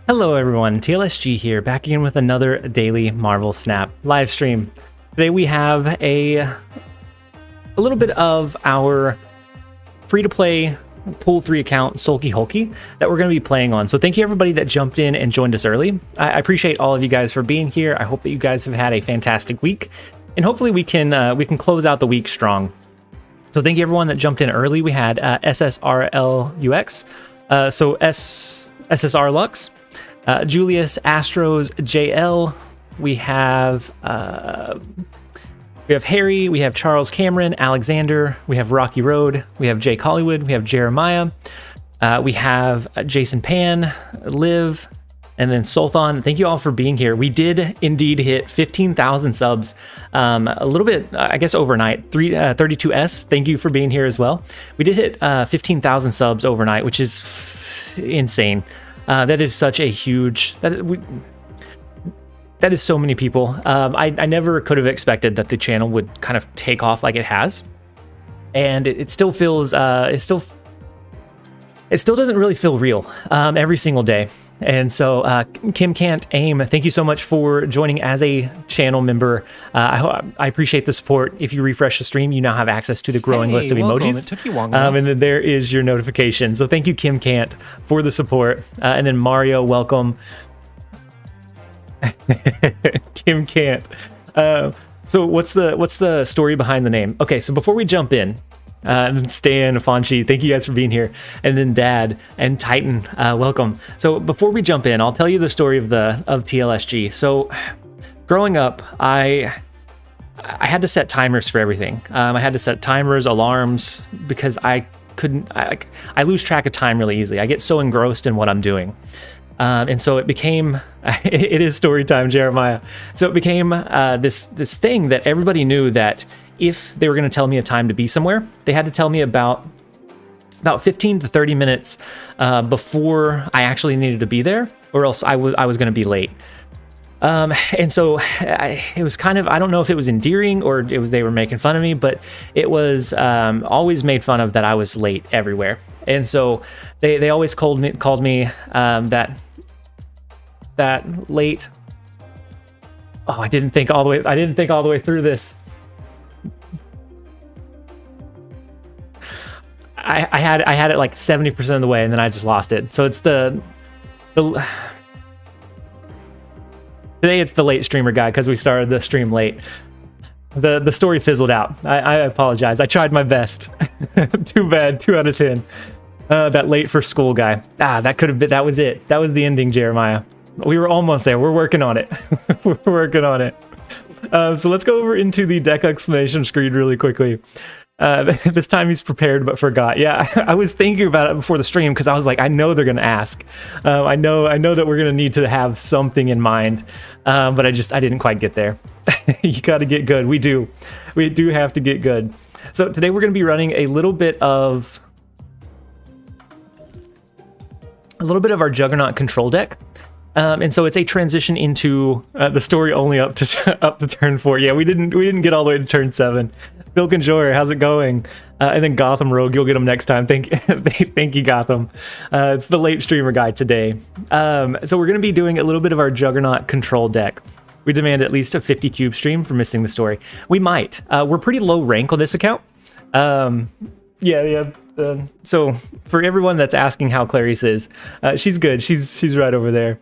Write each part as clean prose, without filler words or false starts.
Hello everyone, TLSG here, back again with another daily Marvel Snap live stream. Today we have a little bit of our free-to-play Pool 3 account, Sulky Hulky, that we're going to be playing on. So thank you everybody that jumped in and joined us early. I appreciate all of you guys for being here. I hope that you guys have had a fantastic week, and hopefully we can close out the week strong. So thank you everyone that jumped in early. We had SSRLUX, so SSR Lux, Julius, Astros, JL. We have Harry, we have Charles Cameron, Alexander, we have Rocky Road, we have Jake Hollywood, we have Jeremiah, we have Jason Pan, Liv, and then Sultan. Thank you all for being here. We did indeed hit 15,000 subs a little bit, I guess, overnight. 32S, thank you for being here as well. We did hit 15,000 subs overnight, which is insane. That is such a huge... That is so many people. I never could have expected that the channel would kind of take off like it has. And it still feels... It still doesn't really feel real every single day. And so Kim Can't Aim, thank you so much for joining as a channel member. I appreciate the support. If you refresh the stream, you now have access to the growing list of emojis. It took you long enough. And then there is your notification. So thank you, Kim Can't, for the support. And then Mario, welcome. Kim Can't. So what's the story behind the name? Okay, so before we jump in, and then Stan, Fonchi, thank you guys for being here. And then Dad and Titan, welcome. So before we jump in, I'll tell you the story of TLSG. So growing up, I had to set timers for everything. I had to set timers, alarms, because I lose track of time really easily. I get so engrossed in what I'm doing. And so it became, it is story time, Jeremiah. So it became this thing that everybody knew that if they were going to tell me a time to be somewhere, they had to tell me about 15 to 30 minutes before I actually needed to be there, or else I was going to be late. And so it was kind of, I don't know if it was endearing or they were making fun of me, but it was always made fun of that I was late everywhere. And so they always called me that late. Oh, I didn't think all the way through this. I had it like 70% of the way, and then I just lost it. So it's today it's the late streamer guy because we started the stream late. The story fizzled out. I apologize. I tried my best. Too bad. 2 out of 10. That late for school guy. That could have been. That was it. That was the ending, Jeremiah. We were almost there. We're working on it. We're working on it. So let's go over into the deck explanation screen really quickly. This time he's prepared but forgot. Yeah, I was thinking about it before the stream because I was like, I know they're gonna ask. I know that we're gonna need to have something in mind, but I didn't quite get there. You got to get good. We do have to get good. So today we're gonna be running a little bit of our Juggernaut control deck. And so it's a transition into the story only up to turn 4. Yeah, we didn't get all the way to turn 7. Pilk and Joyer, how's it going? And then Gotham Rogue, you'll get him next time. Thank you, Gotham. It's the late streamer guy today. So we're going to be doing a little bit of our Juggernaut control deck. We demand at least a 50 cube stream for missing the story. We might. We're pretty low rank on this account. Yeah. So for everyone that's asking how Clarice is, she's good. She's right over there.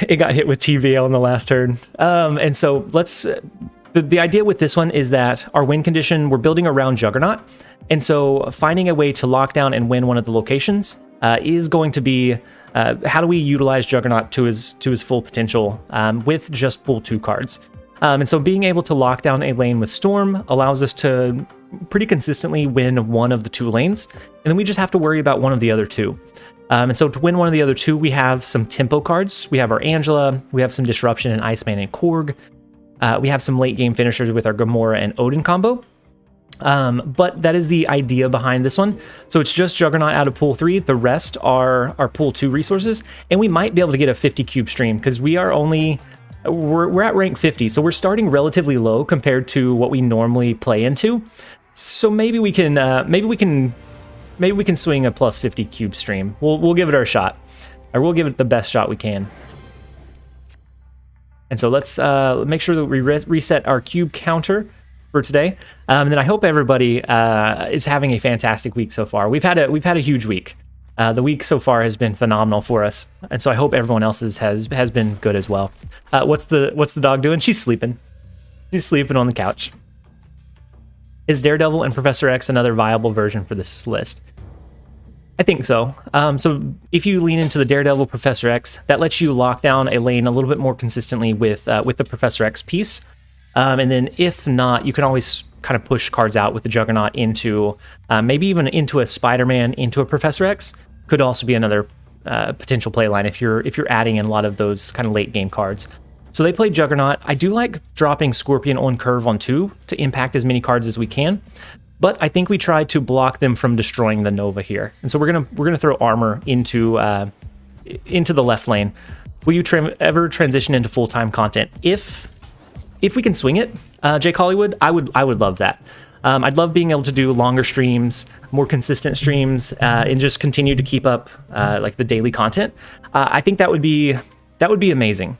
It got hit with TVA on the last turn. And so let's... The idea with this one is that our win condition, we're building around Juggernaut. And so finding a way to lock down and win one of the locations is going to be how do we utilize Juggernaut to his full potential with just pool 2 cards. And so being able to lock down a lane with Storm allows us to pretty consistently win one of the 2 lanes. And then we just have to worry about one of the other 2. And so to win one of the other 2, we have some tempo cards. We have our Angela, we have some Disruption and Iceman and Korg. We have some late game finishers with our Gamora and Odin combo. But that is the idea behind this one. So it's just Juggernaut out of pool 3. The rest are our pool 2 resources. And we might be able to get a 50 cube stream because we're at rank 50. So we're starting relatively low compared to what we normally play into. So maybe we can swing a plus 50 cube stream. We'll give it our shot. Or we'll give it the best shot we can. And so let's make sure that we reset our cube counter for today. And then I hope everybody is having a fantastic week so far. We've had a huge week. The week so far has been phenomenal for us, and so I hope everyone else's has been good as well. What's the dog doing? She's sleeping. She's sleeping on the couch. Is Daredevil and Professor X another viable version for this list? I think so. So if you lean into the Daredevil Professor X, that lets you lock down a lane a little bit more consistently with the Professor X piece. And then if not, you can always kind of push cards out with the Juggernaut into maybe even into a Spider-Man, into a Professor X. Could also be another potential play line if you're adding in a lot of those kind of late game cards. So they play Juggernaut. I do like dropping Scorpion on curve on 2 to impact as many cards as we can, but I think we tried to block them from destroying the Nova here. And so we're gonna throw armor into the left lane. Will you ever transition into full-time content? If we can swing it, Jake Hollywood, I would love that. I'd love being able to do longer streams, more consistent streams, and just continue to keep up like the daily content. I think that would be amazing.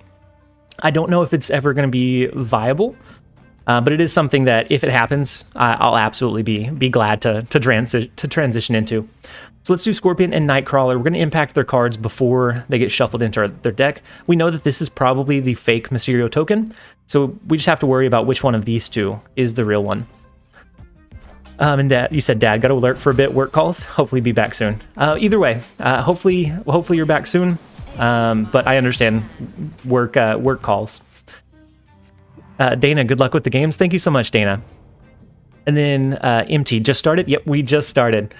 I don't know if it's ever going to be viable, but it is something that if it happens, I'll absolutely be glad to transition into. So let's do Scorpion and Nightcrawler. We're going to impact their cards before they get shuffled into their deck. We know that this is probably the fake Mysterio token, so we just have to worry about which one of these two is the real one. And Dad, you said Dad got to alert for a bit. Work calls. Hopefully, be back soon. Either way, hopefully you're back soon. But I understand work calls. Dana, good luck with the games. Thank you so much, Dana. And then MT just started. Yep, we just started.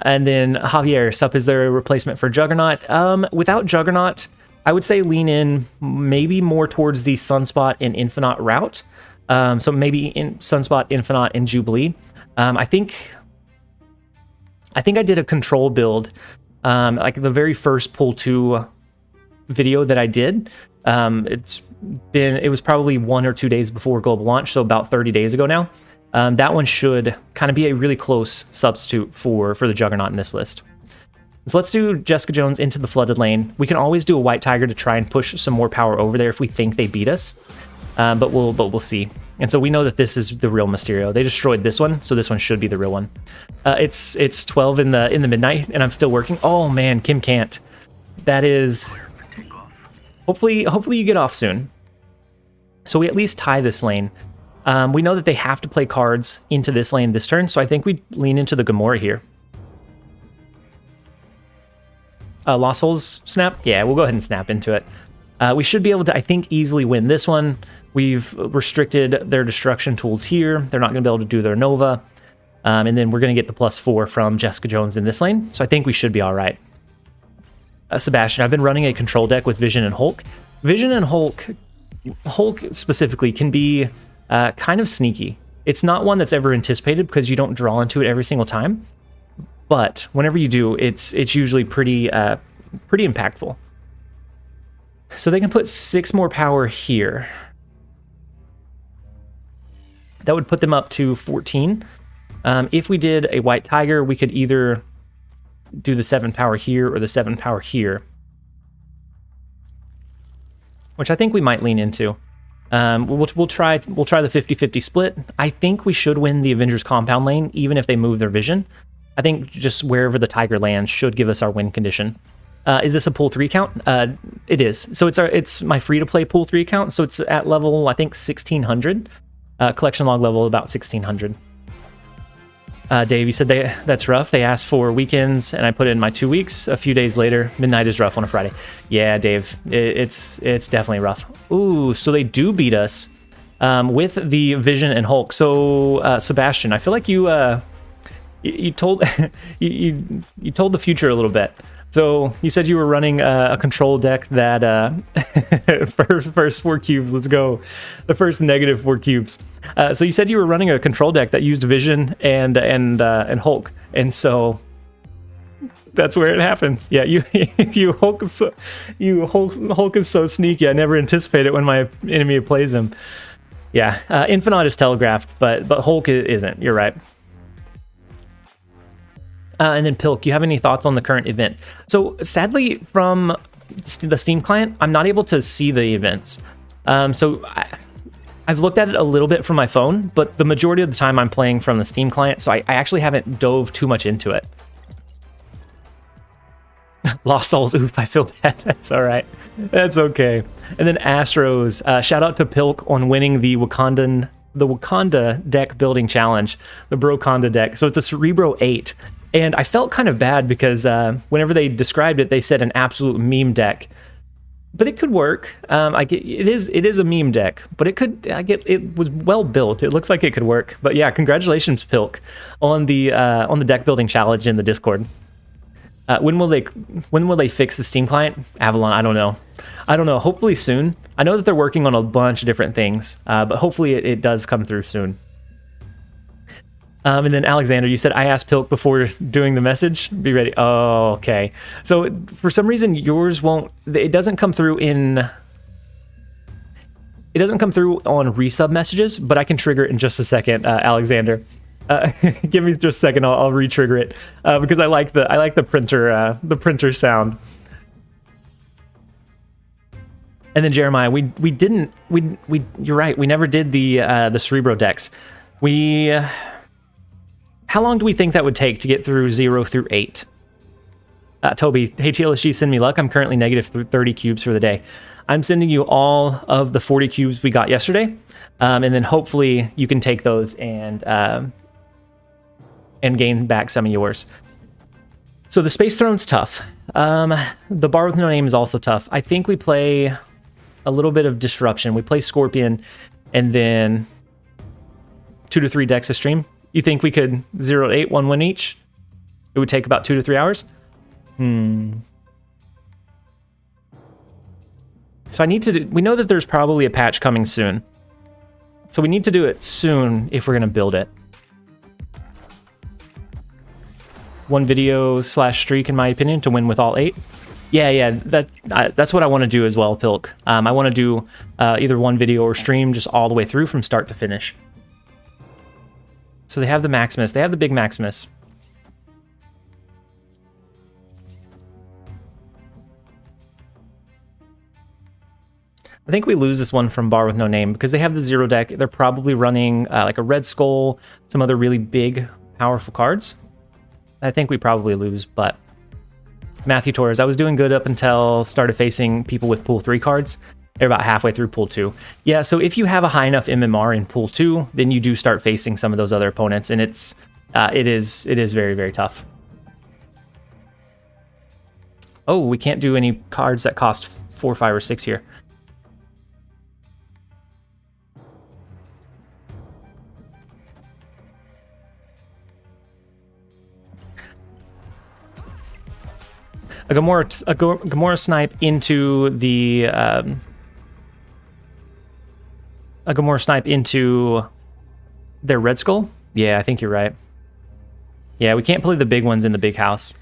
And then Javier, sup, is there a replacement for Juggernaut? Without Juggernaut, I would say lean in maybe more towards the Sunspot and Infinite route. So maybe in Sunspot, Infinite, and Jubilee. I think I did a control build, like the very first pull 2 video that I did. It was probably 1 or 2 days before global launch, so about 30 days ago now. That one should kind of be a really close substitute for the Juggernaut in this list. So let's do Jessica Jones into the flooded lane. We can always do a White Tiger to try and push some more power over there if we think they beat us, but we'll see. And so we know that this is the real Mysterio. They destroyed this one, so this one should be the real one. It's 12 in the midnight, and I'm still working. Oh man, Kim can't. That is. Hopefully you get off soon. So we at least tie this lane. We know that they have to play cards into this lane this turn, so I think we lean into the Gamora here. Lost Souls snap? Yeah, we'll go ahead and snap into it. We should be able to, I think, easily win this one. We've restricted their destruction tools here. They're not going to be able to do their Nova. And then we're going to get the +4 from Jessica Jones in this lane, so I think we should be all right. Sebastian, I've been running a control deck with Vision and Hulk. Vision and Hulk specifically, can be kind of sneaky. It's not one that's ever anticipated because you don't draw into it every single time. But whenever you do, it's usually pretty impactful. So they can put 6 more power here. That would put them up to 14. If we did a White Tiger, we could either do the 7 power here or the 7 power here, which I think we might lean into. We'll try the 50-50 split. I think we should win the Avengers compound lane, even if they move their Vision. I think just wherever the Tiger lands should give us our win condition. Is this a pool 3 count? It is. So it's my free-to-play pool 3 count. So it's at level, I think, 1600. Collection log level about 1600. Dave, you said that's rough. They asked for weekends, and I put in my 2 weeks. A few days later, midnight is rough on a Friday. Yeah, Dave, it's definitely rough. Ooh, so they do beat us with the Vision and Hulk. So Sebastian, I feel like you told you told the future a little bit. So you said you were running a control deck that first 4 cubes. Let's go. The first negative 4 cubes. So you said you were running a control deck that used Vision and Hulk, and so that's where it happens. Yeah, Hulk is so sneaky. I never anticipate it when my enemy plays him. Yeah, Infinite is telegraphed, but Hulk isn't. You're right. And then Pilk, you have any thoughts on the current event? So sadly, from the Steam client, I'm not able to see the events. So I've looked at it a little bit from my phone, but the majority of the time I'm playing from the Steam client, so I actually haven't dove too much into it. Lost Souls, oof, I feel bad. That's all right. That's okay. And then Astros, shout out to Pilk on winning the Wakanda deck building challenge, the Broconda deck. So it's a Ribeiro 8. And I felt kind of bad because whenever they described it, they said an absolute meme deck. But it could work. It is a meme deck, but it was well built. It looks like it could work. But yeah, congratulations, Pilk, on the deck building challenge in the Discord. When will they fix the Steam client? Avalon, I don't know. Hopefully soon. I know that they're working on a bunch of different things, but hopefully it does come through soon. And then Alexander, you said I asked Pilk before doing the message. Be ready. Oh, okay. So for some reason yours won't. It doesn't come through in. It doesn't come through on resub messages, but I can trigger it in just a second, Alexander. Give me just a second. I'll re-trigger it because I like the printer sound. And then Jeremiah, you're right. We never did the Cerebro decks. How long do we think that would take to get through 0 through 8? Toby, hey TLSG, send me luck. I'm currently negative 30 cubes for the day. I'm sending you all of the 40 cubes we got yesterday, and then hopefully you can take those and gain back some of yours. So the Space Throne's tough. The Bar with No Name is also tough. I think we play a little bit of Disruption. We play Scorpion, and then 2 to 3 decks a stream. You think we could 0 to 8, 1 win each? It would take about 2 to 3 hours? So we know that there's probably a patch coming soon. So we need to do it soon if we're going to build it. 1 video / streak, in my opinion, to win with all 8. Yeah, that's what I want to do as well, Pilk. I want to do either 1 video or stream just all the way through from start to finish. So they have the Maximus. They have the big Maximus. I think we lose this one from Bar with No Name because they have the 0 deck. They're probably running like a Red Skull, some other really big, powerful cards. I think we probably lose, but Matthew Torres, I was doing good up until started facing people with pool 3 cards. They're about halfway through pool 2. Yeah, so if you have a high enough MMR in pool 2, then you do start facing some of those other opponents, and it is very, very tough. Oh, we can't do any cards that cost 4, 5, or 6 here. A Gamora snipe into the a Gamora snipe into their Red Skull? Yeah, I think you're right. Yeah, we can't play the big ones in the big house.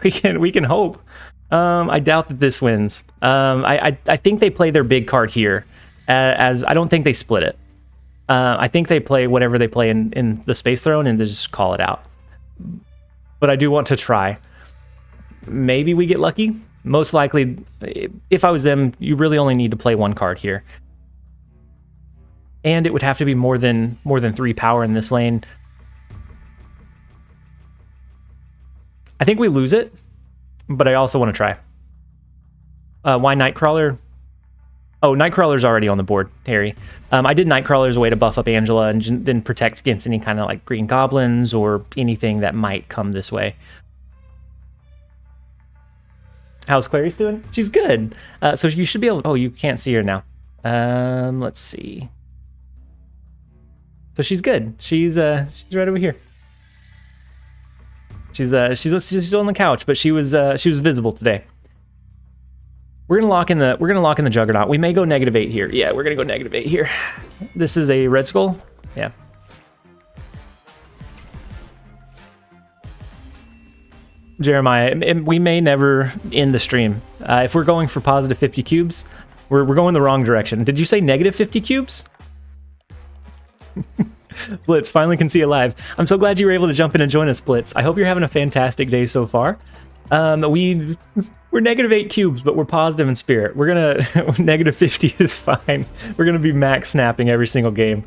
we can hope. I doubt that this wins. I think they play their big card here, as I don't think they split it. I think they play whatever they play in the Space Throne and they just call it out. But I do want to try. Maybe we get lucky. Most likely, if I was them, you really only need to play 1 card here. And it would have to be more than 3 power in this lane. I think we lose it, but I also want to try. Why Nightcrawler? Oh, Nightcrawler's already on the board, Harry. I did Nightcrawler as a way to buff up Angela and then protect against any kind of like green goblins or anything that might come this way. How's Clarice doing? She's good. So you should be able to... Oh, you can't see her now. Let's see. So she's good. She's right over here. She's still on the couch, but she was visible today. We're gonna lock in the Juggernaut. We may go -8 here. Yeah, we're gonna go -8 here. This is a Red Skull. Yeah. Jeremiah, we may never end the stream. If we're going for positive 50 cubes, we're going the wrong direction. Did you say -50 cubes? Blitz, finally can see you live. I'm so glad you were able to jump in and join us, Blitz. I hope you're having a fantastic day so far. We're -8 cubes, but we're positive in spirit. We're gonna -50 is fine. We're gonna be max snapping every single game.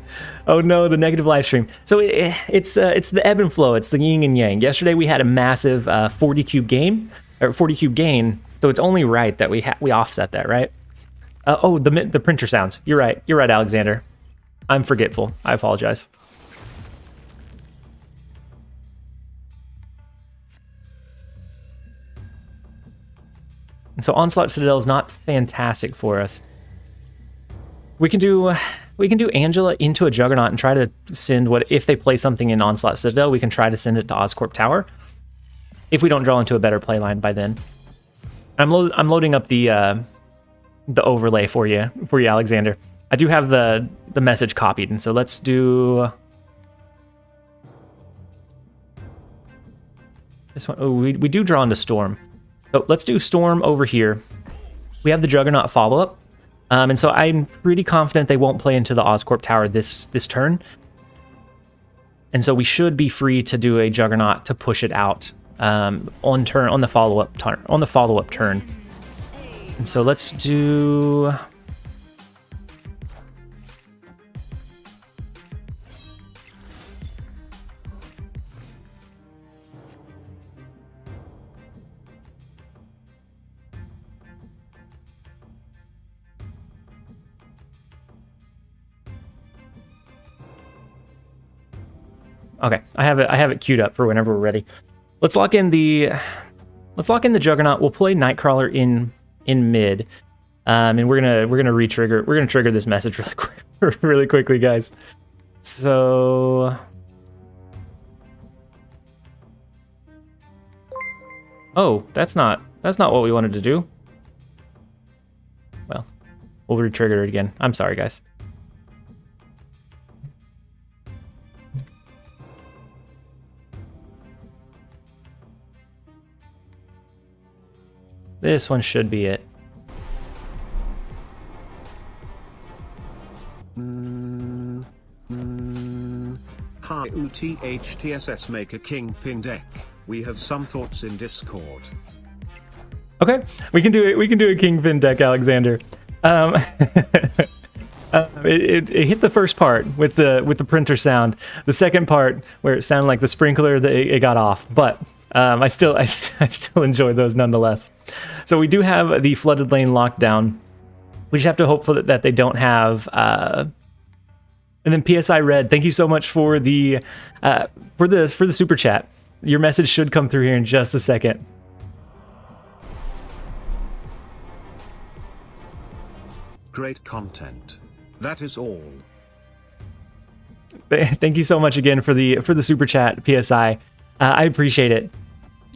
Oh no, the negative live stream. So it's the ebb and flow. It's the yin and yang. Yesterday we had a massive 40 cube game or 40 cube gain. So it's only right that we offset that, right? Oh, the printer sounds. You're right. You're right, Alexander. I'm forgetful. I apologize. And so Onslaught Citadel is not fantastic for us. We can do Angela into a Juggernaut and try to send if they play something in Onslaught Citadel, we can try to send it to Oscorp Tower. If we don't draw into a better playline by then. I'm loading up the overlay for you, Alexander. I do have the message copied, and so let's do this one. Oh, we do draw into Storm. So let's do Storm over here. We have the Juggernaut follow-up. And so I'm pretty confident they won't play into the Oscorp Tower this turn. And so we should be free to do a Juggernaut to push it out on the follow-up turn. And so let's do okay, I have it queued up for whenever we're ready. Let's lock in the Juggernaut. We'll play Nightcrawler in mid, and we're gonna trigger this message really quickly, guys. So, oh, that's not what we wanted to do. Well, we'll re-trigger it again. I'm sorry, guys. This one should be it. Hi UTHTSS make a Kingpin deck. We have some thoughts in Discord. Okay, we can do it. We can do a Kingpin deck, Alexander. It hit the first part with the printer sound. The second part where it sounded like the sprinkler, it got off. But I still enjoy those nonetheless. So we do have the flooded lane lockdown. We just have to hope that they don't have. And then PSI Red, thank you so much for the super chat. Your message should come through here in just a second. Great content. That is all. Thank you so much again for the super chat, PSI. I appreciate it.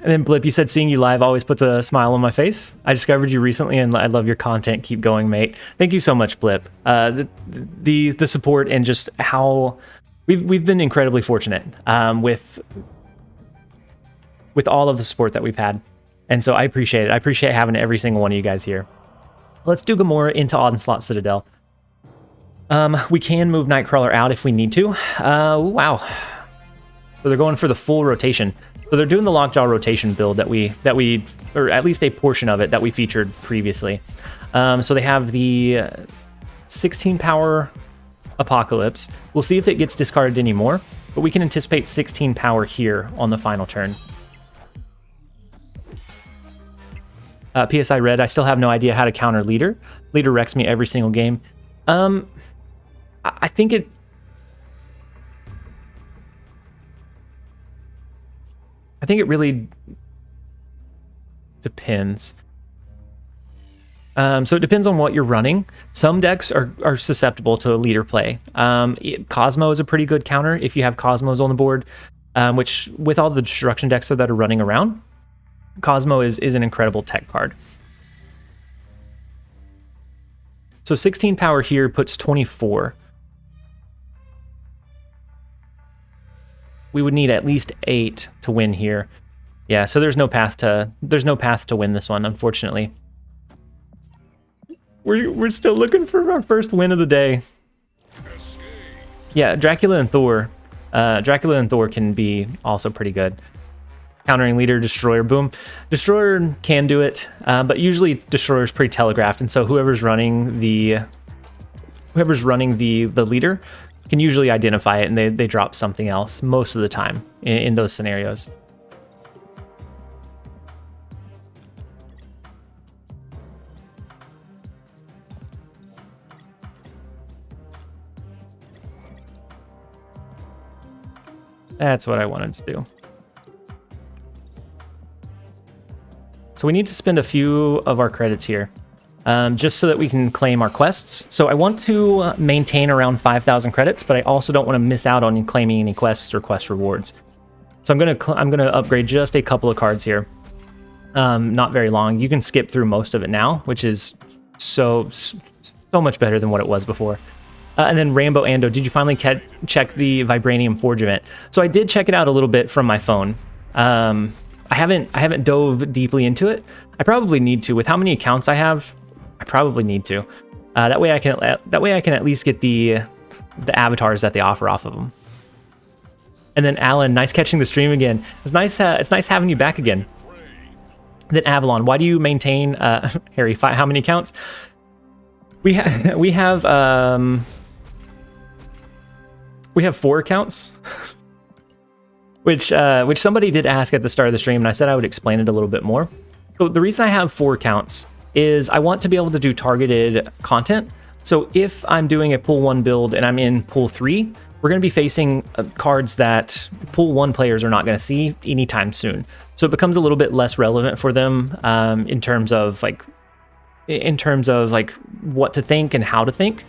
And then Blip, you said seeing you live always puts a smile on my face. I discovered you recently, and I love your content. Keep going, mate. Thank you so much, Blip. The support and just how we've been incredibly fortunate with all of the support that we've had, and so I appreciate it. I appreciate having every single one of you guys here. Let's do Gamora into Onslaught Citadel. We can move Nightcrawler out if we need to. Wow. So they're going for the full rotation. So they're doing the Lockjaw rotation build that we, or at least a portion of it that we featured previously. So they have the 16 power Apocalypse. We'll see if it gets discarded anymore, but we can anticipate 16 power here on the final turn. PSI Red, I still have no idea how to counter Leader. Leader wrecks me every single game. I think it... I think it really depends. So it depends on what you're running. Some decks are susceptible to a leader play. Cosmo is a pretty good counter if you have Cosmos on the board, which with all the destruction decks that are running around, Cosmo is an incredible tech card. So 16 power here puts 24. We would need at least 8 to win here. Yeah, so there's no path to win this one, unfortunately. We're still looking for our first win of the day. Yeah, Dracula and Thor. Dracula and Thor can be also pretty good. Countering leader, destroyer, boom. Destroyer can do it, but usually destroyer is pretty telegraphed, and so whoever's running the leader can usually identify it, and they drop something else most of the time in those scenarios. That's what I wanted to do. So we need to spend a few of our credits here, just so that we can claim our quests. So I want to maintain around 5,000 credits, but I also don't want to miss out on claiming any quests or quest rewards. So I'm gonna upgrade just a couple of cards here. Not very long. You can skip through most of it now, which is so much better than what it was before. And then Rambo Ando, did you finally check the Vibranium Forge event? So I did check it out a little bit from my phone. I haven't dove deeply into it. I probably need to. With how many accounts I have, I probably need to. That way I can at least get the avatars that they offer off of them. And then Alan, nice catching the stream again. It's nice having you back again. Then Avalon, why do you maintain Harry? How many accounts? We have 4 accounts. Which somebody did ask at the start of the stream, and I said I would explain it a little bit more. So the reason I have 4 accounts is I want to be able to do targeted content. So if I'm doing a pool 1 build and I'm in pool 3, we're going to be facing cards that pool 1 players are not going to see anytime soon. So it becomes a little bit less relevant for them in terms of like what to think and how to think.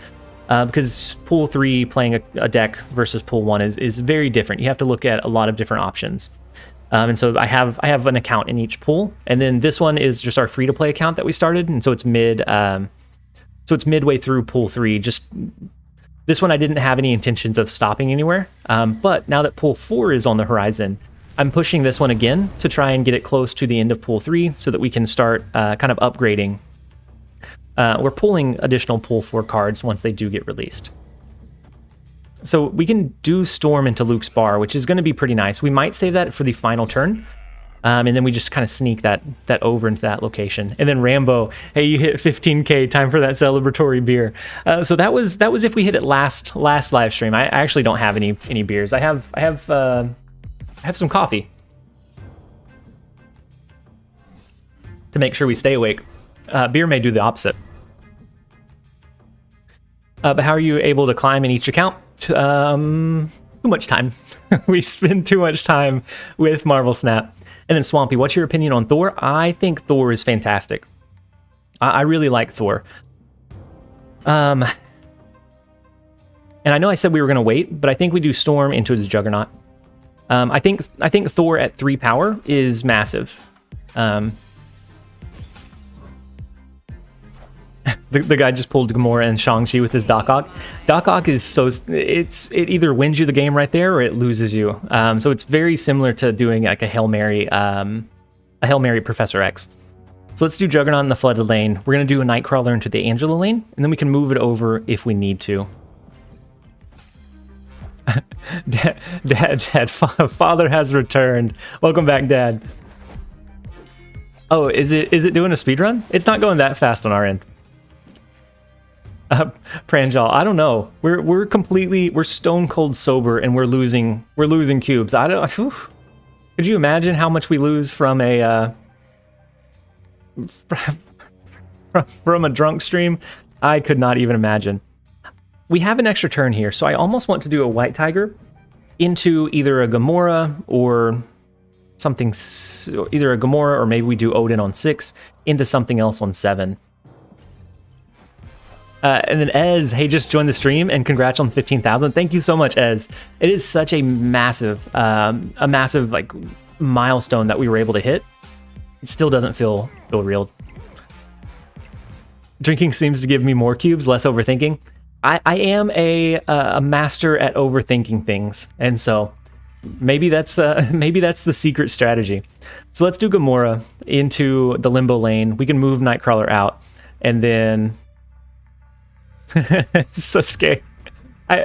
Because pool 3 playing a deck versus pool 1 is very different. You have to look at a lot of different options. And so I have an account in each pool, and then this one is just our free to play account that we started, and so it's midway through pool 3. Just this one I didn't have any intentions of stopping anywhere. But now that pool 4 is on the horizon, I'm pushing this one again to try and get it close to the end of pool 3 so that we can start kind of upgrading. We're pulling additional pool 4 cards once they do get released. So we can do Storm into Luke's bar, which is going to be pretty nice. We might save that for the final turn, and then we just kind of sneak that over into that location. And then Rambo, hey, you hit 15K, time for that celebratory beer. So that was if we hit it last live stream. I actually don't have any beers. I have some coffee to make sure we stay awake. Beer may do the opposite. But how are you able to climb in each account? Too much time. We spend too much time with Marvel Snap. And then Swampy, what's your opinion on Thor? I think Thor is fantastic. I really like Thor. And I know I said we were going to wait, but I think we do Storm into the Juggernaut. I think Thor at 3 power is massive. The guy just pulled Gamora and Shang-Chi with his Doc Ock. Doc Ock is it either wins you the game right there or it loses you. So it's very similar to doing like a Hail Mary Professor X. So let's do Juggernaut in the flooded lane. We're gonna do a Nightcrawler into the Angela lane, and then we can move it over if we need to. Dad, father has returned. Welcome back, Dad. Oh, is it doing a speed run? It's not going that fast on our end. Pranjal, I don't know. We're stone cold sober and we're losing cubes. Could you imagine how much we lose from a from a drunk stream? I could not even imagine. We have an extra turn here, so I almost want to do a White Tiger into either a Gamora or something, either a Gamora or maybe we do Odin on 6 into something else on 7. And then Ez, hey, just joined the stream and congrats on 15,000. Thank you so much, Ez. It is such a massive like milestone that we were able to hit. It still doesn't feel real. Drinking seems to give me more cubes, less overthinking. I am a master at overthinking things, and so maybe that's the secret strategy. So let's do Gamora into the Limbo lane. We can move Nightcrawler out, and then it's so scary.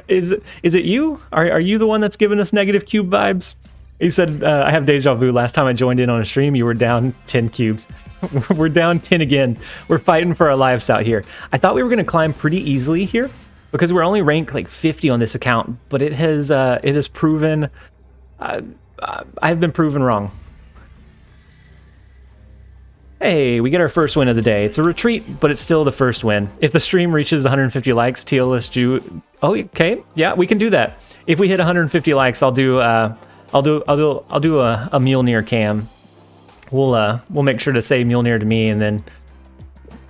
Is it you? Are you the one that's giving us negative cube vibes? He said, I have deja vu. Last time I joined in on a stream, you were down 10 cubes. We're down 10 again. We're fighting for our lives out here. I thought we were going to climb pretty easily here because we're only ranked like 50 on this account, but it has proven, I've been proven wrong. Hey, we get our first win of the day. It's a retreat, but it's still the first win. If the stream reaches 150 likes, TLSG. Oh, okay, yeah, we can do that. If we hit 150 likes, I'll do a Mjolnir cam. We'll make sure to say Mjolnir to me, and then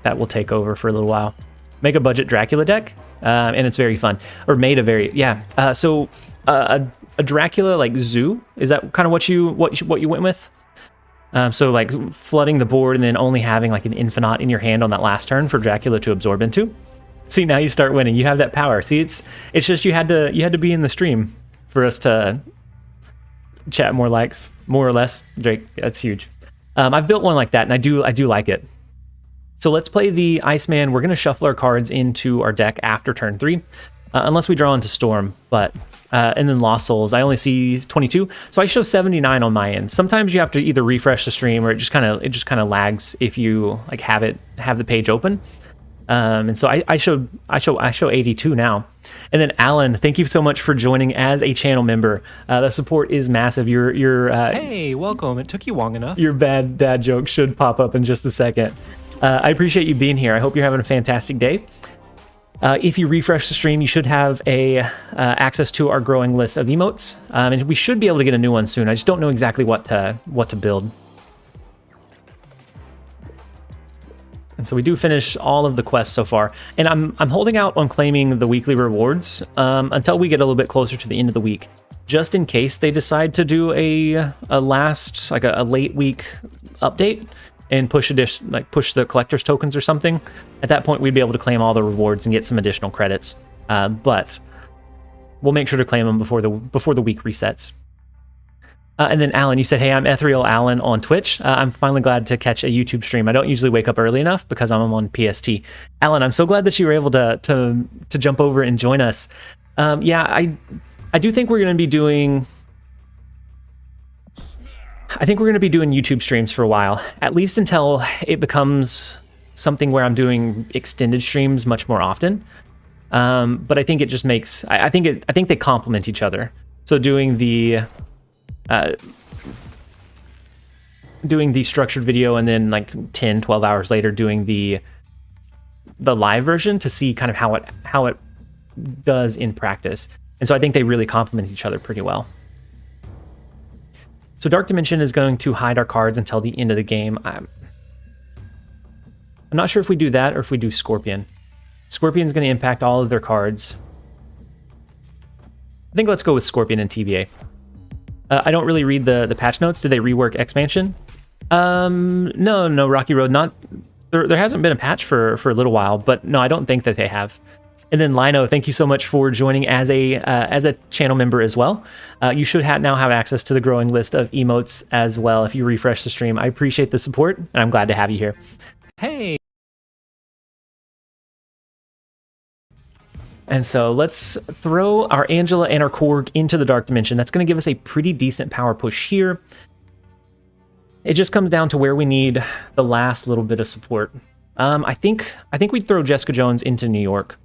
that will take over for a little while. Make a budget Dracula deck, and it's very fun. Or made a very So a Dracula like zoo, is that kind of what you went with? So like flooding the board and then only having like an Infinite in your hand on that last turn for Dracula to absorb into. See, now you start winning. You have that power. See, it's just you had to be in the stream for us to chat more likes, more or less. Drake, that's huge. I've built one like that, and I do like it. So let's play the Iceman. We're gonna shuffle our cards into our deck after turn 3, unless we draw into Storm. But and then Lost Souls, I only see 22, so I show 79 on my end. Sometimes you have to either refresh the stream, or it just kind of lags if you like have the page open. And so I show 82 now. And then Alan, thank you so much for joining as a channel member. The support is massive. Your hey, welcome. It took you long enough. Your bad dad joke should pop up in just a second. I appreciate you being here. I hope you're having a fantastic day. If you refresh the stream, you should have access to our growing list of emotes, and we should be able to get a new one soon. I just don't know exactly what to build. And so we do finish all of the quests so far, and I'm holding out on claiming the weekly rewards until we get a little bit closer to the end of the week, just in case they decide to do a late week update and push the collector's tokens or something. At that point, we'd be able to claim all the rewards and get some additional credits. But we'll make sure to claim them before the week resets. And then Alan, you said, hey, I'm Ethereal Alan on Twitch. I'm finally glad to catch a YouTube stream. I don't usually wake up early enough because I'm on PST. Alan, I'm so glad that you were able to jump over and join us. Yeah, I do think we're going to be doing... I think we're going to be doing YouTube streams for a while, at least until it becomes something where I'm doing extended streams much more often. But I think it just makes... I think they complement each other. So doing the structured video and then like 10, 12 hours later doing the live version to see kind of how it does in practice. And so I think they really complement each other pretty well. So Dark Dimension is going to hide our cards until the end of the game. I'm not sure if we do that or if we do Scorpion. Scorpion's going to impact all of their cards. I think let's go with Scorpion and TBA. I don't really read the patch notes. Did they rework expansion? No, Rocky Road. There hasn't been a patch for a little while, but no, I don't think that they have. And then Lino, thank you so much for joining as a channel member as well. You should now have access to the growing list of emotes as well if you refresh the stream. I appreciate the support, and I'm glad to have you here. Hey. And so let's throw our Angela and our Korg into the Dark Dimension. That's going to give us a pretty decent power push here. It just comes down to where we need the last little bit of support. I think we'd throw Jessica Jones into New York.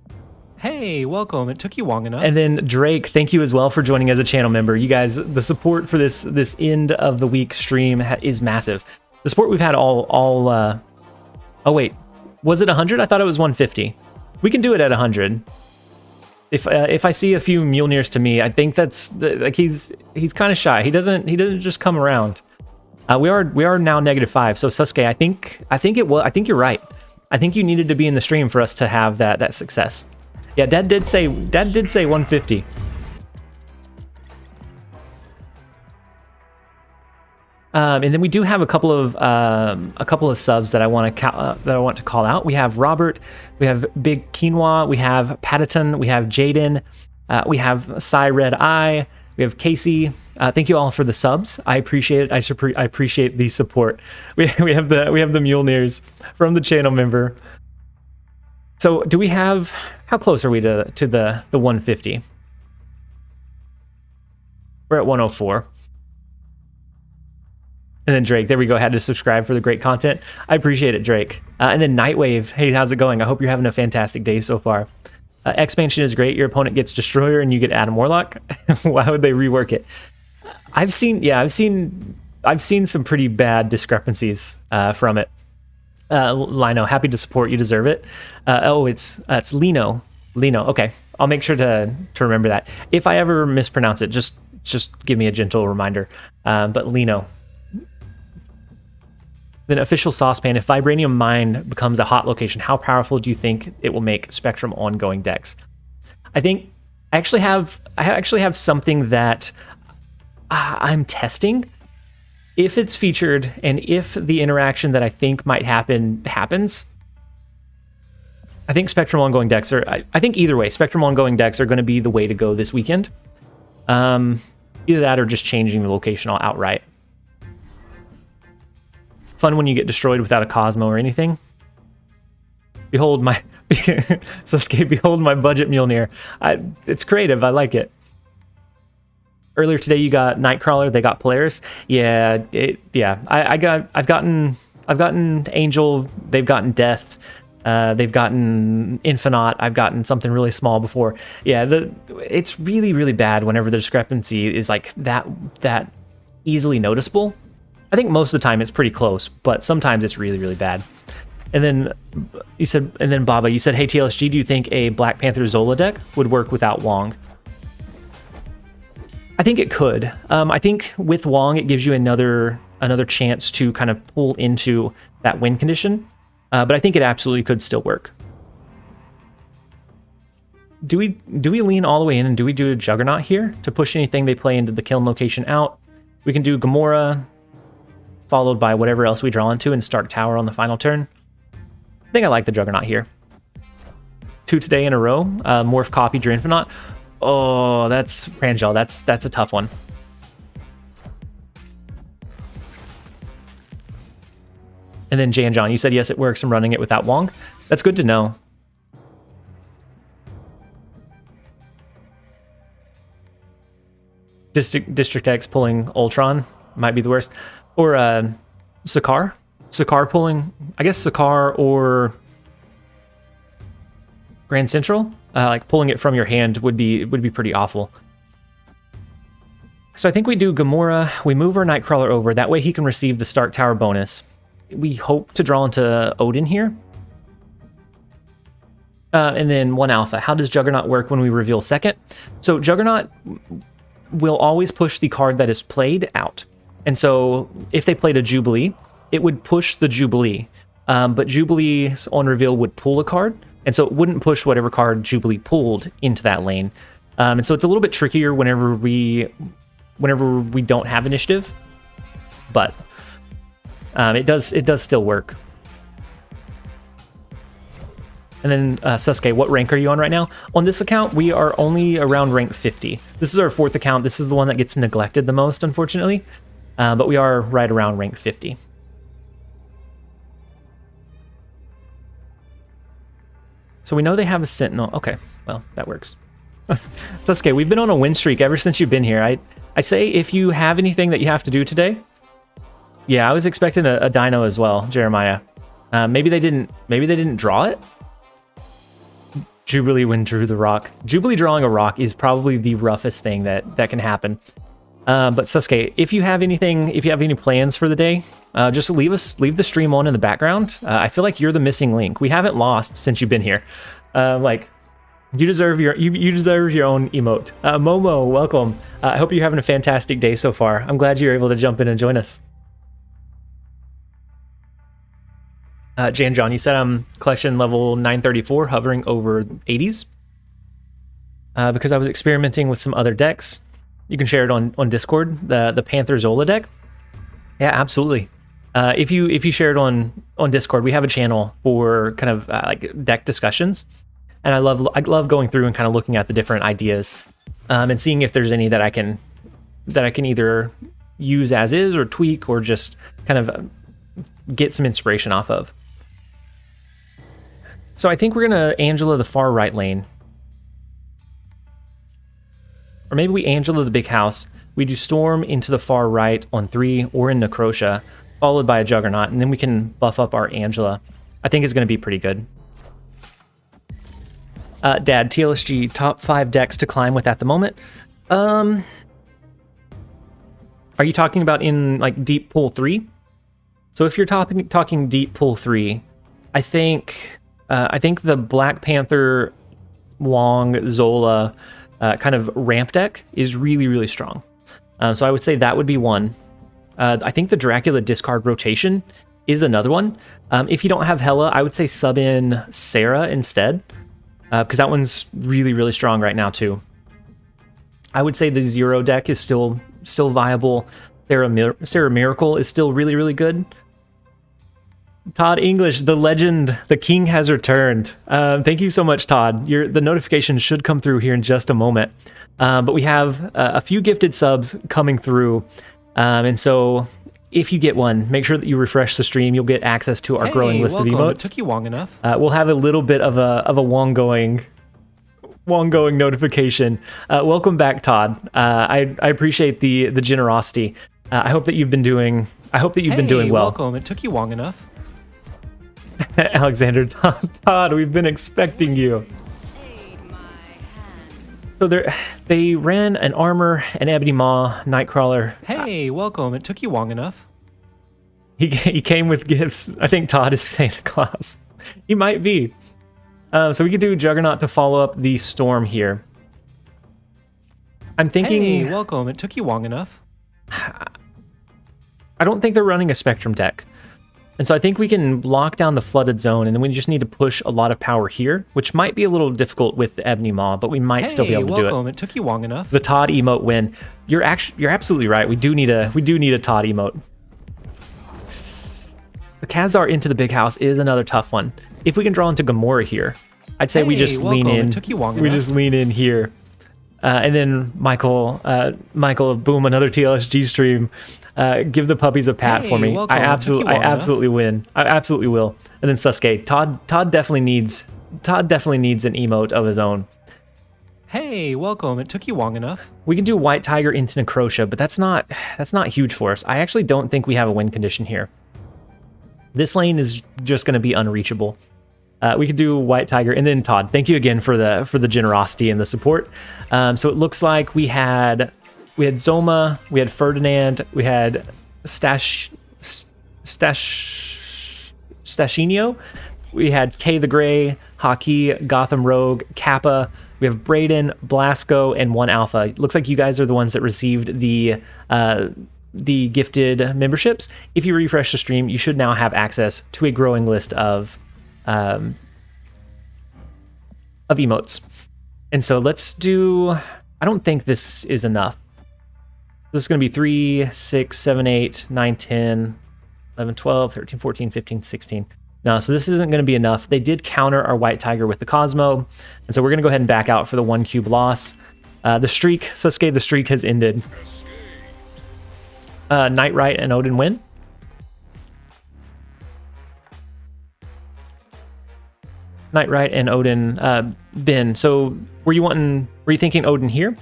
Hey, welcome. It took you long enough. And then Drake, thank you as well for joining as a channel member. You guys, the support for this end of the week stream is massive. The support we've had all oh wait, was it 100? I thought it was 150. We can do it at 100. If I see a few Mjolnirs to me, I think that's like he's kind of shy. He doesn't just come around. We are now -5. So Sasuke, I think you're right. I think you needed to be in the stream for us to have that success. Yeah, Dad did say 150. And then we do have a couple of subs that I want to call out. We have Robert, we have Big Quinoa, we have Paddington, we have Jaden, we have Psy Red Eye, we have Casey. Thank you all for the subs. I appreciate it. I appreciate the support. We have the Mjolnirs from the channel member. So do we have How close are we to the 150? We're at 104. And then Drake, there we go, had to subscribe for the great content. I appreciate it, Drake. And then Nightwave, hey, how's it going? I hope you're having a fantastic day so far. Expansion is great. Your opponent gets Destroyer and you get Adam Warlock. Why would they rework it? I've seen some pretty bad discrepancies from it. Lino, happy to support. You deserve it. It's Lino. Okay, I'll make sure to remember that. If I ever mispronounce it, just give me a gentle reminder. But Lino. Then official saucepan. If Vibranium Mine becomes a hot location, how powerful do you think it will make Spectrum ongoing decks? I think I actually have something that I'm testing. If it's featured and if the interaction that I think might happens, I think Spectrum ongoing decks are. I think either way, Spectrum ongoing decks are going to be the way to go this weekend. Either that or just changing the location outright. Fun when you get destroyed without a Cosmo or anything. Behold my Sasuke, behold my budget Mjolnir. It's creative. I like it. Earlier today you got Nightcrawler. They got Polaris. Yeah. I've gotten Angel. They've gotten Death. They've gotten Infinite. I've gotten something really small before. Yeah. It's really, really bad whenever the discrepancy is like that easily noticeable. I think most of the time it's pretty close, but sometimes it's really, really bad. And then Baba, you said, hey TLSG, do you think a Black Panther Zola deck would work without Wong? I think it could. I think with Wong, it gives you another chance to kind of pull into that win condition. But I think it absolutely could still work. Do we lean all the way in and do we do a Juggernaut here to push anything they play into the kiln location out? We can do Gamora, followed by whatever else we draw into and Stark Tower on the final turn. I think I like the Juggernaut here. 2 today in a row. Morph Copy Infinite. Oh, that's Rangel. That's a tough one. And then Jay and John, you said yes, it works. I'm running it without Wong. That's good to know. District X pulling Ultron might be the worst. Or Sakaar. Sakaar pulling, I guess Sakaar or Grand Central. Like pulling it from your hand would be pretty awful. So I think we do Gamora. We move our Nightcrawler over. That way he can receive the Stark Tower bonus. We hope to draw into Odin here. And then 1 alpha. How does Juggernaut work when we reveal second? So Juggernaut will always push the card that is played out. And so if they played a Jubilee, it would push the Jubilee. But Jubilee's on reveal would pull a card. And so it wouldn't push whatever card Jubilee pulled into that lane. And so it's a little bit trickier whenever we don't have initiative. But it does still work. And then Sasuke, what rank are you on right now? On this account, we are only around rank 50. This is our 4th account. This is the one that gets neglected the most, unfortunately. But we are right around rank 50. So we know they have a Sentinel. Okay, well, that works. Sasuke, we've been on a win streak ever since you've been here. I say if you have anything that you have to do today. Yeah, I was expecting a dino as well, Jeremiah. Maybe they didn't draw it. Jubilee when drew the rock. Jubilee drawing a rock is probably the roughest thing that can happen. But Sasuke, if you have any plans for the day, just leave the stream on in the background. I feel like you're the missing link. We haven't lost since you've been here. Like you deserve your own emote. Momo, welcome. I hope you're having a fantastic day so far. I'm glad you're able to jump in and join us. Jan John, you said I'm collection level 934, hovering over 80s. Because I was experimenting with some other decks. You can share it on Discord, the Panther Zola deck. Yeah, absolutely. If you share it on Discord, we have a channel for kind of like deck discussions, and I love going through and kind of looking at the different ideas, and seeing if there's any that I can either use as is or tweak or just kind of get some inspiration off of. So I think we're gonna Angela the far right lane. Or maybe we Angela the big house. We do Storm into the far right on 3 or in Necrotia, followed by a Juggernaut, and then we can buff up our Angela. I think it's gonna be pretty good. Dad, TLSG, top 5 decks to climb with at the moment. Are you talking about in like deep pool 3? So if you're talking deep pool 3, I think the Black Panther, Wong, Zola kind of ramp deck is really, really strong. So I would say that would be one. I think the Dracula discard rotation is another one. If you don't have Hela, I would say sub in Sarah instead, because that one's really, really strong right now too. I would say the Zero deck is still viable. Sarah Miracle is still really, really good. Todd English, the legend, the king has returned. Thank you so much, Todd. The notification should come through here in just a moment. But we have a few gifted subs coming through. And so if you get one, make sure that you refresh the stream. You'll get access to our growing list of emotes. It took you long enough. We'll have a little bit of a Wong-going notification. Welcome back, Todd. I appreciate the generosity. I hope that you've been doing well. Welcome. It took you long enough. Alexander, Todd, we've been expecting you. So they ran an Armor, an Ebony Maw, Nightcrawler. Hey, welcome. It took you long enough. He came with gifts. I think Todd is Santa Claus. He might be. So we could do Juggernaut to follow up the Storm here. I'm thinking... Hey, welcome. It took you long enough. I don't think they're running a Spectrum deck. And so I think we can lock down the Flooded Zone, and then we just need to push a lot of power here, which might be a little difficult with the Ebony Maw, but we might still be able to do it. Welcome. It took you long enough. The Todd emote win. You're absolutely right. We do need a Todd emote. The Khazar into the big house is another tough one. If we can draw into Gamora here, I'd say we just lean in. It took you long we just lean in here. And then Michael, boom, another TLSG stream. Give the puppies a pat for me. I absolutely win. I absolutely will. And then Sasuke, Todd definitely needs an emote of his own. Hey, welcome. It took you long enough. We can do White Tiger into Necrotia, but that's not huge for us. I actually don't think we have a win condition here. This lane is just going to be unreachable. We could do White Tiger, and then Todd, thank you again for the generosity and the support. So it looks like we had Zoma, we had Ferdinand, we had Stashino, we had Kay the Grey, Haki, Gotham Rogue, Kappa, we have Brayden, Blasco, and 1 Alpha. It looks like you guys are the ones that received the gifted memberships. If you refresh the stream, you should now have access to a growing list of emotes. And so let's do, I don't think this is enough. This is going to be 3, 6, 7, 8, 9, 10, 11, 12, 13, 14, 15, 16. No, so this isn't going to be enough. They did counter our White Tiger with the Cosmo. And so we're going to go ahead and back out for the 1 cube loss. The streak, Sasuke, the streak has ended. Nightright and Odin win. Nightright and Odin bin. So were you thinking Odin here?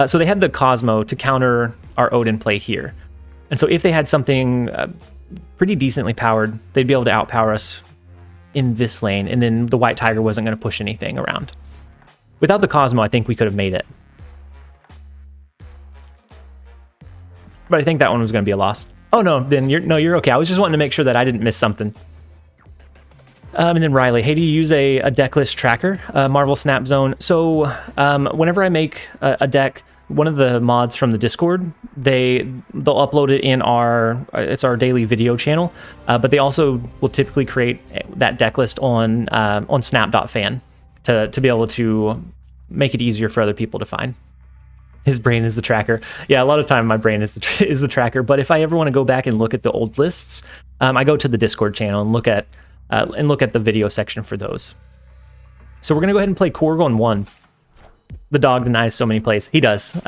So they had the Cosmo to counter our Odin play here. And so if they had something pretty decently powered, they'd be able to outpower us in this lane, and then the White Tiger wasn't going to push anything around. Without the Cosmo, I think we could have made it. But I think that one was going to be a loss. Oh no, then you're okay. I was just wanting to make sure that I didn't miss something. And then Riley, hey, do you use a deck list tracker, Marvel Snap Zone? So whenever I make a deck, one of the mods from the Discord, they'll upload it in our daily video channel, but they also will typically create that deck list on snap.fan to be able to make it easier for other people to find. His brain is the tracker. Yeah, a lot of time my brain is the tracker. But if I ever want to go back and look at the old lists, I go to the Discord channel and look at the video section for those. So we're gonna go ahead and play Korg on 1. The dog denies so many plays. He does.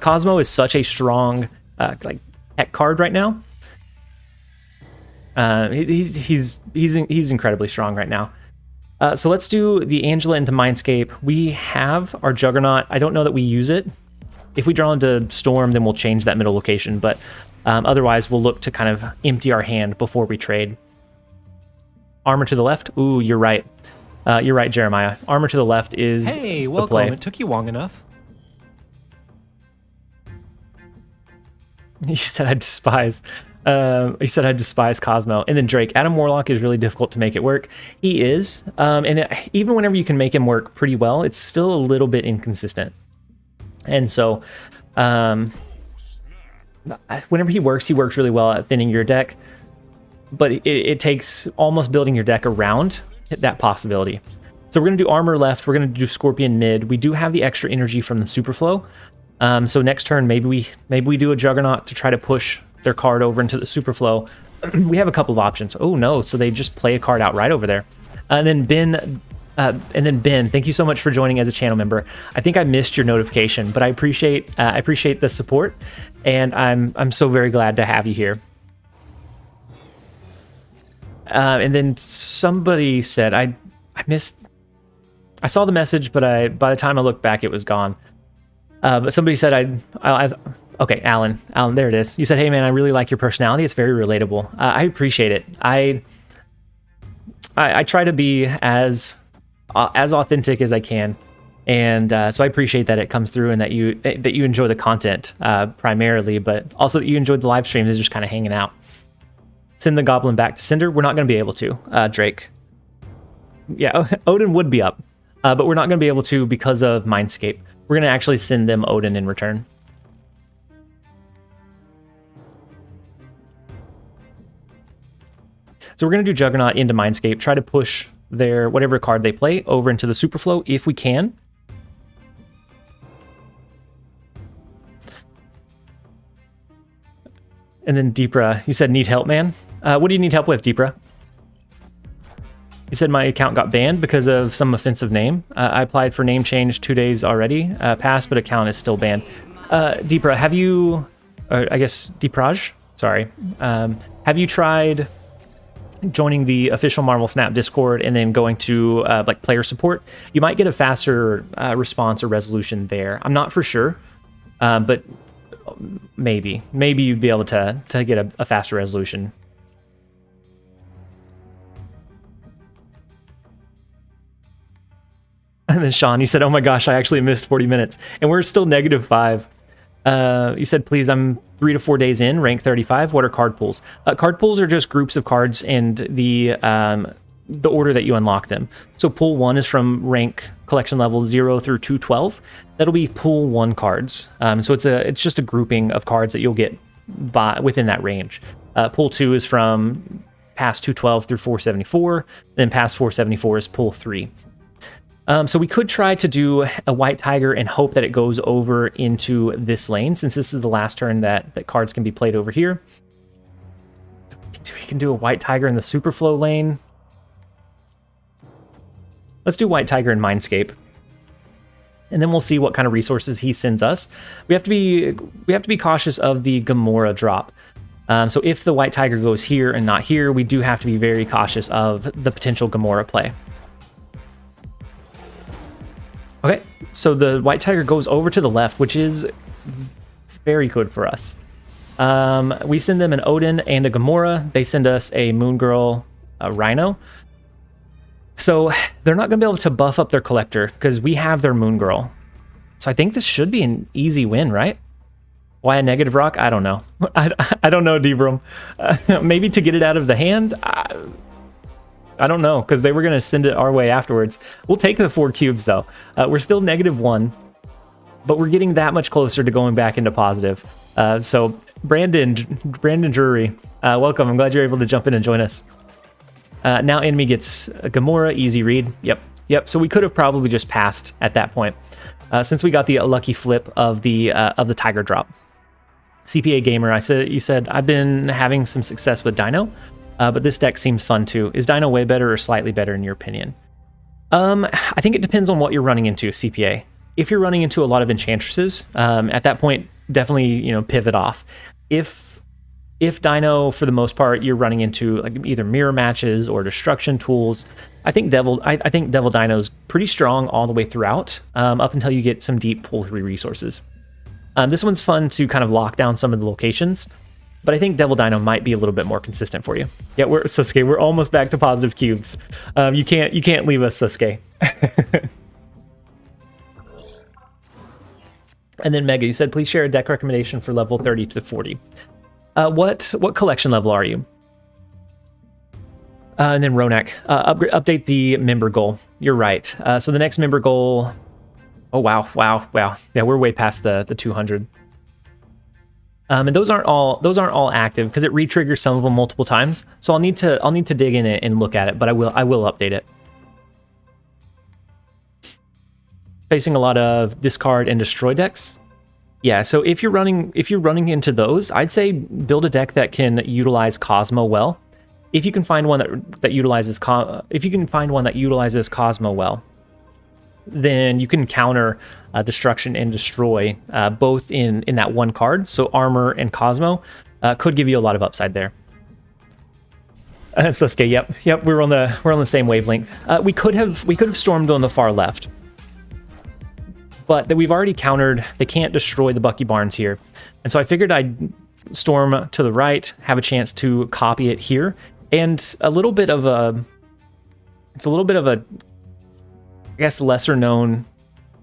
Cosmo is such a strong tech card right now. He's incredibly strong right now. So let's do the Angela into Mindscape. We have our Juggernaut. I don't know that we use it. If we draw into Storm, then we'll change that middle location, but otherwise we'll look to kind of empty our hand before we trade. Armor to the left. Ooh, you're right. You're right, Jeremiah. Armor to the left is Hey, the welcome. play. It took you long enough. He said I despise. He said I despise Cosmo. And then Drake. Adam Warlock is really difficult to make it work. He is. Even whenever you can make him work pretty well, it's still a little bit inconsistent. And so, whenever he works really well at thinning your deck. But it takes almost building your deck around that possibility. So we're going to do Armor left. We're going to do Scorpion mid. We do have the extra energy from the Superflow. So next turn, maybe we do a Juggernaut to try to push their card over into the Superflow. We have a couple of options. Oh no, so they just play a card out right over there. And then Ben, thank you so much for joining as a channel member. I think I missed your notification, but I appreciate the support, and I'm so very glad to have you here. And then somebody said I saw the message, but by the time I looked back, it was gone. But somebody said okay, Alan, there it is. You said, hey man, I really like your personality. It's very relatable. I appreciate it. I try to be as authentic as I can. And so I appreciate that it comes through and that you enjoy the content primarily, but also that you enjoyed the live stream is just kind of hanging out. Send the goblin back to Cinder. We're not going to be able to, Drake. Yeah, Odin would be up, but we're not going to be able to because of Mindscape. We're going to actually send them Odin in return. So we're going to do Juggernaut into Mindscape, try to push their whatever card they play over into the Superflow if we can. And then Deepra, you said need help, man. What do you need help with, Deepra? You said my account got banned because of some offensive name. I applied for name change 2 days already, passed, but account is still banned. Deepra, have you, or I guess Deepraj, sorry. Have you tried joining the official Marvel Snap Discord and then going to like player support? You might get a faster response or resolution there. I'm not for sure, but maybe you'd be able to get a faster resolution. And then Sean, you said, oh my gosh, I actually missed 40 minutes. And we're still -5. You said, please, I'm 3 to 4 days in, rank 35. What are card pools? Card pools are just groups of cards and the order that you unlock them. So pool 1 is from rank collection level 0 through 212. That'll be pool 1 cards. So it's just a grouping of cards that you'll get within that range. Pool 2 is from past 212 through 474. Then past 474 is pool 3. So we could try to do a White Tiger and hope that it goes over into this lane, since this is the last turn that cards can be played over here. We can do a White Tiger in the Superflow lane. Let's do White Tiger in Mindscape. And then we'll see what kind of resources he sends us. We have to be cautious of the Gamora drop. So if the White Tiger goes here and not here, we do have to be very cautious of the potential Gamora play. Okay, so the White Tiger goes over to the left, which is very good for us. We send them an Odin and a Gamora. They send us a Moon Girl, a Rhino. So they're not going to be able to buff up their collector because we have their Moon Girl. So I think this should be an easy win, right? Why a negative rock? I don't know. I don't know, Debrum. Maybe to get it out of the hand? I don't know, because they were going to send it our way afterwards. We'll take the 4 cubes, though. We're still -1, but we're getting that much closer to going back into positive. So, Brandon Drury, welcome. I'm glad you're able to jump in and join us. Now enemy gets a Gamora, easy read. Yep. So we could have probably just passed at that point, since we got the lucky flip of the Tiger drop. CPA Gamer, you said I've been having some success with Dino. But this deck seems fun too. Is Dino way better or slightly better in your opinion? I think it depends on what you're running into, CPA. If you're running into a lot of Enchantresses, at that point, definitely pivot off. If If Dino, for the most part, you're running into like either mirror matches or destruction tools, I think Devil Dino's pretty strong all the way throughout, up until you get some deep pull 3 resources. This one's fun to kind of lock down some of the locations, but I think Devil Dino might be a little bit more consistent for you. Yeah, Sasuke, we're almost back to positive cubes. You can't leave us, Sasuke. And then Mega, you said, please share a deck recommendation for level 30 to 40. What collection level are you? And then Ronak, update the member goal. You're right. So the next member goal. Oh wow. Yeah, we're way past the 200. And those aren't all active because it re-triggers some of them multiple times. So I'll need to dig in it and look at it, but I will update it. Facing a lot of discard and destroy decks. Yeah, so if you're running into those, I'd say build a deck that can utilize Cosmo well. If you can find one that utilizes Cosmo well, then you can counter destruction and destroy both in that one card. So armor and Cosmo could give you a lot of upside there. Sasuke, yep, we're on the same wavelength. We could have stormed on the far left, but that we've already countered. They can't destroy the Bucky Barnes here, and so I figured I'd storm to the right, have a chance to copy it here, and it's a little bit of a, I guess, lesser known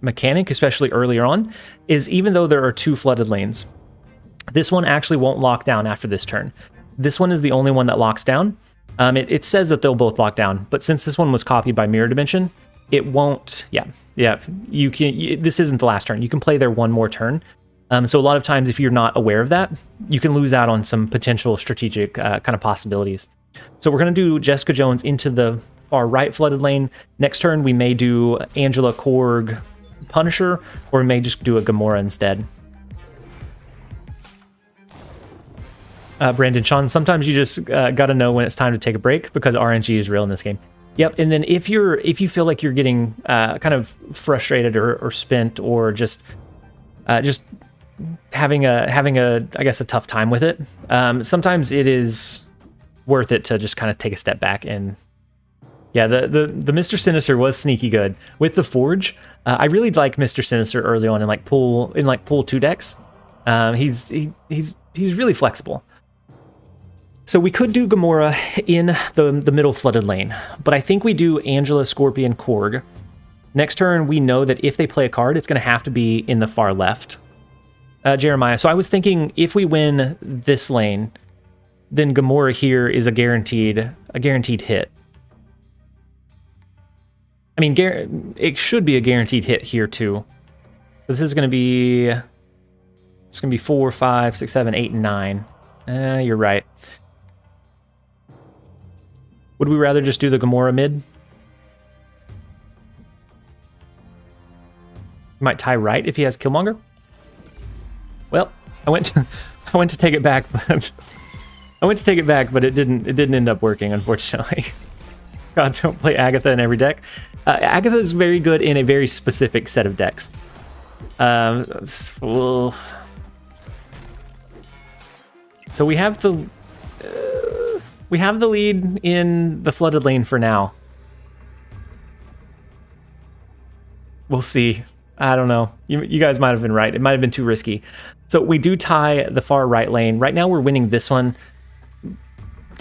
mechanic, especially earlier on, is even though there are 2 flooded lanes, this one actually won't lock down after this turn. This one is the only one that locks down. It says that they'll both lock down, but since this one was copied by Mirror Dimension, it won't. Yeah. This isn't the last turn. You can play there one more turn. So a lot of times, if you're not aware of that, you can lose out on some potential strategic kind of possibilities. So we're going to do Jessica Jones into the far right flooded lane. Next turn, we may do Angela, Korg, Punisher, or we may just do a Gamora instead. Brandon, Sean, sometimes you just got to know when it's time to take a break because RNG is real in this game. Yep, and then if you feel like you're getting kind of frustrated or spent or just having a I guess a tough time with it, sometimes it is worth it to just kind of take a step back. And yeah, the Mr. Sinister was sneaky good with the Forge. I really like Mr. Sinister early on in pool 2 decks. He's really flexible. So we could do Gamora in the middle flooded lane, but I think we do Angela, Scorpion, Korg. Next turn, we know that if they play a card, it's going to have to be in the far left. Jeremiah, so I was thinking if we win this lane, then Gamora here is a guaranteed hit. I mean, it should be a guaranteed hit here too. This is going to be 4, 5, 6, 7, 8, and 9. You're right. Would we rather just do the Gamora mid? Might tie right if he has Killmonger. Well, I went to take it back, but it didn't end up working, unfortunately. God, don't play Agatha in every deck. Agatha is very good in a very specific set of decks. So we have the lead in the flooded lane for now. We'll see. I don't know. You guys might have been right. It might have been too risky. So we do tie the far right lane. Right now we're winning this one.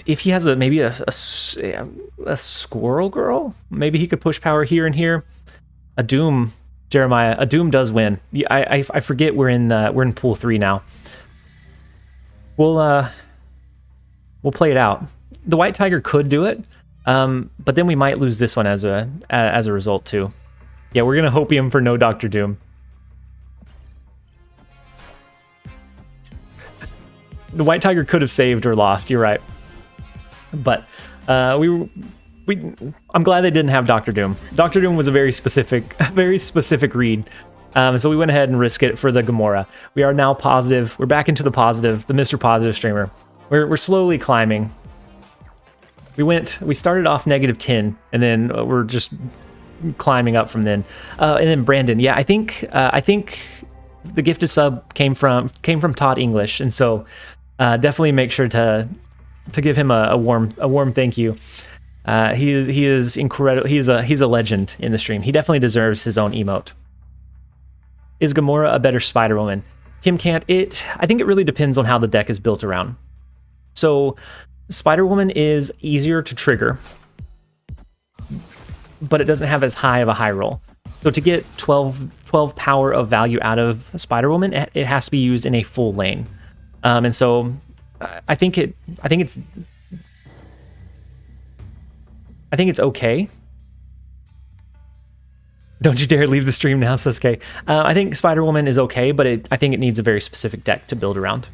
If he has maybe a squirrel girl, maybe he could push power here and here. A Doom, Jeremiah. A Doom does win. I forget we're in pool 3 now. We'll play it out. The White Tiger could do it, but then we might lose this one as a result too. Yeah, we're gonna hopium for no Dr. Doom. The White Tiger could have saved or lost. You're right, but I'm glad they didn't have Dr. Doom. Dr. Doom was a very specific read. So we went ahead and risked it for the Gamora. We are now positive. We're back into the positive. The Mr. Positive streamer. We're slowly climbing. We started off -10, and then we're just climbing up from then. And then Brandon, yeah, I think the gifted sub came from Todd English, and so definitely make sure to give him a warm thank you. He is incredible. He's a legend in the stream. He definitely deserves his own emote. Is Gamora a better Spider-Woman? Kim can't. I think it really depends on how the deck is built around. So Spider-Woman is easier to trigger, but it doesn't have as high of a high roll. So to get 12 power of value out of Spider-Woman, it has to be used in a full lane. And so I think it's okay. Don't you dare leave the stream now, Sasuke. I think Spider-Woman is okay, but I think it needs a very specific deck to build around.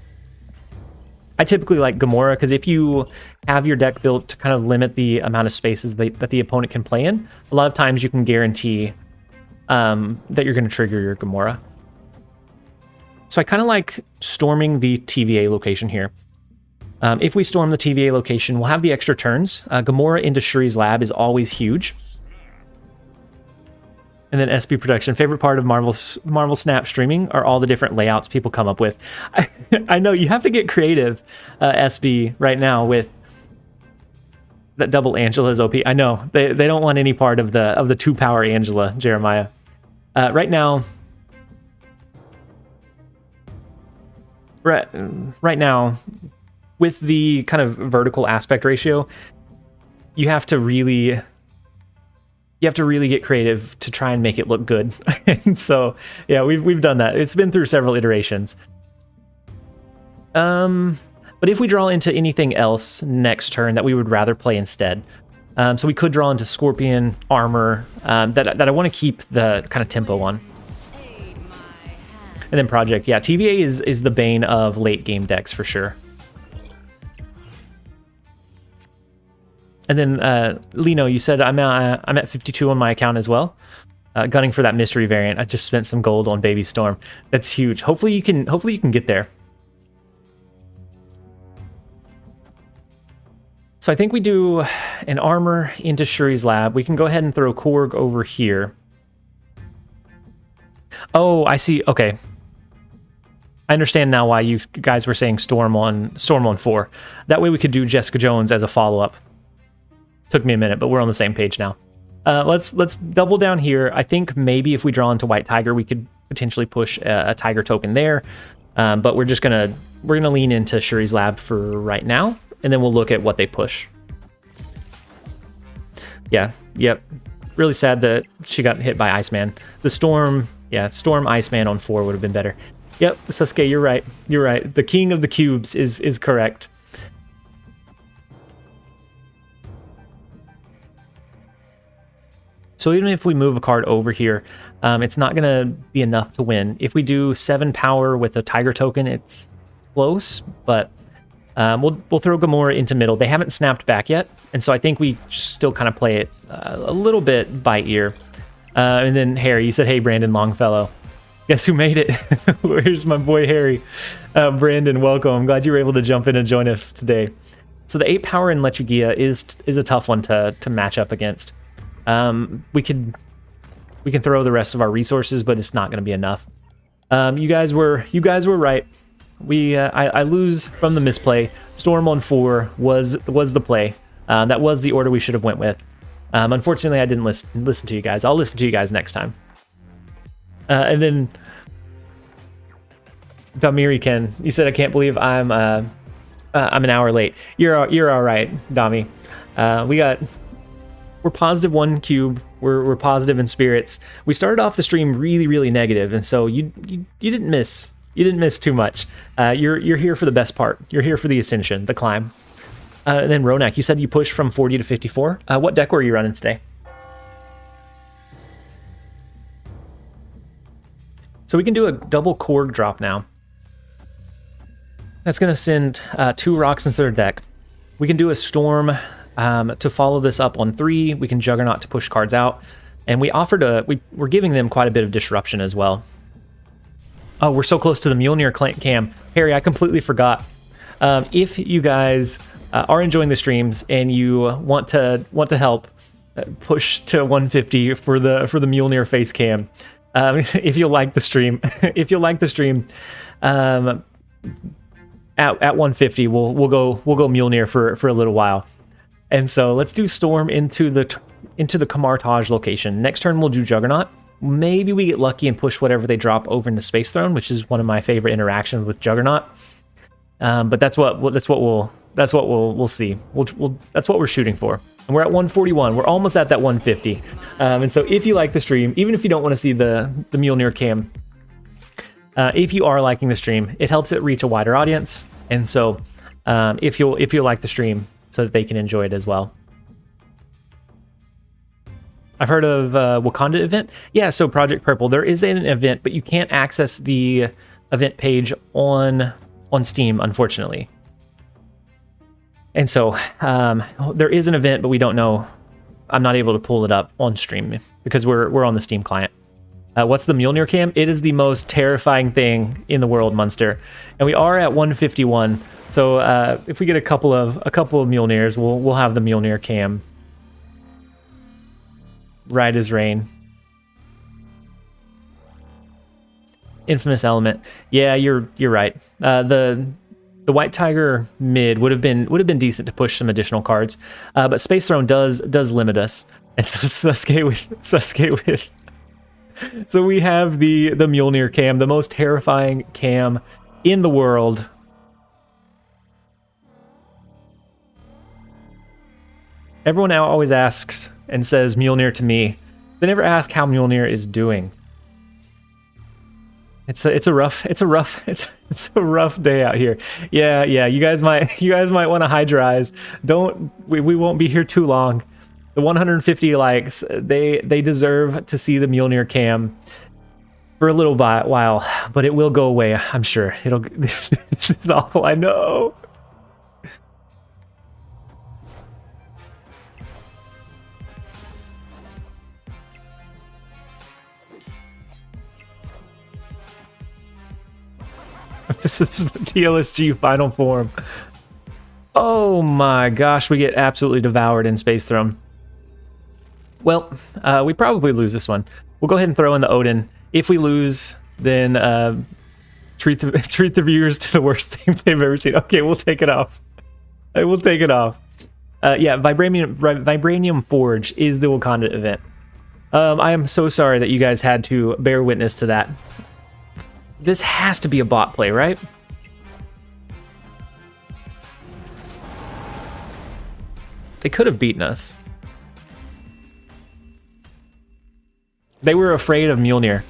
I typically like Gamora because if you have your deck built to kind of limit the amount of spaces that the opponent can play in, a lot of times you can guarantee that you're going to trigger your Gamora. So I kind of like storming the TVA location here. If we storm the TVA location, we'll have the extra turns. Gamora into Shuri's lab is always huge. And then SB production. Favorite part of Marvel Snap streaming are all the different layouts people come up with. I know you have to get creative, SB, right now with that double Angela's OP. I know they don't want any part of the 2-power Angela, Jeremiah. Right now, with the kind of vertical aspect ratio, you have to really get creative to try and make it look good. And so, yeah, we've done that. It's been through several iterations. But if we draw into anything else next turn that we would rather play instead, so we could draw into Scorpion, Armor, that I want to keep the kind of tempo on. And then Project, yeah, TVA is the bane of late game decks for sure. And then Lino, you said I'm at 52 on my account as well. Gunning for that mystery variant. I just spent some gold on Baby Storm. That's huge. Hopefully you can get there. So I think we do an Armor into Shuri's lab. We can go ahead and throw Korg over here. Oh, I see. Okay. I understand now why you guys were saying Storm on 4. That way we could do Jessica Jones as a follow-up. Took me a minute, but we're on the same page now. Let's double down here. I think maybe if we draw into White Tiger, we could potentially push a Tiger token there. But we're gonna lean into Shuri's lab for right now, and then we'll look at what they push. Yeah, yep. Really sad that she got hit by Iceman. The Storm, yeah, Storm Iceman on 4 would have been better. Yep, Sasuke, you're right. You're right. The King of the Cubes is correct. So even if we move a card over here, it's not going to be enough to win. If we do 7 power with a Tiger token, it's close, but we'll throw Gamora into middle. They haven't snapped back yet, and so I think we still kind of play it a little bit by ear. And then Harry, you said, hey, Brandon Longfellow. Guess who made it? Where's my boy Harry? Brandon, welcome. I'm glad you were able to jump in and join us today. So the 8 power in Lechugia is a tough one to match up against. We can throw the rest of our resources, but it's not going to be enough. You guys were right. I lose from the misplay. Storm on 4 was the play. That was the order we should have went with. Unfortunately, I didn't listen to you guys. I'll listen to you guys next time. And then Damiri Ken, you said I can't believe I'm an hour late. You're all right, Dami. We're positive 1 cube. We're positive in spirits. We started off the stream really negative, and so you didn't miss. You didn't miss too much. You're here for the best part. You're here for the ascension, the climb. And then Ronak, you said you pushed from 40 to 54. What deck were you running today? So we can do a double Korg drop now. That's going to send 2 rocks into their deck. We can do a Storm to follow this up on 3. We can Juggernaut to push cards out. And we offered we're giving them quite a bit of disruption as well. Oh, we're so close to the Mjolnir cam. Harry, I completely forgot. If you guys are enjoying the streams and you want to help push to 150 for the Mjolnir face cam, if you'll like the stream, at 150, we'll go Mjolnir for a little while. And so let's do Storm into the Camartage location. Next turn we'll do Juggernaut. Maybe we get lucky and push whatever they drop over into Space Throne, which is one of my favorite interactions with Juggernaut. But that's what we'll see. That's what we're shooting for. And we're at 141. We're almost at that 150. And so if you like the stream, even if you don't want to see the Mjolnir cam, if you are liking the stream, it helps it reach a wider audience. And so if you like the stream, so that they can enjoy it as well. I've heard of Wakanda event. Yeah, so Project Purple, there is an event, but you can't access the event page on Steam, unfortunately. And so there is an event, but we don't know. I'm not able to pull it up on stream because we're on the Steam client. What's the Mjolnir cam? It is the most terrifying thing in the world, Munster. And we are at 151. So if we get a couple of Mjolnirs, we'll have the Mjolnir cam. Right as rain. Infamous element. Yeah, you're right. The White Tiger mid would have been decent to push some additional cards, but Space Throne does limit us, and so Sasuke with. So we have the Mjolnir cam, the most terrifying cam in the world. Everyone now always asks and says Mjolnir to me. They never ask how Mjolnir is doing. It's a rough day out here. Yeah. You guys might want to hide your eyes. We won't be here too long. The 150 likes, they deserve to see the Mjolnir cam for a little while, but it will go away, I'm sure. This is awful, I know. This is TLSG final form. Oh my gosh, we get absolutely devoured in Space Throne. Well, we probably lose this one. We'll go ahead and throw in the Odin. If we lose, then treat the viewers to the worst thing they've ever seen. Okay, we'll take it off. I will take it off. Yeah, Vibranium Forge is the Wakanda event. I am so sorry that you guys had to bear witness to that. This has to be a bot play, right? They could have beaten us. They were afraid of Mjolnir.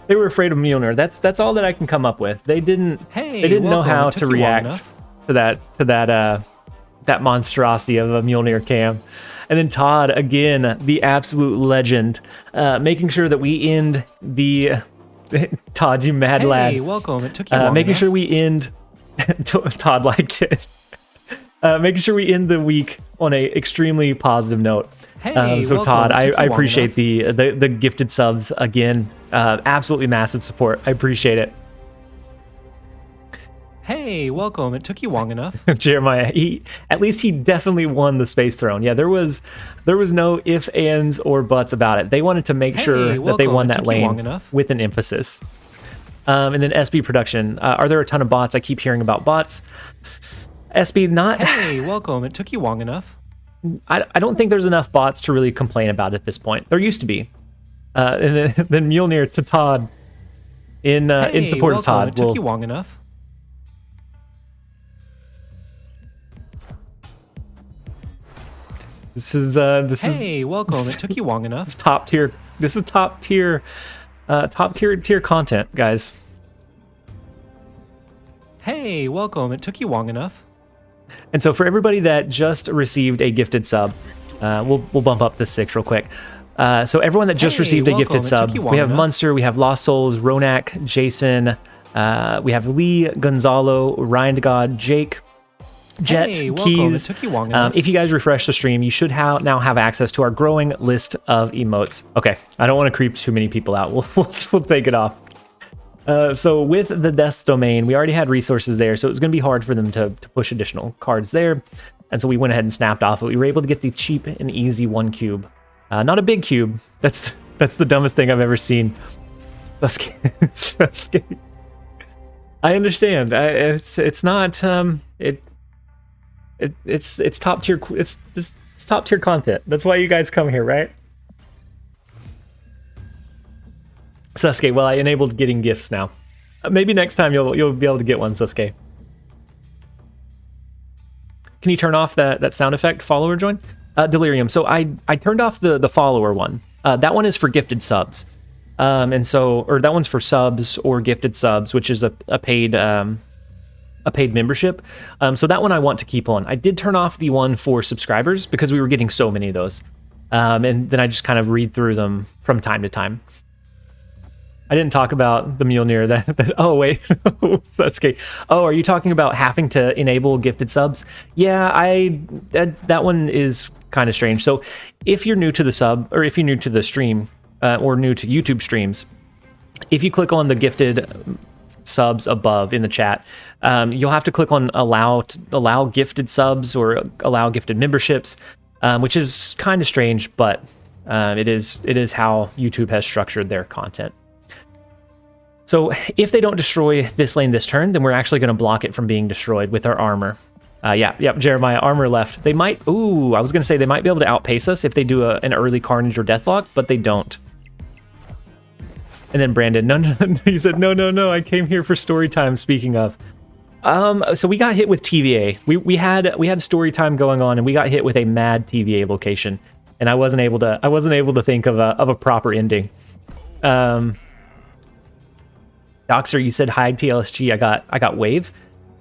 They were afraid of Mjolnir. That's all that I can come up with. They didn't know how to react to that monstrosity of a Mjolnir cam. And then Todd, again, the absolute legend, making sure that we end the Todd, you mad lad. Hey, welcome. It took you long making enough. sure we end. Todd liked it. Making sure we end the week on a extremely positive note. Hey, so welcome. Todd, It took I you long appreciate enough. the gifted subs again. Absolutely massive support. I appreciate it. Hey, welcome. It took you long enough. Jeremiah, at least he definitely won the Space Throne. Yeah, there was no ifs, ands, or buts about it. They wanted to make sure that they won that lane with an emphasis. And then SB Production. Are there a ton of bots? I keep hearing about bots. SB, not... Hey, welcome. It took you long enough. I don't think there's enough bots to really complain about at this point. There used to be. And then Mjolnir to Todd in support of Todd. It took you long enough. This is Hey, welcome. It took you long enough. This top tier. This is top tier content, guys. Hey, welcome. It took you long enough. And so for everybody that just received a gifted sub, we'll bump up to 6 real quick. So everyone that just received a gifted sub, we have Munster, we have Lost Souls, Ronak, Jason, we have Lee, Gonzalo, Ryan to God, Jake, Jet, Hey, welcome. Keys. It took you long enough. If you guys refresh the stream, you should now have access to our growing list of emotes. Okay, I don't want to creep too many people out. We'll take it off. So with the Death's Domain, we already had resources there, so it was going to be hard for them to push additional cards there. And so we went ahead and snapped off it. We were able to get the cheap and easy 1 cube. Not a big cube. That's the dumbest thing I've ever seen. Sasuke. I understand. It's not it's top tier. It's top tier content. That's why you guys come here, right? Sasuke, well, I enabled getting gifts now. Maybe next time you'll be able to get one, Sasuke. Can you turn off that sound effect follower join? Delirium. So I turned off the follower one. That one is for gifted subs. And so, or that one's for subs or gifted subs, which is a paid membership. So that one I want to keep on. I did turn off the one for subscribers because we were getting so many of those. And then I just kind of read through them from time to time. I didn't talk about the Mjolnir. That oh wait, that's okay. Oh, are you talking about having to enable gifted subs? Yeah, that one is kind of strange. So if you're new to the sub, or if you're new to the stream, or new to YouTube streams, if you click on the gifted subs above in the chat, you'll have to click on allow gifted subs or allow gifted memberships, which is kind of strange, but it is how YouTube has structured their content. So if they don't destroy this lane this turn, then we're actually going to block it from being destroyed with our armor. Yeah, Jeremiah, armor left. They might, I was going to say they might be able to outpace us if they do an early Carnage or Deathlock, but they don't. And then Brandon, no, he said, no, I came here for story time, speaking of. So we got hit with TVA. We had story time going on, and we got hit with a mad TVA location, and I wasn't able to think of a proper ending. Doxer, you said hide TLSG. I got Wave.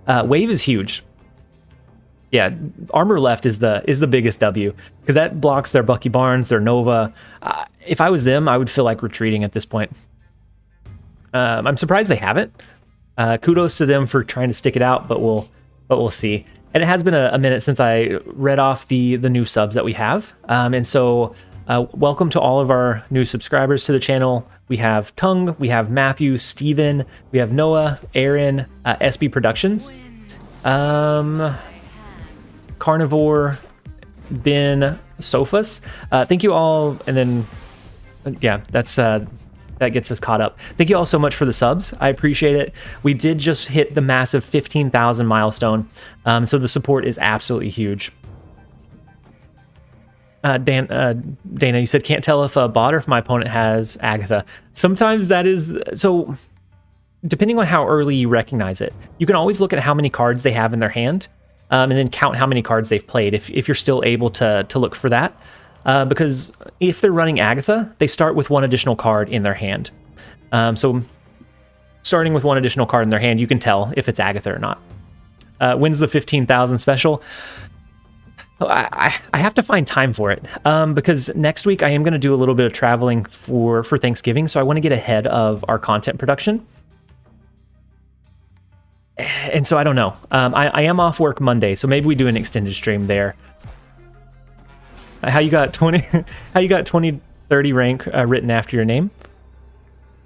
Wave is huge. Yeah, armor left is the biggest W, because that blocks their Bucky Barnes, their Nova. If I was them, I would feel like retreating at this point. I'm surprised they haven't. Kudos to them for trying to stick it out, but we'll see. And it has been a minute since I read off the new subs that we have. And so welcome to all of our new subscribers to the channel. We have Tung, we have Matthew, Steven, we have Noah, Aaron, SB Productions, Carnivore, Ben, Sofas. Thank you all, and then yeah, that gets us caught up. Thank you all so much for the subs. I appreciate it. We did just hit the massive 15,000 milestone, so the support is absolutely huge. Dana, you said can't tell if a bot or if my opponent has Agatha. Sometimes that is so. Depending on how early you recognize it, you can always look at how many cards they have in their hand, and then count how many cards they've played. If you're still able to look for that, because if they're running Agatha, they start with one additional card in their hand. So starting with one additional card in their hand, you can tell if it's Agatha or not. When's the 15,000 special? I have to find time for it, because next week I am going to do a little bit of traveling for Thanksgiving, so I want to get ahead of our content production. And so I don't know. I am off work Monday, so maybe we do an extended stream there. How you got 2030 rank written after your name?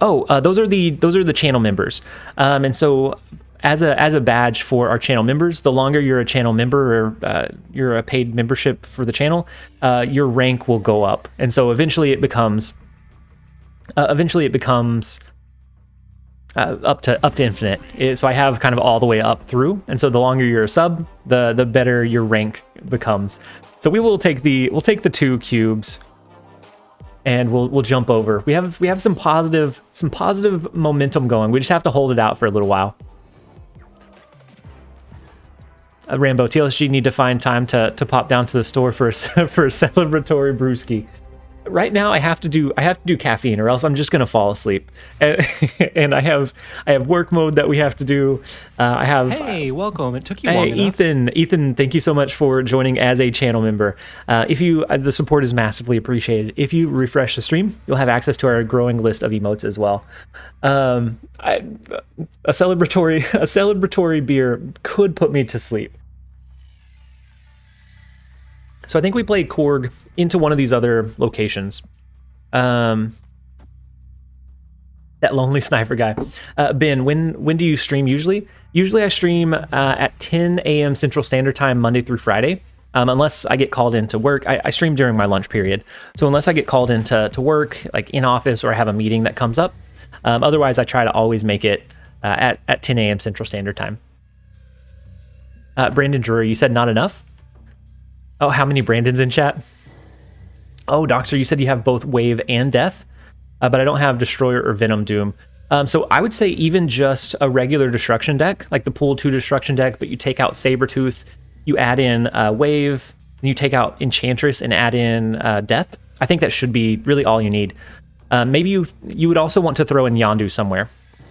Oh, those are the channel members. And so as a badge for our channel members, the longer you're a channel member or you're a paid membership for the channel, your rank will go up, and so eventually it becomes up to infinite. So I have kind of all the way up through, and so the longer you're a sub, the better your rank becomes. So we'll take the 2 cubes, and we'll jump over. We have some positive momentum going. We just have to hold it out for a little while. Rambo, TLSG need to find time to pop down to the store for a celebratory brewski. Right now I have to do caffeine, or else I'm just gonna fall asleep. And I have work mode that we have to do. Hey, welcome. It took you long enough. Ethan, thank you so much for joining as a channel member. The support is massively appreciated. If you refresh the stream, you'll have access to our growing list of emotes as well. A celebratory beer could put me to sleep. So I think we played Korg into one of these other locations. That lonely sniper guy. Ben, when do you stream usually? Usually I stream at 10 a.m. Central Standard Time, Monday through Friday. Unless I get called into work. I stream during my lunch period. So unless I get called into work, like in office, or I have a meeting that comes up. Otherwise, I try to always make it at 10 a.m. Central Standard Time. Brandon Drury, you said not enough? Oh, how many Brandons in chat? Oh, Doxer, you said you have both Wave and Death, but I don't have Destroyer or Venom Doom. So I would say even just a regular Destruction deck, like the Pool 2 Destruction deck, but you take out Sabretooth, you add in Wave, and you take out Enchantress and add in Death. I think that should be really all you need. Maybe you would also want to throw in Yondu somewhere,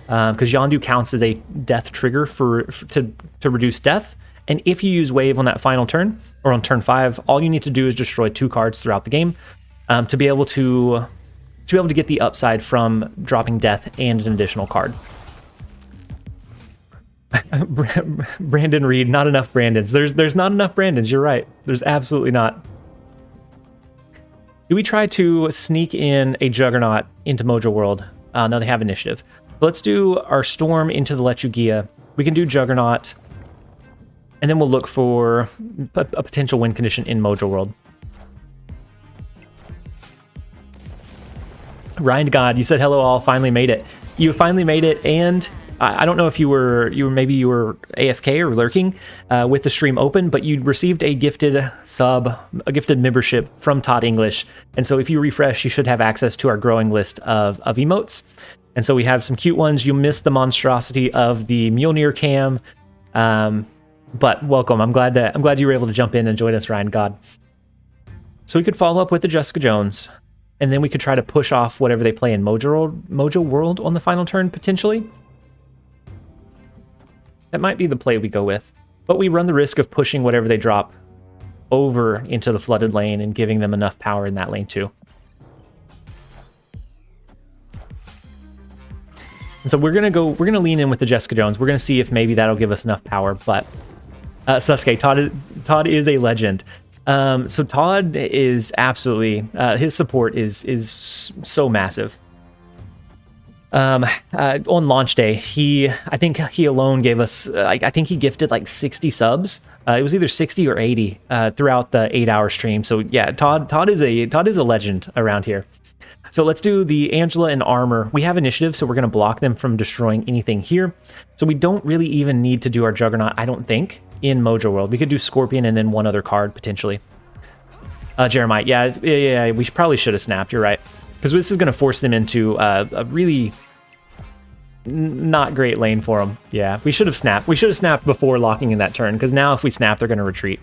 because Yondu counts as a Death trigger to reduce Death. And if you use Wave on that final turn, or on turn 5, all you need to do is destroy 2 cards throughout the game to be able to get the upside from dropping Death and an additional card. Brandon Reed, not enough Brandons. There's not enough Brandons, you're right. There's absolutely not. Do we try to sneak in a Juggernaut into Mojo World? No, they have initiative. Let's do our Storm into the Lechugia. We can do Juggernaut, and then we'll look for a potential win condition in Mojo World. Ryan God, you said hello all, finally made it. You finally made it, and I don't know if you were AFK or lurking with the stream open, but you received a gifted sub, a gifted membership from Todd English. And so if you refresh, you should have access to our growing list of emotes. And so we have some cute ones. You missed the monstrosity of the Mjolnir cam. But welcome. I'm glad you were able to jump in and join us, Ryan God. So we could follow up with the Jessica Jones, and then we could try to push off whatever they play in Mojo World on the final turn, potentially. That might be the play we go with, but we run the risk of pushing whatever they drop over into the flooded lane and giving them enough power in that lane too. And so we're gonna lean in with the Jessica Jones. We're gonna see if maybe that'll give us enough power, but Sasuke, Todd is a legend. So Todd is absolutely, his support is so massive. On launch day, I think he alone gave us, I think he gifted like 60 subs. It was either 60 or 80 throughout the 8-hour stream. So yeah, Todd is a legend around here. So let's do the Angela and Armor. We have initiative, so we're going to block them from destroying anything here. So we don't really even need to do our Juggernaut, I don't think, in Mojo World. We could do Scorpion and then one other card, potentially. Jeremiah, yeah, we probably should have snapped, you're right. Because this is going to force them into a really not great lane for them. Yeah, we should have snapped. We should have snapped before locking in that turn, because now if we snap, they're going to retreat.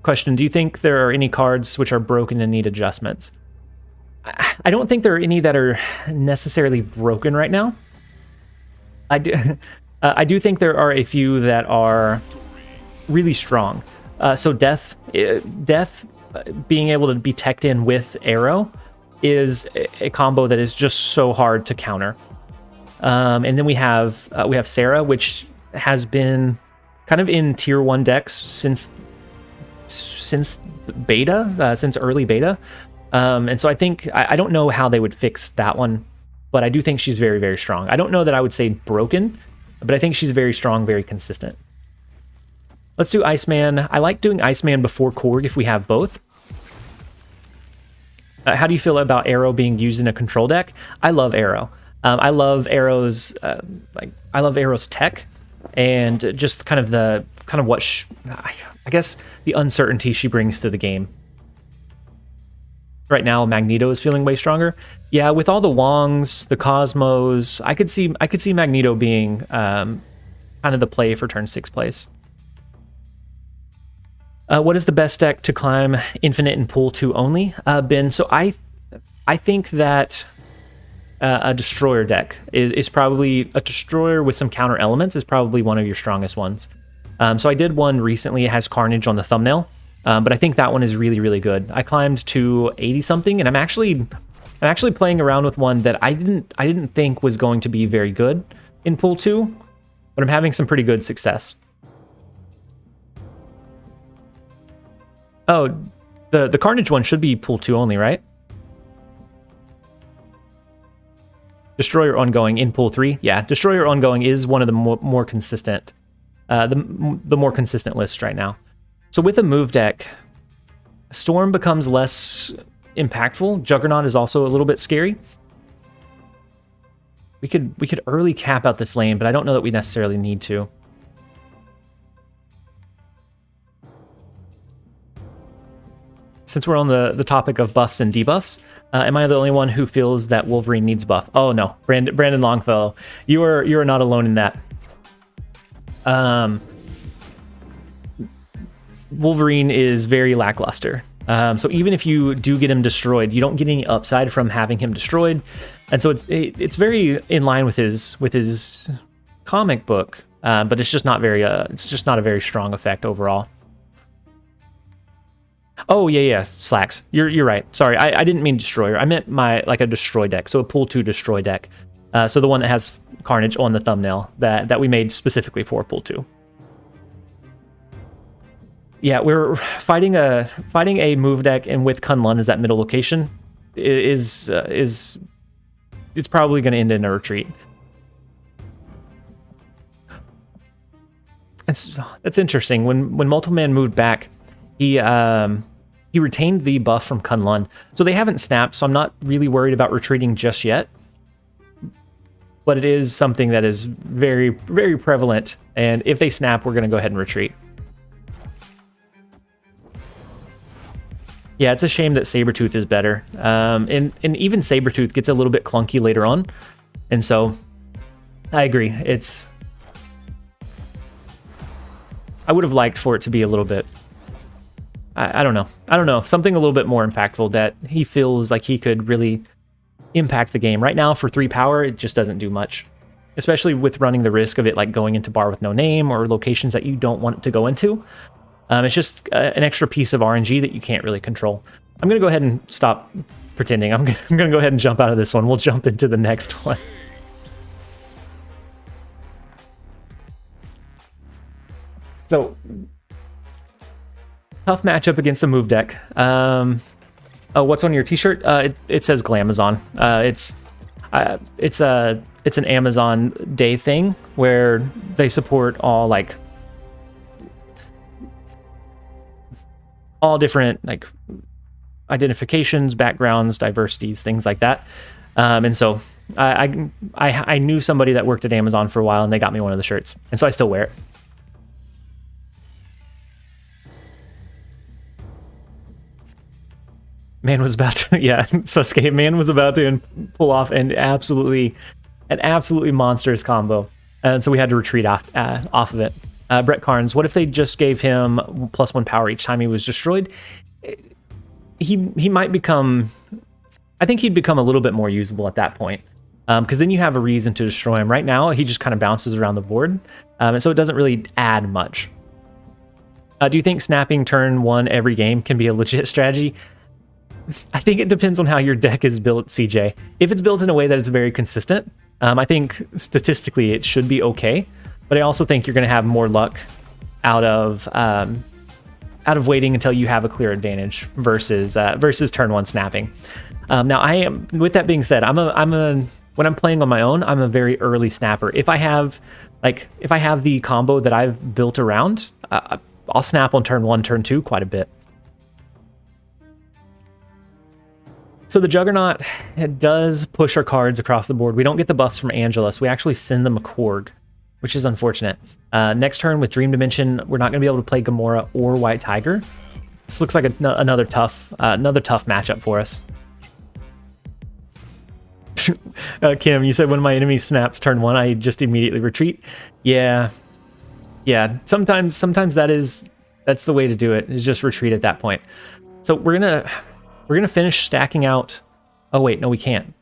Question, do you think there are any cards which are broken and need adjustments? I don't think there are any that are necessarily broken right now. I do think there are a few that are really strong. So Death being able to be teched in with Arrow is a combo that is just so hard to counter. And then we have Sarah, which has been kind of in tier 1 decks since beta, since early beta. And so I think, I don't know how they would fix that one, but I do think she's very, very strong. I don't know that I would say broken, but I think she's very strong, very consistent. Let's do Iceman. I like doing Iceman before Korg if we have both. How do you feel about Arrow being used in a control deck? I love Arrow. I love Arrow's I love Arrow's tech, and just kind of what I guess the uncertainty she brings to the game. Right now, Magneto is feeling way stronger. Yeah, with all the Wongs, the Cosmos, I could see Magneto being kind of the play for turn 6 plays. What is the best deck to climb Infinite and Pool 2 only? Ben, so I think that a Destroyer deck is probably, a Destroyer with some counter elements is probably one of your strongest ones. So I did one recently, it has Carnage on the thumbnail, but I think that one is really, really good. I climbed to 80 something, and I'm actually playing around with one that I didn't think was going to be very good in Pool 2, but I'm having some pretty good success. Oh, the Carnage one should be Pool 2 only, right? Destroyer ongoing in Pool 3. Yeah, Destroyer ongoing is one of the more consistent, the more consistent lists right now. So with a move deck, Storm becomes less impactful. Juggernaut is also a little bit scary. We could early cap out this lane, but I don't know that we necessarily need to. Since we're on the topic of buffs and debuffs, am I the only one who feels that Wolverine needs buff? Oh no, Brandon Longfellow, you are not alone in that. Wolverine is very lackluster. So even if you do get him destroyed, you don't get any upside from having him destroyed, and so it's very in line with his comic book, but it's just not a very strong effect overall. Oh yeah, Slacks. You're right. Sorry, I didn't mean Destroyer. I meant like a Destroy deck, so a Pool 2 Destroy deck. So the one that has Carnage on the thumbnail that we made specifically for Pool 2. Yeah, we're fighting a move deck, and with Kunlun as that middle location is it's probably going to end in a retreat. That's interesting. When Multiple Man moved back, he retained the buff from Kunlun, so they haven't snapped, so I'm not really worried about retreating just yet. But it is something that is very, very prevalent, and if they snap, we're going to go ahead and retreat. Yeah, it's a shame that Sabretooth is better, and even Sabretooth gets a little bit clunky later on, and so I agree. I would have liked for it to be a little bit, I don't know, something a little bit more impactful that he feels like he could really impact the game. Right now, for 3 power, it just doesn't do much, especially with running the risk of it like going into bar with no name or locations that you don't want it to go into. It's just an extra piece of RNG that you can't really control. I'm going to go ahead and stop pretending. I'm going to go ahead and jump out of this one. We'll jump into the next one. So, tough matchup against a move deck. Oh, what's on your t-shirt? It says Glamazon. It's an Amazon Day thing where they support all different like identifications, backgrounds, diversities, things like that. And so I knew somebody that worked at Amazon for a while, and they got me one of the shirts, and so I still wear it. Man was about to, yeah, Sasuke, man was about to pull off an absolutely monstrous combo. And so we had to retreat off of it. Brett Carnes, what if they just gave him +1 power each time he was destroyed? He might become, I think he'd become a little bit more usable at that point. Because then you have a reason to destroy him. Right now, he just kind of bounces around the board. And so it doesn't really add much. Do you think snapping turn 1 every game can be a legit strategy? I think it depends on how your deck is built, CJ. If it's built in a way that it's very consistent, I think statistically it should be okay. But I also think you're going to have more luck out of waiting until you have a clear advantage versus turn 1 snapping. Now, I am. With that being said, when I'm playing on my own, I'm a very early snapper. If I have the combo that I've built around, I'll snap on turn 1, turn 2 quite a bit. So the Juggernaut, it does push our cards across the board. We don't get the buffs from Angela, so we actually send them a Korg, which is unfortunate. Next turn with Dream Dimension, we're not going to be able to play Gamora or White Tiger. This looks like another tough matchup for us. Kim, you said when my enemy snaps turn 1, I just immediately retreat. Yeah. Sometimes that's the way to do it, is just retreat at that point. So we're gonna finish stacking out. Oh wait, no, we can't.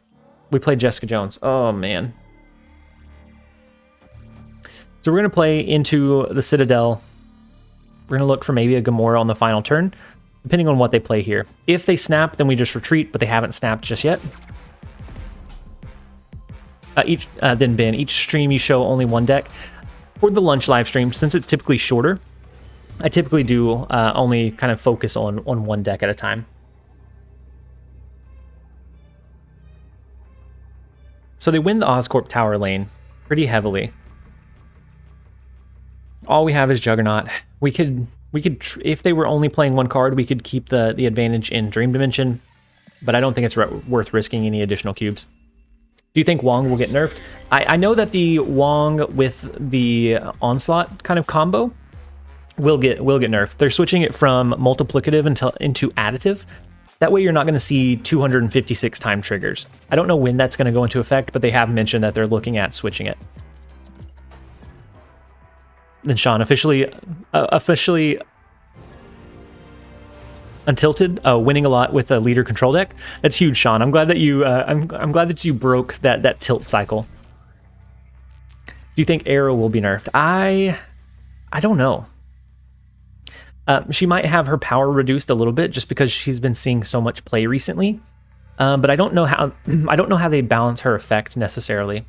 We played Jessica Jones. Oh man. So we're gonna play into the Citadel. We're gonna look for maybe a Gamora on the final turn, depending on what they play here. If they snap, then we just retreat, but they haven't snapped just yet. Then Ben, each stream you show only one deck. For the lunch live stream, since it's typically shorter, I typically do only kind of focus on one deck at a time. So they win the Oscorp tower lane pretty heavily. All we have is Juggernaut. We could if they were only playing one card, we could keep the advantage in Dream Dimension, but I don't think it's worth risking any additional cubes. Do you think Wong will get nerfed? I know that the Wong with the Onslaught kind of combo will get nerfed. They're switching it from multiplicative into additive. That way you're not going to see 256 time triggers. I don't know when that's going to go into effect, but they have mentioned that they're looking at switching it. Then Sean officially untilted, winning a lot with a leader control deck. That's huge, Sean. I'm glad that you I'm glad that you broke that tilt cycle. Do you think Arrow will be nerfed? I don't know. She might have her power reduced a little bit just because she's been seeing so much play recently. But I don't know how they balance her effect necessarily.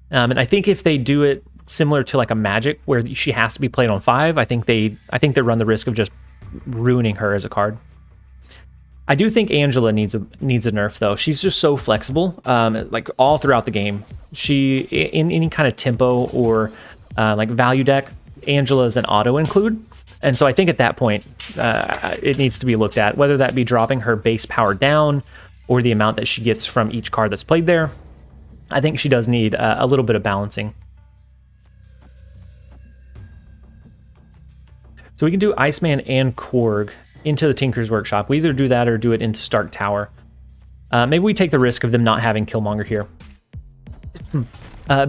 And I think if they do it similar to like a Magic where she has to be played on 5, I think they run the risk of just ruining her as a card. I do think Angela needs a nerf though. She's just so flexible, like all throughout the game. She in any kind of tempo or like value deck, Angela is an auto include, and so I think at that point it needs to be looked at, whether that be dropping her base power down or the amount that she gets from each card that's played there. I think she does need a little bit of balancing. So we can do Iceman and Korg into the Tinker's Workshop. We either do that or do it into Stark Tower. Maybe we take the risk of them not having Killmonger here.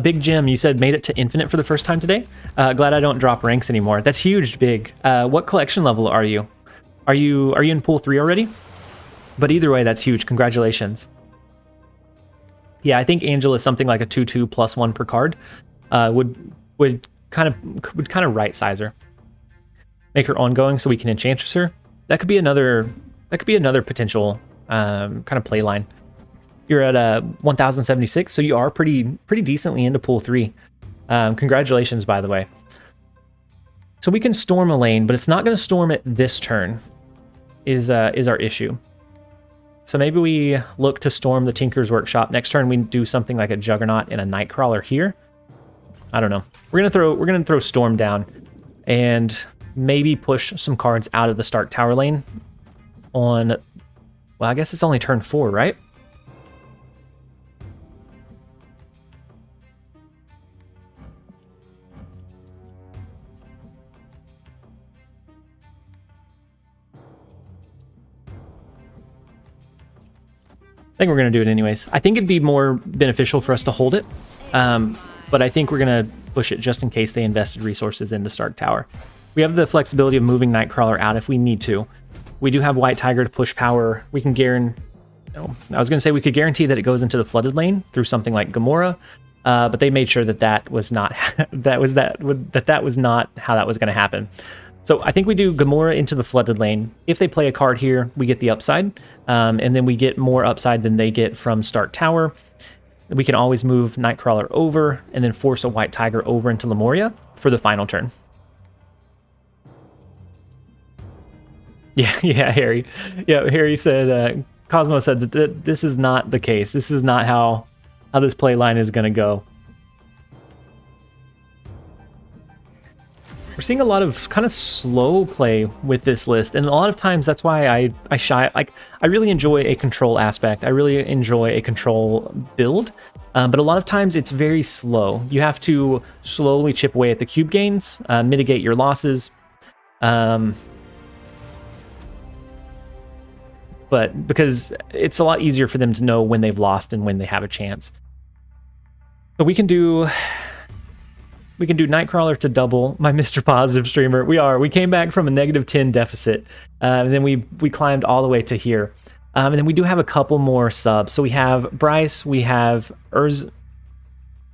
Big Jim, you said made it to Infinite for the first time today. Glad I don't drop ranks anymore. That's huge, Big. What collection level are you? Are you in pool 3 already? But either way, that's huge. Congratulations. Yeah, I think Angela is something like a 2/2 +1 per card. Would kind of right size her. Make her ongoing so we can Enchantress her. That could be another potential kind of play line. You're at 1076, so you are pretty decently into pool 3. Congratulations, by the way. So we can storm a lane, but it's not going to storm it this turn. Is our issue. So maybe we look to storm the Tinker's Workshop. Next turn we do something like a Juggernaut and a Nightcrawler here. I don't know. We're gonna throw Storm down and maybe push some cards out of the Stark Tower lane on, well, I guess it's only turn 4, right? I think we're going to do it anyways. I think it'd be more beneficial for us to hold it, but I think we're going to push it just in case they invested resources into Stark Tower. We have the flexibility of moving Nightcrawler out if we need to. We do have White Tiger to push power. We can guarantee... No, I was going to say we could guarantee that it goes into the flooded lane through something like Gamora, but they made sure that was not that was not how that was going to happen. So I think we do Gamora into the flooded lane. If they play a card here, we get the upside, and then we get more upside than they get from Stark Tower. We can always move Nightcrawler over and then force a White Tiger over into Lemuria for the final turn. Yeah, Harry. Yeah, Harry said, Cosmo said that this is not the case. This is not how this play line is going to go. We're seeing a lot of kind of slow play with this list, and a lot of times that's why I shy. Like, I really enjoy a control aspect. I really enjoy a control build, but a lot of times it's very slow. You have to slowly chip away at the cube gains, mitigate your losses. But because it's a lot easier for them to know when they've lost and when they have a chance. But we can do Nightcrawler to double my Mr. Positive streamer. We came back from a -10 deficit, and then we climbed all the way to here. And then we do have a couple more subs. So we have Bryce, we have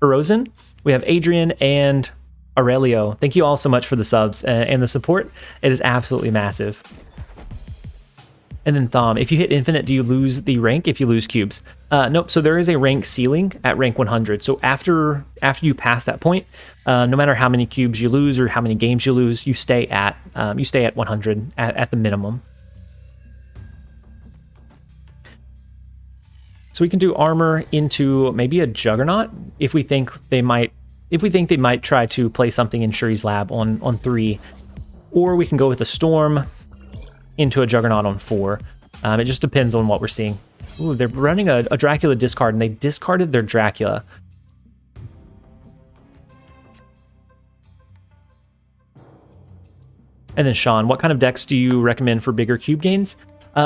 Erosin, we have Adrian, and Aurelio. Thank you all so much for the subs and the support. It is absolutely massive. And then Thom, if you hit Infinite, do you lose the rank if you lose cubes? Nope, so there is a rank ceiling at rank 100. So after you pass that point, no matter how many cubes you lose or how many games you lose, you stay at 100 at the minimum. So we can do armor into maybe a Juggernaut if we think they might try to play something in Shuri's Lab on 3, or we can go with a Storm into a Juggernaut on 4. It just depends on what we're seeing. Ooh, they're running a Dracula discard, and they discarded their Dracula. And then Sean, what kind of decks do you recommend for bigger cube gains?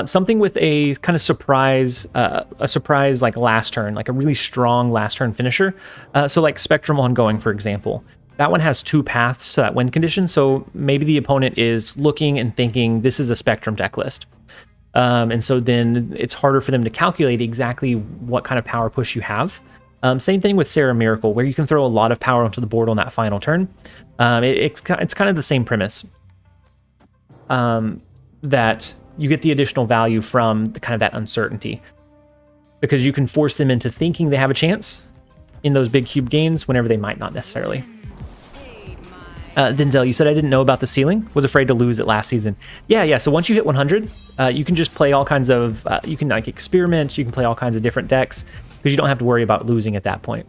Something with a kind of surprise like last turn, like a really strong last turn finisher. So like Spectrum Ongoing, for example. That one has 2 paths to that win condition, so maybe the opponent is looking and thinking this is a Spectrum deck list. And so then it's harder for them to calculate exactly what kind of power push you have. Same thing with Sarah Miracle, where you can throw a lot of power onto the board on that final turn. It's kind of the same premise. That you get the additional value from kind of that uncertainty. Because you can force them into thinking they have a chance in those big cube gains whenever they might not necessarily. Denzel, you said I didn't know about the ceiling. Was afraid to lose it last season. Yeah. So once you hit 100, you can just play all kinds of. You can like experiment. You can play all kinds of different decks because you don't have to worry about losing at that point.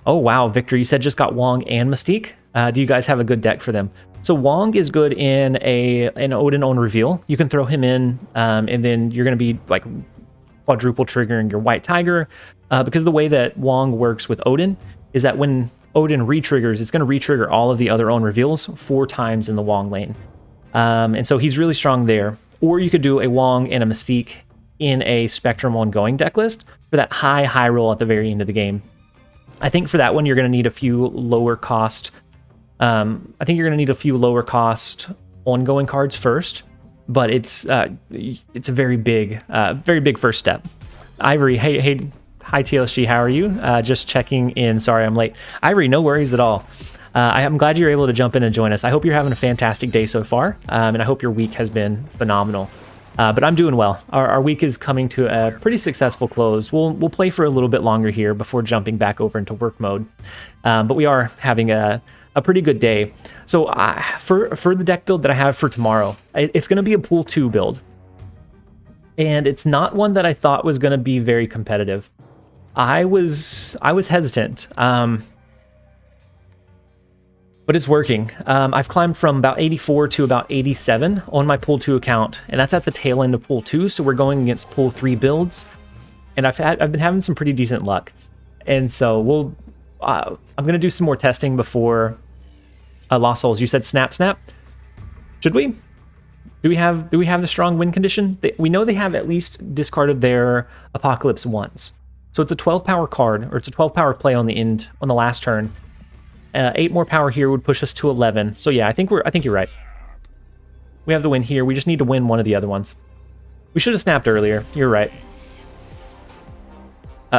Oh wow, Victor, you said just got Wong and Mystique. Do you guys have a good deck for them? So Wong is good in an Odin on reveal. You can throw him in, and then you're going to be like quadruple triggering your White Tiger, because the way that Wong works with Odin is that when Odin re-triggers, it's going to re-trigger all of the other own reveals 4 times in the Wong lane. And so he's really strong there. Or you could do a Wong and a Mystique in a Spectrum Ongoing deck list for that high roll at the very end of the game. I think for that one, you're going to need a few lower cost. I think you're going to need a few lower cost ongoing cards first, but it's a very big first step. Ivory, hey. Hi TLSG, how are you? Just checking in. Sorry I'm late. Ivory, no worries at all. I'm glad you're able to jump in and join us. I hope you're having a fantastic day so far, and I hope your week has been phenomenal. But I'm doing well. Our week is coming to a pretty successful close. We'll play for a little bit longer here before jumping back over into work mode. But we are having a pretty good day. So for the deck build that I have for tomorrow, it's going to be a pool 2 build. And it's not one that I thought was going to be very competitive. I was hesitant, but it's working. I've climbed from about 84 to about 87 on my Pool 2 account, and that's at the tail end of Pool 2, so we're going against Pool 3 builds, and I've been having some pretty decent luck. And so I'm going to do some more testing before Lost Souls. You said snap. Should we? Do we have the strong win condition? We know they have at least discarded their Apocalypse once. So it's a 12 power card, or it's a 12 power play on the last turn. 8 more power here would push us to 11. So yeah, I think you're right. We have the win here. We just need to win one of the other ones. We should have snapped earlier. You're right.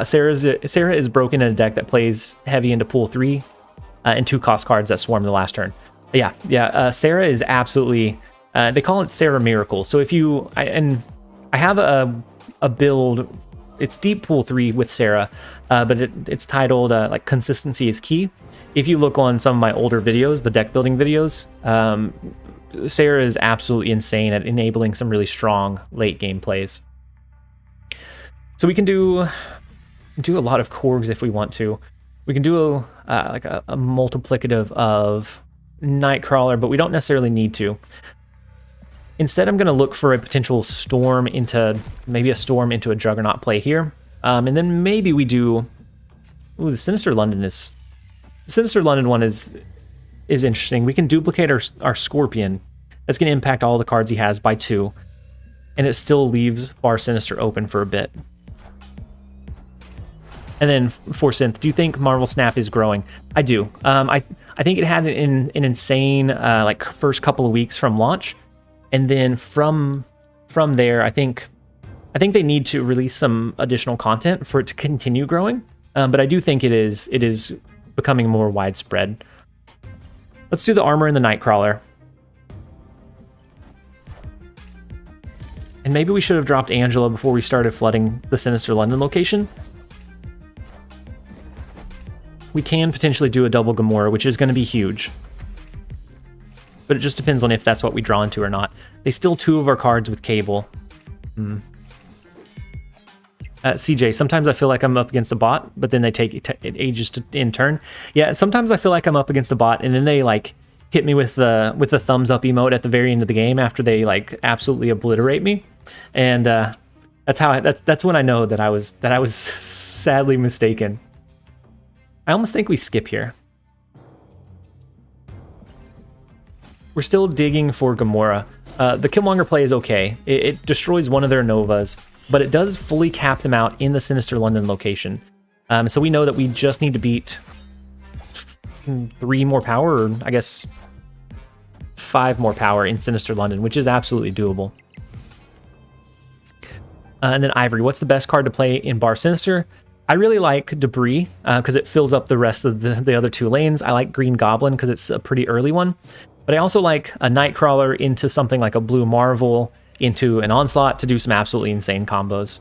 Sarah is broken in a deck that plays heavy into Pool 3 and 2 cost cards that swarm the last turn. Yeah. Sarah is absolutely. They call it Sarah Miracle. So I have a build. It's deep Pool 3 with Sarah, but it's titled like Consistency is Key. If you look on some of my older videos, the deck building videos, Sarah is absolutely insane at enabling some really strong late game plays. So we can do a lot of Korgs if we want to. We can do like a multiplicative of Nightcrawler, but we don't necessarily need to. Instead, I'm going to look for a potential storm into a Juggernaut play here. And then maybe we do... Ooh, the Sinister London one is interesting. We can duplicate our Scorpion. That's going to impact all the cards he has by 2. And it still leaves Bar Sinister open for a bit. And then for Synth, do you think Marvel Snap is growing? I do. I think it had an insane like first couple of weeks from launch. And then from there, I think they need to release some additional content for it to continue growing. But I do think it is becoming more widespread. Let's do the armor and the Nightcrawler. And maybe we should have dropped Angela before we started flooding the Sinister London location. We can potentially do a double Gamora, which is going to be huge. But it just depends on if that's what we draw into or not. They steal 2 of our cards with Cable. CJ, sometimes I feel like I'm up against a bot, but then they take it ages to in turn. Yeah, sometimes I feel like I'm up against a bot, and then they like hit me with the thumbs up emote at the very end of the game after they like absolutely obliterate me. And That's when I know that I was sadly mistaken. I almost think we skip here. We're still digging for Gamora. The Killmonger play is okay. It destroys one of their Novas, but it does fully cap them out in the Sinister London location. So we know that we just need to beat 3 more power, or I guess 5 more power in Sinister London, which is absolutely doable. And then Ivory, what's the best card to play in Bar Sinister? I really like Debris because it fills up the rest of the other 2 lanes. I like Green Goblin because it's a pretty early one. But I also like a Nightcrawler into something like a Blue Marvel, into an Onslaught to do some absolutely insane combos.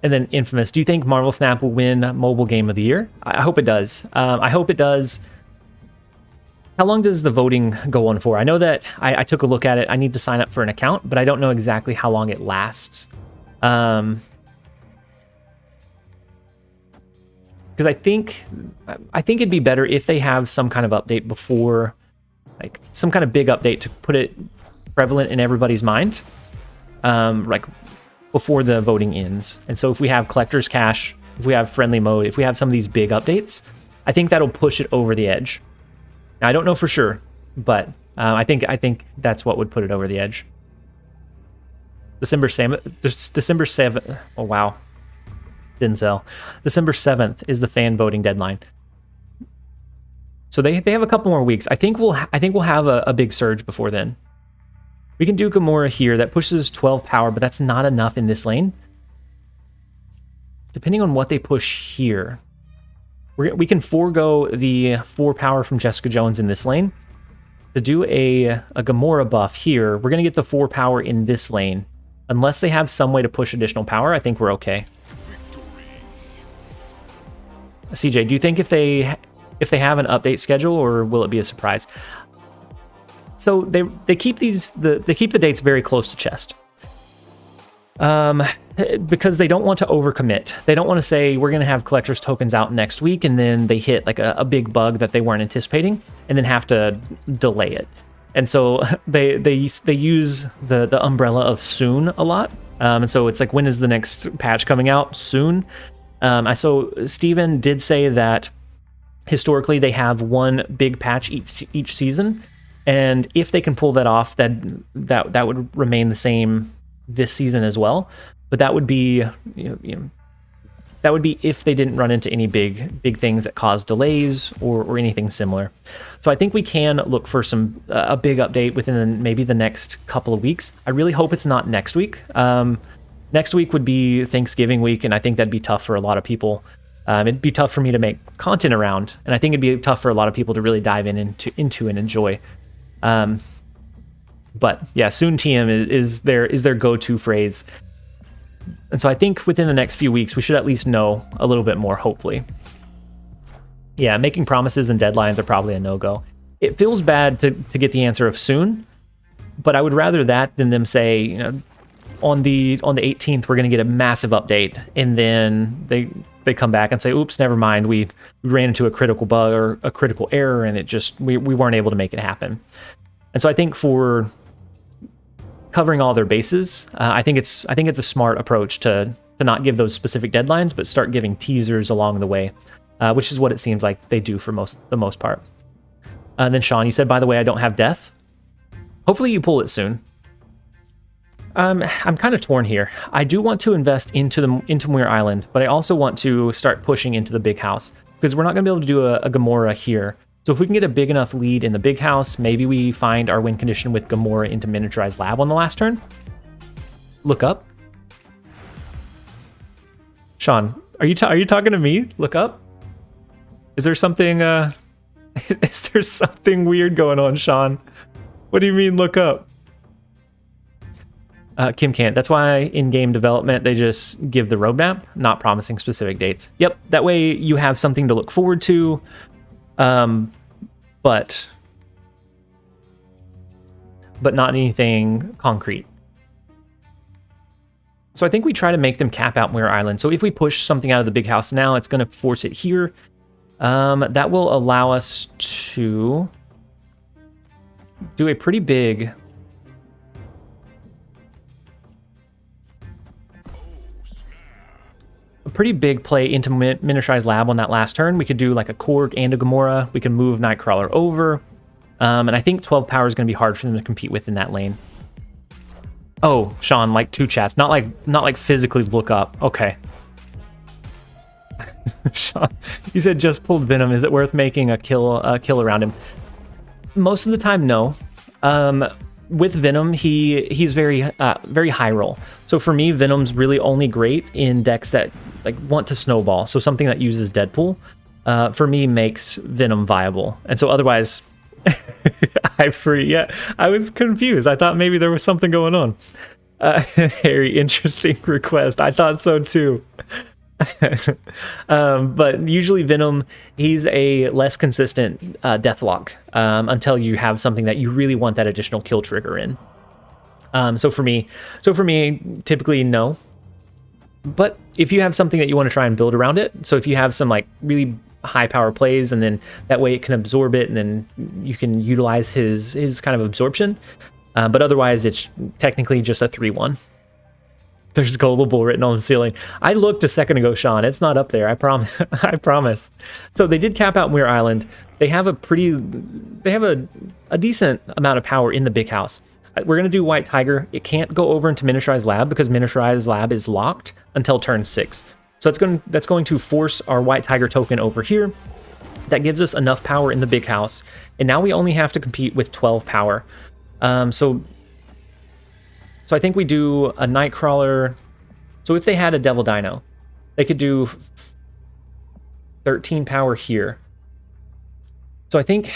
And then Infamous, do you think Marvel Snap will win Mobile Game of the Year? I hope it does. I hope it does. How long does the voting go on for? I know that I took a look at it. I need to sign up for an account, but I don't know exactly how long it lasts. Because I think it'd be better if they have some kind of update before, like some kind of big update to put it prevalent in everybody's mind, like before the voting ends. And so if we have Collector's Cash, if we have Friendly Mode, if we have some of these big updates, I think that'll push it over the edge. Now, I don't know for sure, but I think that's what would put it over the edge. December 7th. Oh wow. Denzel. December 7th is the fan voting deadline. So they have a couple more weeks. I think we'll have a big surge before then. We can do Gamora here. That pushes 12 power, but that's not enough in this lane. Depending on what they push here, we can forego the 4 power from Jessica Jones in this lane. To do a Gamora buff here, we're going to get the 4 power in this lane. Unless they have some way to push additional power, I think we're okay. CJ, do you think if they have an update schedule, or will it be a surprise? So they keep the dates very close to chest. Because they don't want to overcommit. They don't want to say we're going to have collector's tokens out next week and then they hit like a big bug that they weren't anticipating and then have to delay it. And so they use the umbrella of soon a lot. And so it's like, when is the next patch coming out? Soon. So Steven did say that historically they have one big patch each season, and if they can pull that off, that would remain the same this season as well. But that would be that would be if they didn't run into any big things that cause delays or anything similar. So I think we can look for a big update within maybe the next couple of weeks. I really hope it's not next week. Next week would be Thanksgiving week, and I think that'd be tough for a lot of people. It'd be tough for me to make content around, and I think it'd be tough for a lot of people to really dive into and enjoy. But yeah, soon TM is their go-to phrase. And so I think within the next few weeks, we should at least know a little bit more, hopefully. Yeah, making promises and deadlines are probably a no-go. It feels bad to get the answer of soon, but I would rather that than them say, on the 18th, we're going to get a massive update, and then they come back and say, oops, never mind, we ran into a critical bug or a critical error, and we weren't able to make it happen. And so I think for covering all their bases, I think it's a smart approach to not give those specific deadlines, but start giving teasers along the way, which is what it seems like they do for the most part. And then Sean, you said, by the way, I don't have death. Hopefully you pull it soon. I'm kind of torn here. I do want to invest into Muir Island, but I also want to start pushing into the big house, because we're not going to be able to do a Gamora here. So if we can get a big enough lead in the big house, maybe we find our win condition with Gamora into Miniaturized Lab on the last turn. Look up. Sean, are you talking to me? Look up. Is there something is there something weird going on, Sean? What do you mean look up? Kim can't. That's why in game development they just give the roadmap, not promising specific dates. Yep, that way you have something to look forward to, but not anything concrete. So I think we try to make them cap out Muir Island. So if we push something out of the big house now, it's going to force it here. That will allow us to do a pretty big pretty big play into miniaturized lab on that last turn. We could do like a Korg and a Gamora. We can move Nightcrawler over. And I think 12 power is going to be hard for them to compete with in that lane. Oh, Sean, like 2 chats, not like physically look up. Okay. Sean, you said just pulled Venom. Is it worth making a kill around him? Most of the time, no. With Venom, he's very high roll. So for me, Venom's really only great in decks that like want to snowball. So something that uses Deadpool, for me, makes Venom viable. And so otherwise, I was confused. I thought maybe there was something going on. Very interesting request. I thought so too. But usually Venom, he's a less consistent deathlock until you have something that you really want that additional kill trigger in. So for me, typically no. But if you have something that you want to try and build around it, so if you have some like really high power plays, and then that way it can absorb it, and then you can utilize his kind of absorption. But otherwise, it's technically just a 3-1. There's Gullible written on the ceiling. I looked a second ago, Sean. It's not up there. I promise. I promise. So they did cap out Muir Island. They have a decent amount of power in the big house. We're gonna do White Tiger. It can't go over into Miniaturized Lab because Miniaturized Lab is locked until turn 6. So that's going to force our White Tiger token over here. That gives us enough power in the big house, and now we only have to compete with 12 power. So I think we do a Nightcrawler. So if they had a Devil Dino, they could do 13 power here. So I think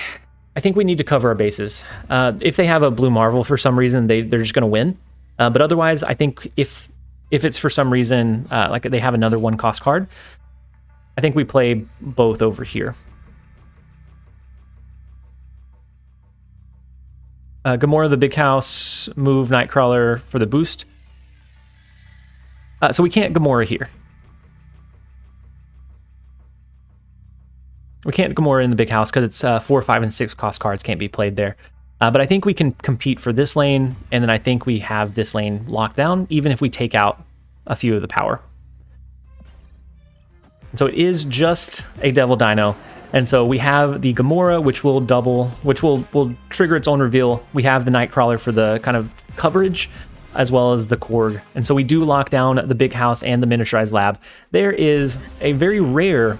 we need to cover our bases. If they have a Blue Marvel for some reason, they're just going to win. But otherwise, I think if it's for some reason like they have another 1-cost card, I think we play both over here. Gamora the big house, move Nightcrawler for the boost. So we can't Gamora here. We can't Gamora in the big house because it's 4, 5, and 6 cost cards can't be played there. But I think we can compete for this lane, and then I think we have this lane locked down, even if we take out a few of the power. So it is just a Devil Dino. And so we have the Gamora, which will trigger its own reveal. We have the Nightcrawler for the kind of coverage, as well as the Korg. And so we do lock down the big house and the miniaturized lab. There is a very rare,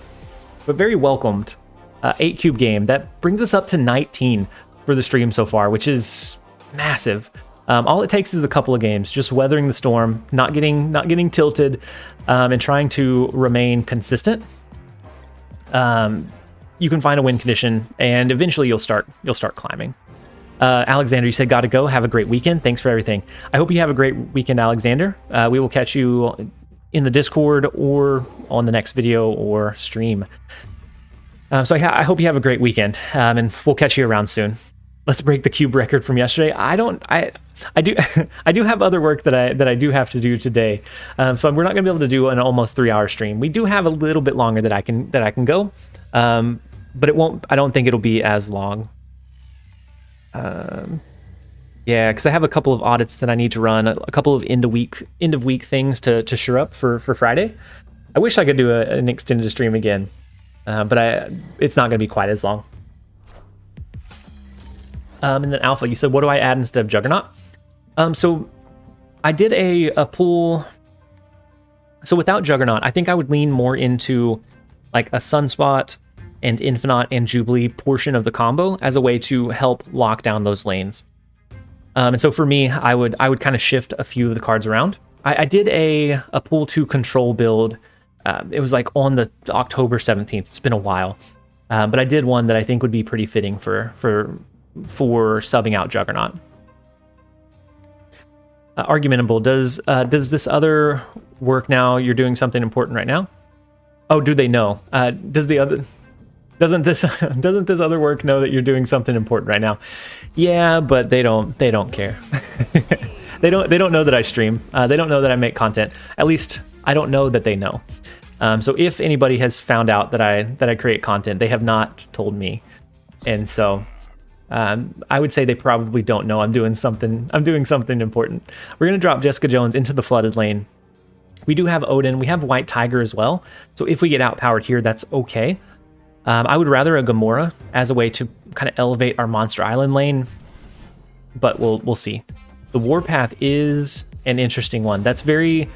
but very welcomed 8-cube game that brings us up to 19 for the stream so far, which is massive. All it takes is a couple of games, just weathering the storm, not getting tilted, and trying to remain consistent. You can find a win condition, and eventually you'll start climbing. Alexander, you said gotta go. Have a great weekend. Thanks for everything. I hope you have a great weekend, Alexander. We will catch you in the Discord or on the next video or stream. So I hope you have a great weekend, and we'll catch you around soon. Let's break the cube record from yesterday. I do have other work that I do have to do today. So we're not gonna be able to do an almost 3-hour stream. We do have a little bit longer that I can go. But it won't. I don't think it'll be as long. Yeah, because I have a couple of audits that I need to run, a couple of end of week things to sure up for Friday. I wish I could do an extended stream again, but it's not going to be quite as long. And then Alpha, you said, what do I add instead of Juggernaut? So I did a pull. So without Juggernaut, I think I would lean more into like a Sunspot and Infinite and Jubilee portion of the combo as a way to help lock down those lanes. And so for me, I would kind of shift a few of the cards around. I did a pull to control build. It was like on the October 17th. It's been a while. But I did one that I think would be pretty fitting for subbing out Juggernaut. Argumentable. Does this other work now? You're doing something important right now? Oh, do they know? Doesn't this other work know that you're doing something important right now? Yeah, but they don't care. they don't know that I stream. They don't know that I make content. At least I don't know that they know. So if anybody has found out that I create content, they have not told me. And so I would say they probably don't know I'm doing something important. We're gonna drop Jessica Jones into the flooded lane. We do have Odin. We have White Tiger as well. So if we get outpowered here, that's okay. I would rather a Gamora as a way to kind of elevate our Monster Island lane, but we'll see. The Warpath is an interesting one. It's very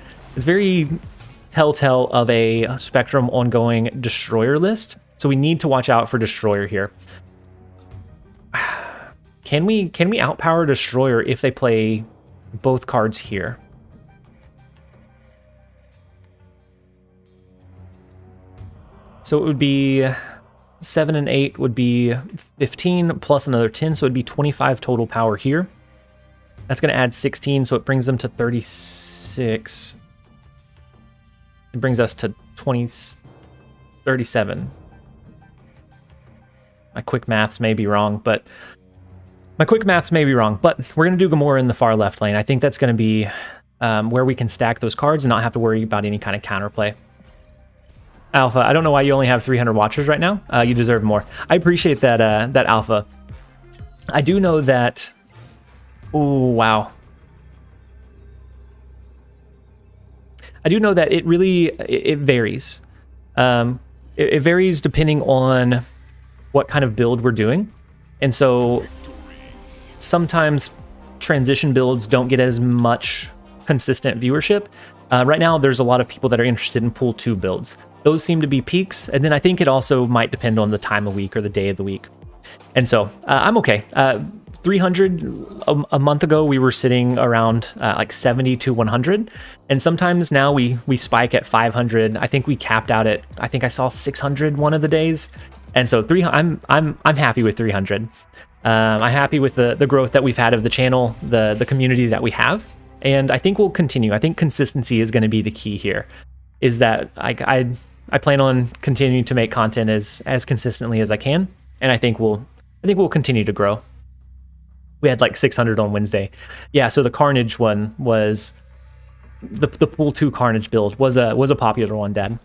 telltale of a Spectrum ongoing Destroyer list. So we need to watch out for Destroyer here. Can we outpower Destroyer if they play both cards here? So it would be 7 and 8 would be 15 plus another 10, so it'd be 25 total power here. That's going to add 16, so it brings them to 36. It brings us to 37. My quick maths may be wrong, but we're going to do Gamora in the far left lane. I think that's going to be where we can stack those cards and not have to worry about any kind of counterplay. Alpha, I don't know why you only have 300 watchers right now. You deserve more. I appreciate that, that Alpha. I do know that... Oh, wow. I do know that it really, it varies. It varies depending on what kind of build we're doing. And so sometimes transition builds don't get as much consistent viewership. Right now, there's a lot of people that are interested in pool 2 builds. Those seem to be peaks, and then I think it also might depend on the time of week or the day of the week. And so I'm okay. 300 a month ago, we were sitting around like 70 to 100, and sometimes now we spike at 500. I think we capped out at, I think I saw 600 one of the days, and so I'm happy with 300. I'm happy with the growth that we've had of the channel, the community that we have, and I think we'll continue. I think consistency is going to be the key here. Is that I plan on continuing to make content as consistently as I can, and I think we'll continue to grow. We had like 600 on Wednesday. Yeah, so the Carnage one was the pool 2 Carnage build was a popular one, Dad.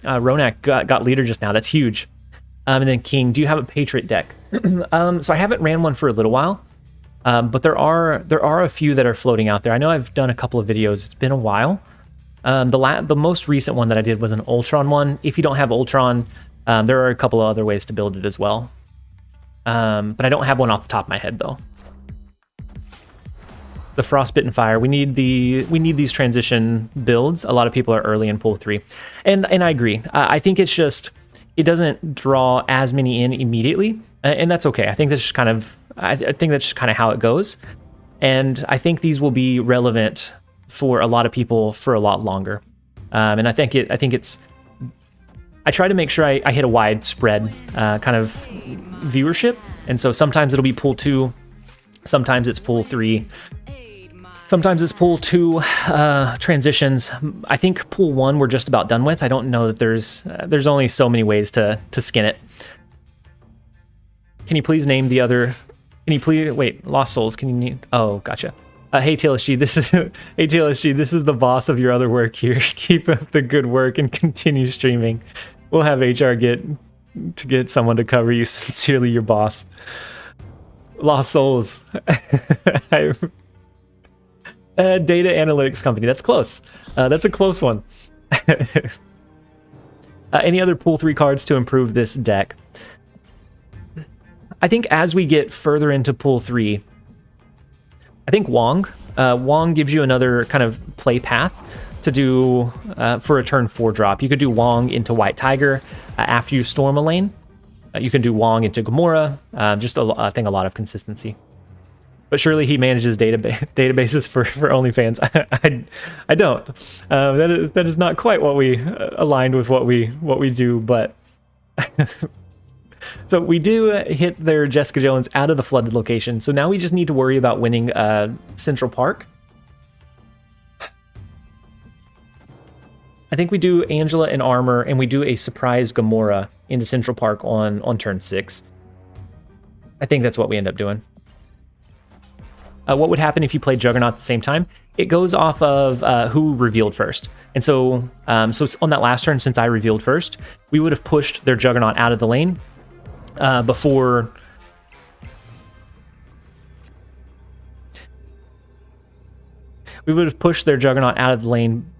Ronak got leader just now. That's huge. And then King, do you have a Patriot deck? So I haven't ran one for a little while, but there are a few that are floating out there. I know I've done a couple of videos. It's been a while. The most recent one that I did was an Ultron one. If you don't have Ultron, there are a couple of other ways to build it as well. But I don't have one off the top of my head though. The Frostbitten Fire. We need these transition builds. A lot of people are early in pool 3, and I agree. I think it's just it doesn't draw as many in immediately, and that's okay. I think that's just kind of how it goes, and I think these will be relevant for a lot of people for a lot longer. And I try to make sure I hit a wide spread kind of viewership, and so sometimes it'll be pool 2, sometimes it's pool 3, sometimes it's pool 2 transitions. I think pool 1 we're just about done with. I don't know that there's only so many ways to skin it. Can you please name the other? Can you please wait? Lost Souls. Can you name? Oh, gotcha. Hey TLSG, this is the boss of your other work here. Keep up the good work and continue streaming. We'll have HR get someone to cover you. Sincerely, your boss. Lost Souls. Data analytics company. That's close. That's a close one. Any other pool 3 cards to improve this deck? I think as we get further into pool 3, I think Wong gives you another kind of play path to do for a turn 4 drop. You could do Wong into White Tiger after you storm a lane. You can do Wong into Gamora. I think a lot of consistency. But surely he manages databases for OnlyFans. I don't. That is not quite what we aligned with what we do, but. So we do hit their Jessica Jones out of the flooded location. So now we just need to worry about winning Central Park. I think we do Angela in armor, and we do a surprise Gamora into Central Park on turn 6. I think that's what we end up doing. What would happen if you played Juggernaut at the same time? It goes off of who revealed first. And so, so on that last turn, since I revealed first, we would have pushed their Juggernaut out of the lane before. we would have pushed their Juggernaut out of the lane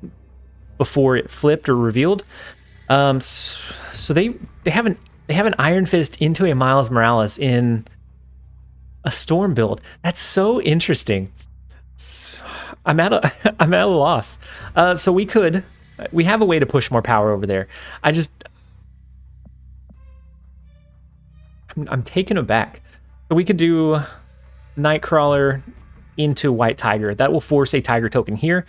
before it flipped or revealed. So they have an Iron Fist into a Miles Morales in a Storm build. That's so interesting. I'm at a loss. So we have a way to push more power over there. I'm taken aback. So we could do Nightcrawler into White Tiger. That will force a Tiger token here.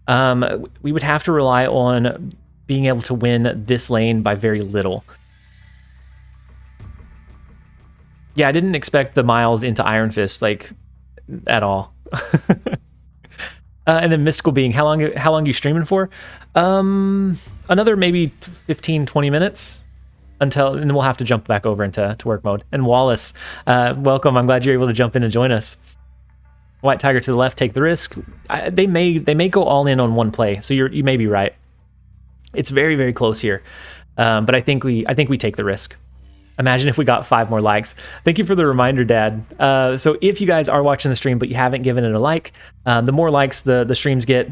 We would have to rely on being able to win this lane by very little. Yeah, I didn't expect the Miles into Iron Fist, like, at all. And then Mystical Being, how long you streaming for? Another maybe 15-20 minutes and then we'll have to jump back over into work mode. And Wallace, welcome. I'm glad you're able to jump in and join us. White Tiger to the left, take the risk. They may go all in on one play, so you may be right. It's very, very close here, but I think we take the risk. Imagine if we got 5 more likes. Thank you for the reminder, Dad. So if you guys are watching the stream but you haven't given it a like, the more likes the streams get,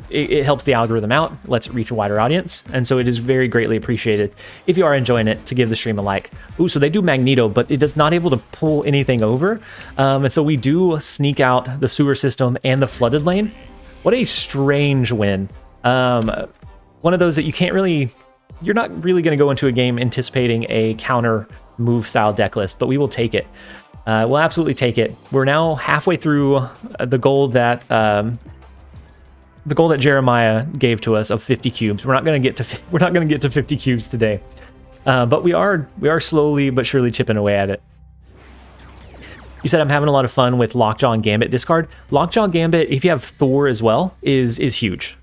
it helps the algorithm out, lets it reach a wider audience, and so it is very greatly appreciated if you are enjoying it to give the stream a like. Ooh, so they do Magneto, but it is not able to pull anything over, and so we do sneak out the sewer system and the flooded lane. What a strange win. One of those that you're not really going to go into a game anticipating a counter move style deck list, but we will take it. We'll absolutely take it. We're now halfway through the goal that Jeremiah gave to us of 50 cubes. We're not going to get to 50 cubes today, but we are slowly but surely chipping away at it. You said I'm having a lot of fun with Lockjaw and Gambit discard. Lockjaw Gambit, if you have Thor as well, is huge.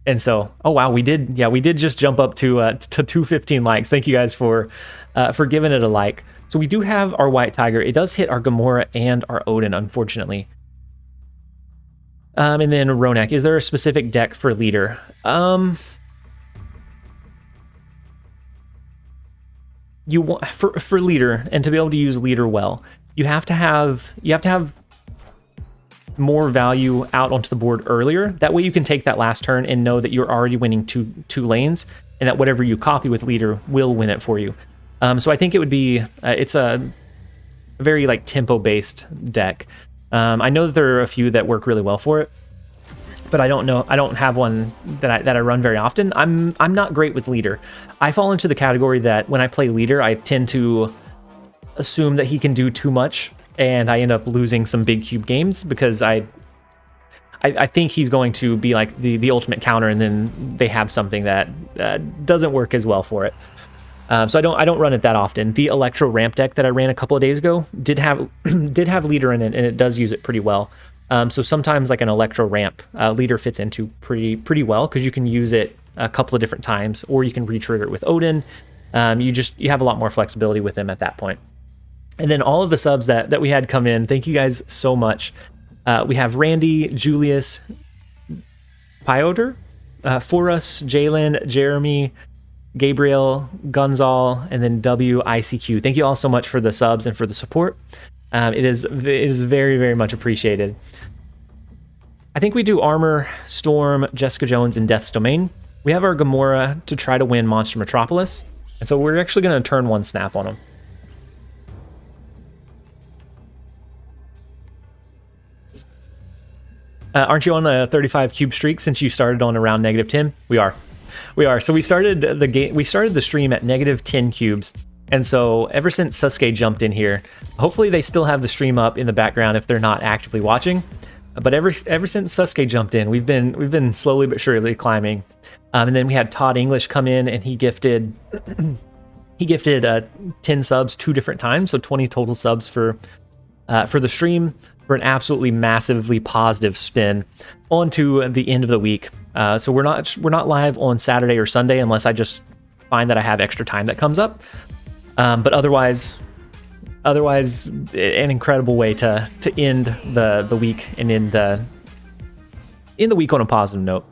And so, oh wow, we did just jump up to 215 likes. Thank you guys for giving it a like. So we do have our White Tiger. It does hit our Gamora and our Odin, unfortunately. And then Ronak, is there a specific deck for leader? You want for leader, and to be able to use leader well, you have to have more value out onto the board earlier. That way you can take that last turn and know that you're already winning two lanes, and that whatever you copy with leader will win it for you. So I think it would be it's a very like tempo based deck. I know that there are a few that work really well for it, but I don't have one that I run very often. I'm not great with leader. I fall into the category that when I play leader, I tend to assume that he can do too much, and I end up losing some big cube games because I think he's going to be like the ultimate counter, and then they have something that doesn't work as well for it. So I don't run it that often. The Electro ramp deck that I ran a couple of days ago did have leader in it, and it does use it pretty well. So sometimes like an Electro ramp leader fits into pretty well because you can use it a couple of different times, or you can re-trigger it with Odin. You have a lot more flexibility with him at that point. And then all of the subs that we had come in, thank you guys so much. We have Randy, Julius, Piotr, Forus, Jalen, Jeremy, Gabriel, Gunzal, and then WICQ. Thank you all so much for the subs and for the support. It is very, very much appreciated. I think we do Armor, Storm, Jessica Jones, and Death's Domain. We have our Gamora to try to win Monster Metropolis, and so we're actually going to turn one snap on him. Aren't you on a 35 cube streak since you started on around -10? We are. So we started the stream at -10 cubes, and so ever since Sasuke jumped in here, hopefully they still have the stream up in the background if they're not actively watching. But ever since Sasuke jumped in, we've been slowly but surely climbing. And then we had Todd English come in, and he gifted 10 subs 2 different times, so 20 total subs for the stream, for an absolutely massively positive spin onto the end of the week. So we're not live on Saturday or Sunday unless I just find that I have extra time that comes up. But otherwise, an incredible way to end the week and end the week on a positive note.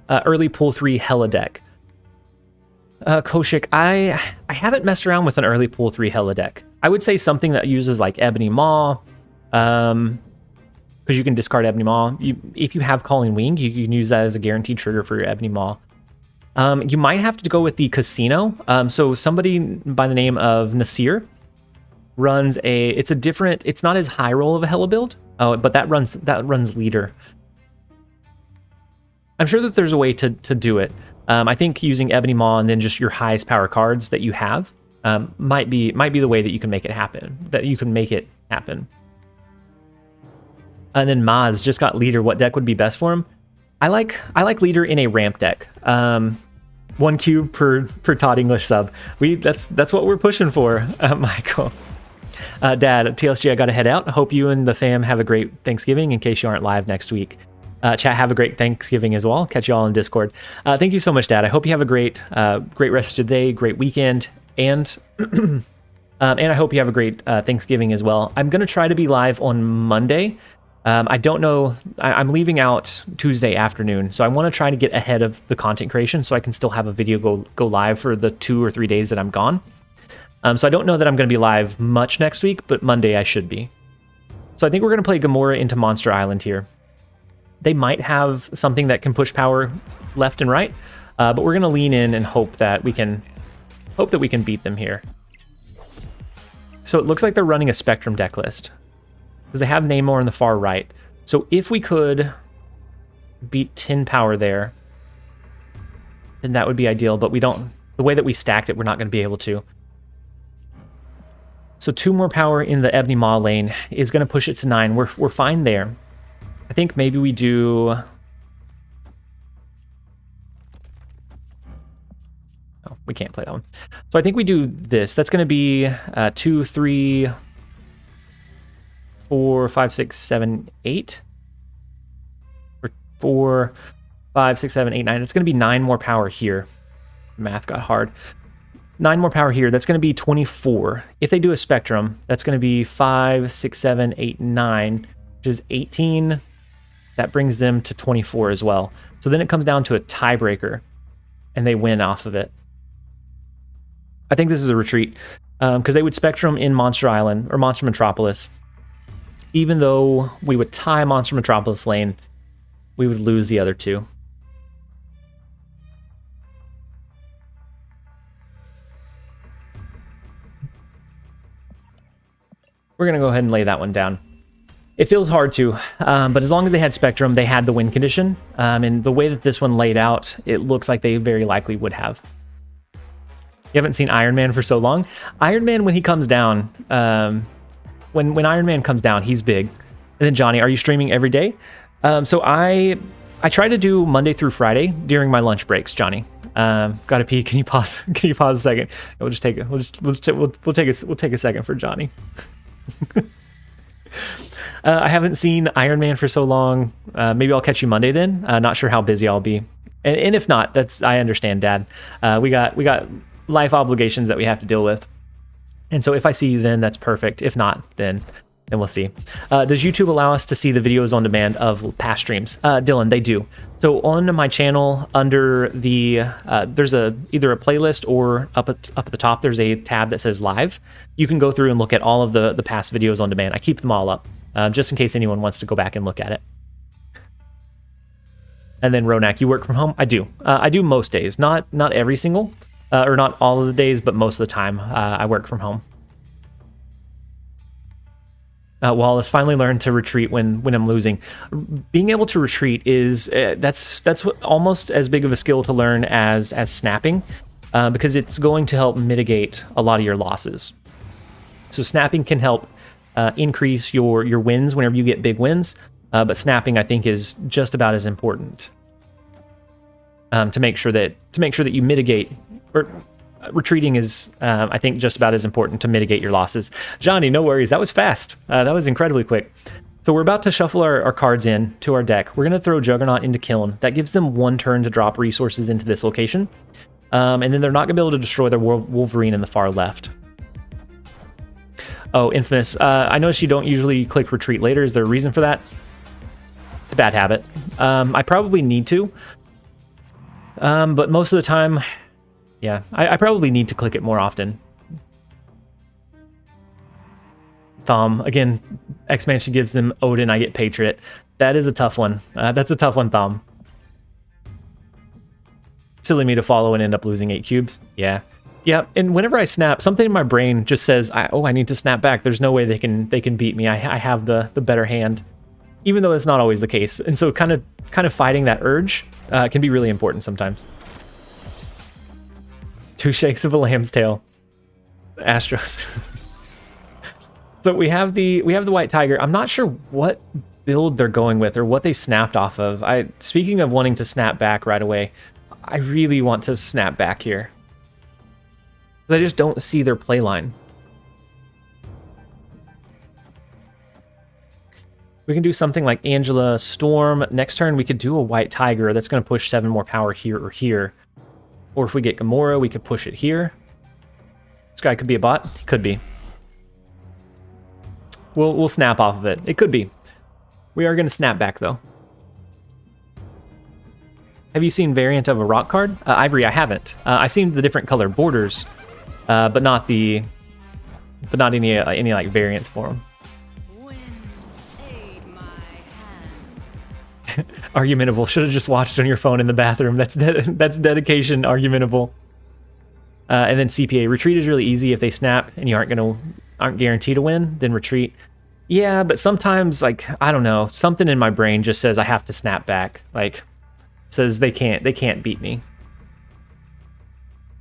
Early pull 3 Hella deck. Koshik, I haven't messed around with an early pull 3 Hella deck. I would say something that uses like Ebony Maw, because you can discard Ebony Maw. If you have Calling Wing, you can use that as a guaranteed trigger for your Ebony Maw. You might have to go with the Casino. So somebody by the name of Nasir runs it's not as high roll of a Hella build, but that runs leader. I'm sure that there's a way to do it. I think using Ebony Maw and then just your highest power cards that you have might be the way that you can make it happen. And then Maz just got leader. What deck would be best for him? I like leader in a ramp deck. 1 cube per Todd English sub. That's what we're pushing for, Michael. Dad, TLSG, I gotta head out. I hope you and the fam have a great Thanksgiving in case you aren't live next week. Chat, have a great Thanksgiving as well. Catch you all in Discord. Thank you so much, Dad. I hope you have a great rest of the day, great weekend, and and I hope you have a great Thanksgiving as well. I'm gonna try to be live on Monday. I don't know. I'm leaving out Tuesday afternoon, so I want to try to get ahead of the content creation so I can still have a video go live for the 2 or 3 days that I'm gone. So I don't know that I'm going to be live much next week, but Monday I should be. So I think we're going to play Gamora into Monster Island here. They might have something that can push power left and right, but we're going to lean in and hope that we can beat them here. So it looks like they're running a Spectrum deck list, because they have Namor on the far right. So if we could beat 10 power there, then that would be ideal, but we don't. The way that we stacked it, we're not going to be able to. So 2 more power in the Ebony Maw lane is going to push it to 9. We're fine there. I think maybe we do... Oh, we can't play that one. So I think we do this. That's going to be 2, 3... 4, 5, 6, 7, 8. Or 4, 5, 6, 7, 8, 9. It's going to be 9 more power here. Math got hard. 9 more power here. That's going to be 24. If they do a Spectrum, that's going to be 5, 6, 7, 8, 9, which is 18. That brings them to 24 as well. So then it comes down to a tiebreaker, and they win off of it. I think this is a retreat, because they would Spectrum in Monster Island, or Monster Metropolis. Even though we would tie Monster Metropolis lane, we would lose the other 2. We're going to go ahead and lay that one down. It feels hard to, but as long as they had Spectrum, they had the win condition. And the way that this one laid out, it looks like they very likely would have. You haven't seen Iron Man for so long. Iron Man, when he comes down... When Iron Man comes down, he's big. And then Johnny, are you streaming every day? So I try to do Monday through Friday during my lunch breaks, Johnny. Gotta pee. Can you pause? Can you pause a second? We'll just take it. We'll take a second for Johnny. I haven't seen Iron Man for so long. Maybe I'll catch you Monday then. Not sure how busy I'll be. And if not, I understand, Dad. We got life obligations that we have to deal with. And so if I see you then, that's perfect. If not, then we'll see. Does YouTube allow us to see the videos on demand of past streams? Dylan, they do. So on my channel, under the there's either a playlist or up at the top, there's a tab that says live. You can go through and look at all of the past videos on demand. I keep them all up, just in case anyone wants to go back and look at it. And then Ronak, you work from home? I do. I do most days, not every single. Or not all of the days, but most of the time I work from home. Wallace finally learned to retreat when I'm losing. Being able to retreat is that's almost as big of a skill to learn as snapping, because it's going to help mitigate a lot of your losses. So snapping can help increase your wins whenever you get big wins, but snapping I think is just about as important to make sure that you mitigate. Or retreating is, I think, just about as important to mitigate your losses. Johnny, no worries. That was fast. That was incredibly quick. So we're about to shuffle our cards in to our deck. We're going to throw Juggernaut into Kiln. That gives them 1 turn to drop resources into this location. And then they're not going to be able to destroy their Wolverine in the far left. Oh, Infamous. I noticed you don't usually click retreat later. Is there a reason for that? It's a bad habit. I probably need to. But most of the time... Yeah, I probably need to click it more often. Thom. Again, expansion gives them Odin, I get Patriot. That is a tough one. That's a tough one, Thom. Silly me to follow and end up losing 8 cubes. Yeah. Yeah, and whenever I snap, something in my brain just says, I need to snap back. There's no way they can beat me. I have the better hand. Even though it's not always the case. And so kind of fighting that urge can be really important sometimes. 2 shakes of a lamb's tail. Astros. So we have the white tiger. I'm not sure what build they're going with or what they snapped off of. Speaking of wanting to snap back right away, I really want to snap back here. I just don't see their play line. We can do something like Angela Storm. Next turn we could do a white tiger that's going to push 7 more power here or here. Or if we get Gamora, we could push it here. This guy could be a bot. He could be. We'll snap off of it. It could be. We are going to snap back though. Have you seen variant of a rock card? Ivory, I haven't. I've seen the different color borders, but not any like variants for them. Argumentable. Should have just watched on your phone in the bathroom. That's dedication. Argumentable. And then CPA retreat is really easy. If they snap and you aren't guaranteed to win, then retreat. Yeah, but sometimes, like, I don't know, something in my brain just says I have to snap back. Like, says they can't beat me.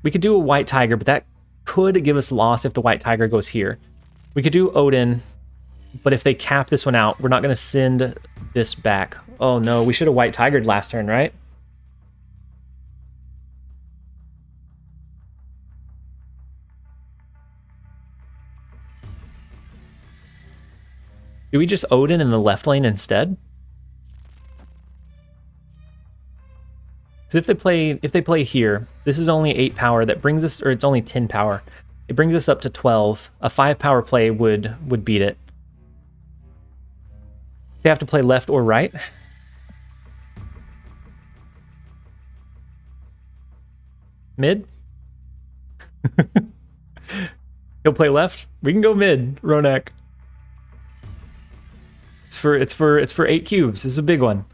We could do a white tiger, but that could give us loss if the white tiger goes here. We could do Odin, but if they cap this one out, we're not going to send this back. Oh no, we should have white tigered last turn, right? Do we just Odin in the left lane instead? Because if they play here, this is only 8 power. That brings us, or it's only 10 power. It brings us up to 12. A 5 power play would beat it. They have to play left or right. Mid? He'll play left. We can go mid, Ronak. It's for 8 cubes. This is a big one.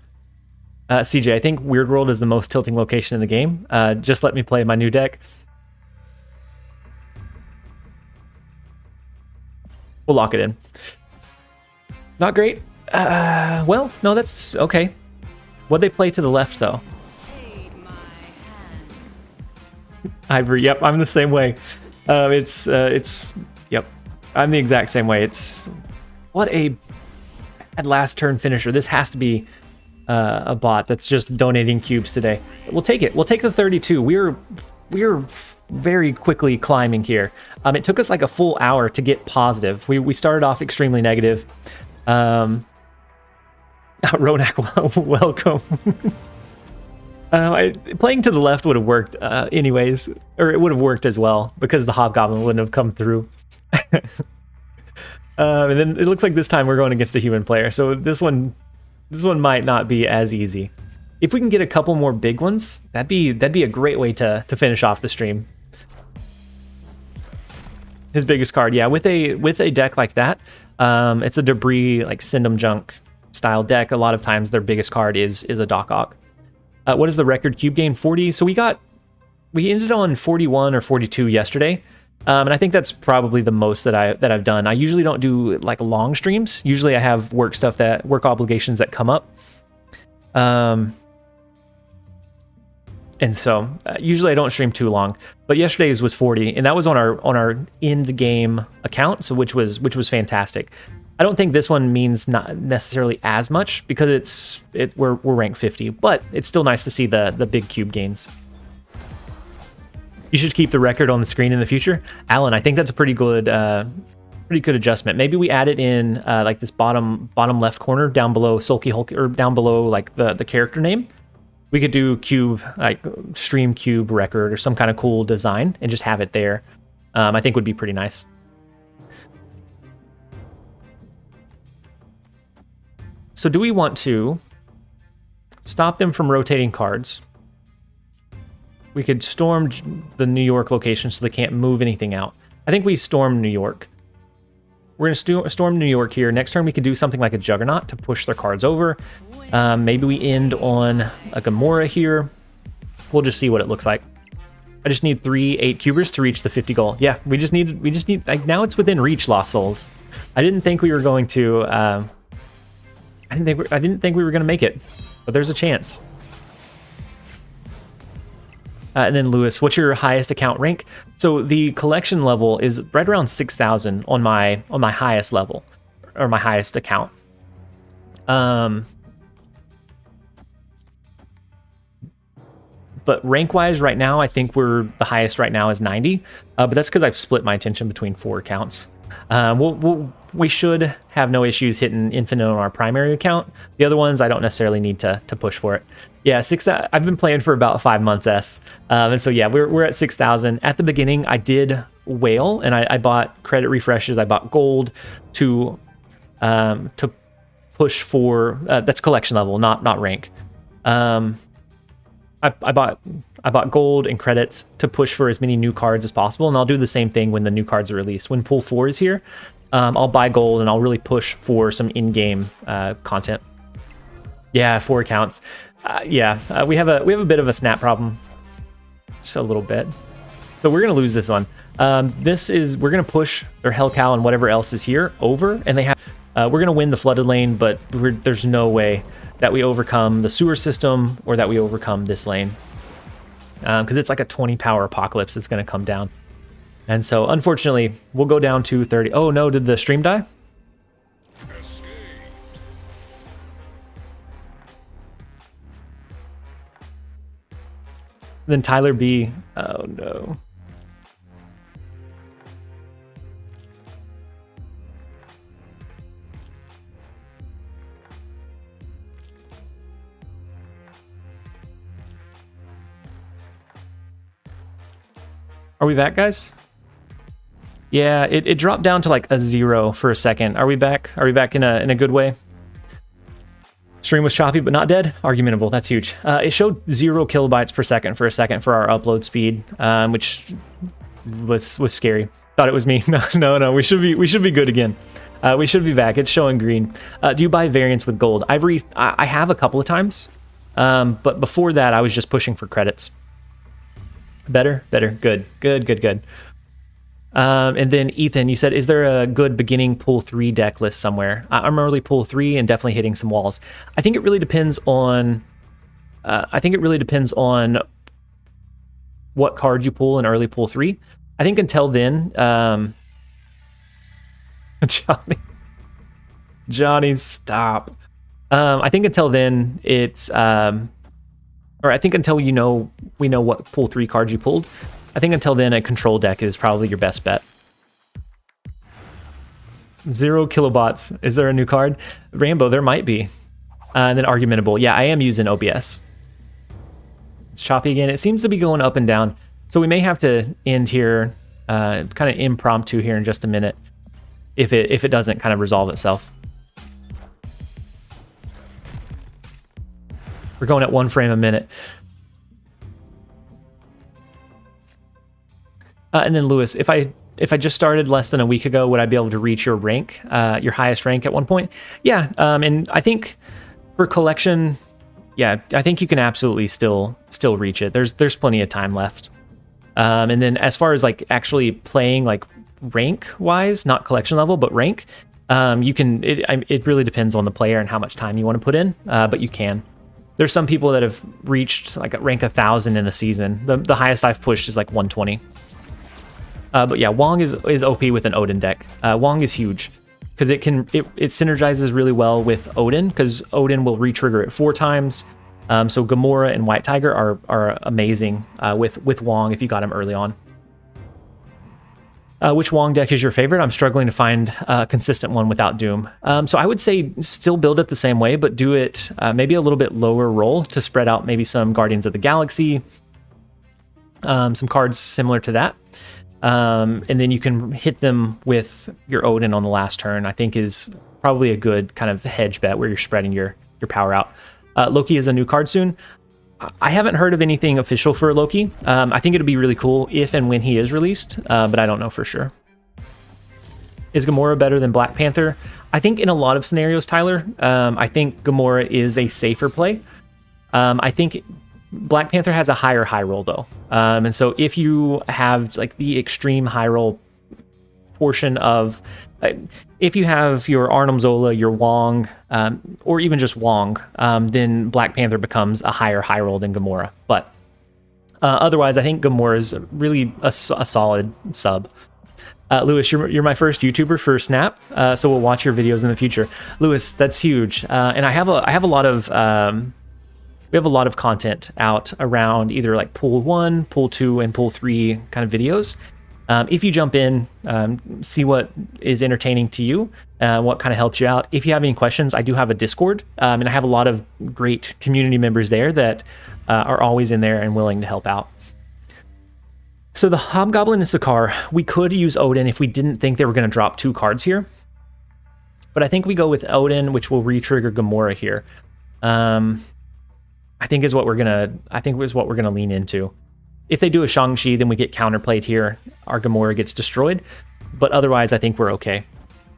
CJ, I think Weird World is the most tilting location in the game. Just let me play my new deck. We'll lock it in. Not great. Well, no, that's okay. What'd they play to the left, though? Ivory, yep, I'm the same way. Yep, I'm the exact same way. What a bad last turn finisher. This has to be a bot that's just donating cubes today. We'll take it. We'll take the 32. We're very quickly climbing here. It took us like a full hour to get positive. We started off extremely negative. Ronak, welcome. Playing to the left would have worked anyways, or it would have worked as well because the Hobgoblin wouldn't have come through. And then it looks like this time we're going against a human player, so this one might not be as easy. If we can get a couple more big ones, that'd be a great way to finish off the stream. His biggest card, yeah, with a deck like that, it's a debris like Syndom Junk style deck. A lot of times their biggest card is a Doc Ock. What is the record cube gain? 40. So we ended on 41 or 42 yesterday. And I think that's probably the most that I've done. I usually don't do like long streams. Usually I have work obligations that come up. And so usually I don't stream too long, but yesterday's was 40, and that was on our end game account, so which was fantastic. I don't think this one means not necessarily as much because we're ranked 50, but it's still nice to see the big cube gains. You should keep the record on the screen in the future, Alan. I think that's a pretty good adjustment. Maybe we add it in like this bottom left corner down below Sulky Hulk, or down below like the character name. We could do cube, like stream cube record or some kind of cool design and just have it there. I think would be pretty nice. So do we want to stop them from rotating cards? We could storm the New York location so they can't move anything out. I think we storm New York. We're going to storm New York here. Next turn, we could do something like a Juggernaut to push their cards over. Maybe we end on a Gamora here. We'll just see what it looks like. I just need 3 8-cubers to reach the 50 goal. Yeah, we just need, like, now it's within reach, Lost Souls. I didn't think we were going to, I didn't think we were going to make it, but there's a chance. And then Lewis, what's your highest account rank? So the collection level is right around 6,000 on my highest level, or my highest account. But rank-wise, right now, I think the highest right now is 90. But that's because I've split my attention between 4 accounts. We should have no issues hitting infinite on our primary account. The other ones, I don't necessarily need to push for it. Yeah, I've been playing for about 5 months, and so yeah, we're at 6,000. At the beginning, I did whale, and I bought credit refreshes. I bought gold to push for that's collection level, not rank. I bought gold and credits to push for as many new cards as possible, and I'll do the same thing when the new cards are released. When Pool 4 is here, I'll buy gold and I'll really push for some in-game content. Yeah, 4 accounts. We have a bit of a snap problem, just a little bit. So we're gonna lose this one. We're gonna push their Hellcow and whatever else is here over, and they have. We're gonna win the flooded lane, but there's no way that we overcome the sewer system or that we overcome this lane, because it's like a 20 power apocalypse that's going to come down. And so unfortunately we'll go down to 30. Oh no, did the stream die? Then Tyler B. Oh no. Are we back, guys? Yeah, it dropped down to like a 0 for a second. Are we back? Are we back in a good way? Stream was choppy but not dead. Argumentable. That's huge. It showed 0 kilobytes per second for a second for our upload speed, which was scary. Thought it was me. No. We should be good again. We should be back. It's showing green. Do you buy variants with gold? I have a couple of times, but before that I was just pushing for credits. Better. Good. And then Ethan, you said, is there a good beginning pool 3 deck list somewhere? I'm early pool 3 and definitely hitting some walls. I think it really depends on what card you pull in early pool 3. I think until then, Johnny, stop. I think until then it's or I think until we know what pool 3 cards you pulled, I think until then a control deck is probably your best bet. 0 kilobots. Is there a new card? Rainbow, there might be. And then argumentable. Yeah, I am using OBS. It's choppy again. It seems to be going up and down. So we may have to end here, kind of impromptu here in just a minute, if it doesn't kind of resolve itself. We're going at 1 frame a minute. And then Lewis, if I just started less than a week ago, would I be able to reach your rank, your highest rank at one point? Yeah, and I think for collection, yeah, I think you can absolutely still reach it. There's plenty of time left. And then as far as like actually playing like rank wise, not collection level, but rank, you can. It really depends on the player and how much time you want to put in, but you can. There's some people that have reached like rank 1,000 in a season. The highest I've pushed is like 120. But yeah, Wong is OP with an Odin deck. Wong is huge because it synergizes really well with Odin, because Odin will re-trigger it 4 times. So Gamora and White Tiger are amazing with Wong if you got him early on. Which Wong deck is your favorite? I'm struggling to find a consistent one without Doom. So I would say still build it the same way, but do it maybe a little bit lower roll to spread out maybe some Guardians of the Galaxy, some cards similar to that. And then you can hit them with your Odin on the last turn, I think is probably a good kind of hedge bet where you're spreading your power out. Loki is a new card soon. I haven't heard of anything official for Loki. I think it'd be really cool if and when he is released, but I don't know for sure. Is Gamora better than Black Panther? I think in a lot of scenarios, Tyler, I think Gamora is a safer play. I think Black Panther has a higher high roll though. And so if you have like the extreme high roll portion of, if you have your Arnim Zola, your Wong, or even just Wong, then Black Panther becomes a higher high roll than Gamora. But otherwise, I think Gamora is really a solid sub. Lewis, you're my first YouTuber for Snap, so we'll watch your videos in the future. Lewis, that's huge. And I have a lot of we have a lot of content out around either like pool 1, pool 2, and pool 3 kind of videos. If you jump in, see what is entertaining to you, what kind of helps you out. If you have any questions, I do have a Discord, and I have a lot of great community members there that are always in there and willing to help out. So the Hobgoblin and Sakaar, we could use Odin if we didn't think they were going to drop 2 cards here. But I think we go with Odin, which will re-trigger Gamora here. I think is what we're gonna lean into. If they do a Shang-Chi, then we get counterplayed here. Our Gamora gets destroyed. But otherwise, I think we're okay.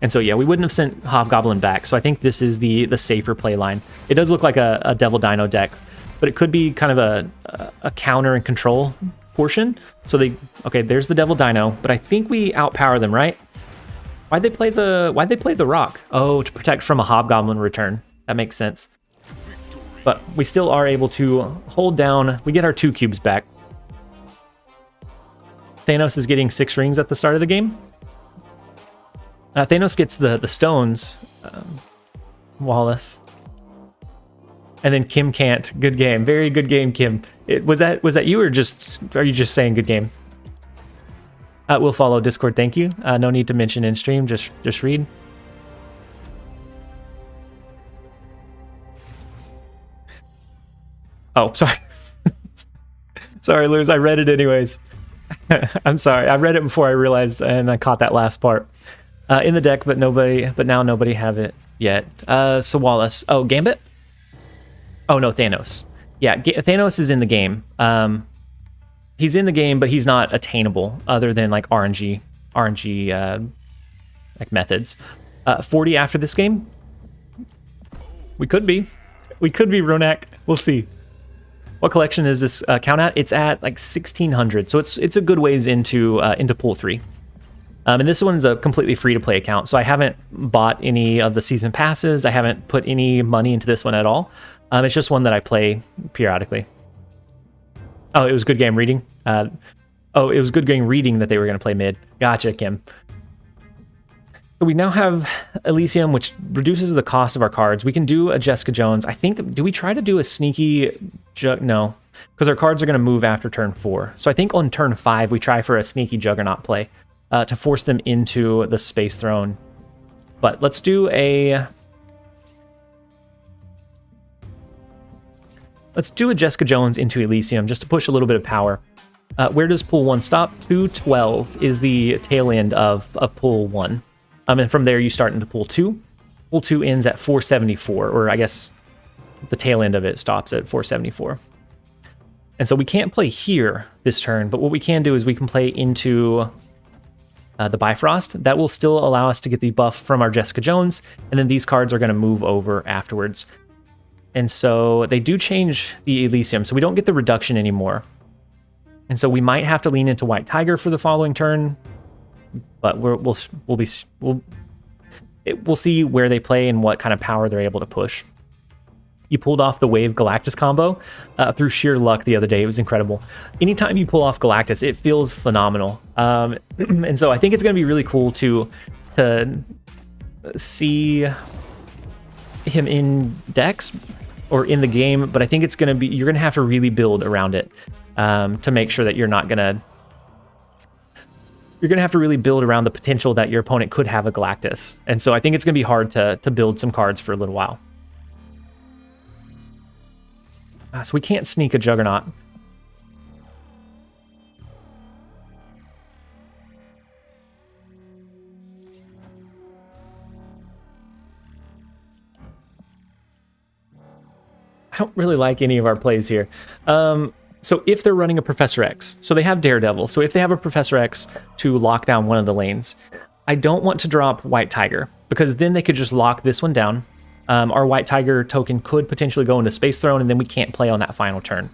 And so yeah, we wouldn't have sent Hobgoblin back. So I think this is the safer play line. It does look like a Devil Dino deck, but it could be kind of a counter and control portion. So okay, there's the Devil Dino, but I think we outpower them, right? Why'd they play the Rock? Oh, to protect from a Hobgoblin return. That makes sense. But we still are able to hold down. We get our 2 cubes back. Thanos is getting 6 rings at the start of the game. Thanos gets the stones. Wallace. And then Kim can't. Good game. Very good game, Kim. Was that you, or are you just saying good game? We'll follow Discord, thank you. No need to mention in stream, just read. Oh, sorry. Sorry, Luz, I read it anyways. I'm sorry, I read it before I realized, and I caught that last part. In the deck, but now nobody have it yet. So Wallace. Oh, Gambit? Oh no, Thanos. Yeah, Thanos is in the game. He's in the game, but he's not attainable other than like RNG like methods. 40 after this game? We could be, Ronak. We'll see. What collection is this count at? It's at like 1600, so it's a good ways into pool 3. And this one's a completely free-to-play account, so I haven't bought any of the season passes. I haven't put any money into this one at all. It's just one that I play periodically. Oh, it was good game reading. It was good game reading that they were going to play mid. Gotcha, Kim. So we now have Elysium, which reduces the cost of our cards. We can do a Jessica Jones. I think, do we try to do a sneaky... No, because our cards are going to move after turn 4. So I think on turn 5, we try for a sneaky Juggernaut play to force them into the Space Throne. But let's do a... Let's do a Jessica Jones into Elysium just to push a little bit of power. Where does pool 1 stop? 212 is the tail end of pool 1. And from there you start into pool 2. Pool 2 ends at 474, or I guess the tail end of it stops at 474. And so we can't play here this turn, but what we can do is we can play into the Bifrost. That will still allow us to get the buff from our Jessica Jones, and then these cards are going to move over afterwards. And so they do change the Elysium, so we don't get the reduction anymore. And so we might have to lean into White Tiger for the following turn, but we'll see where they play and what kind of power they're able to push. You pulled off the Wave Galactus combo through sheer luck the other day. It was incredible. Anytime you pull off Galactus, it feels phenomenal. And so I think it's going to be really cool to see him in decks or in the game, but I think it's going to be, you're going to have to really build around it to make sure that you're not going to, you're going to have to really build around the potential that your opponent could have a Galactus. And so I think it's going to be hard to build some cards for a little while. So we can't sneak a Juggernaut. I don't really like any of our plays here. So if they're running a Professor X, so they have Daredevil. So if they have a Professor X to lock down one of the lanes, I don't want to drop White Tiger, because then they could just lock this one down. Our White Tiger token could potentially go into Space Throne, and then we can't play on that final turn.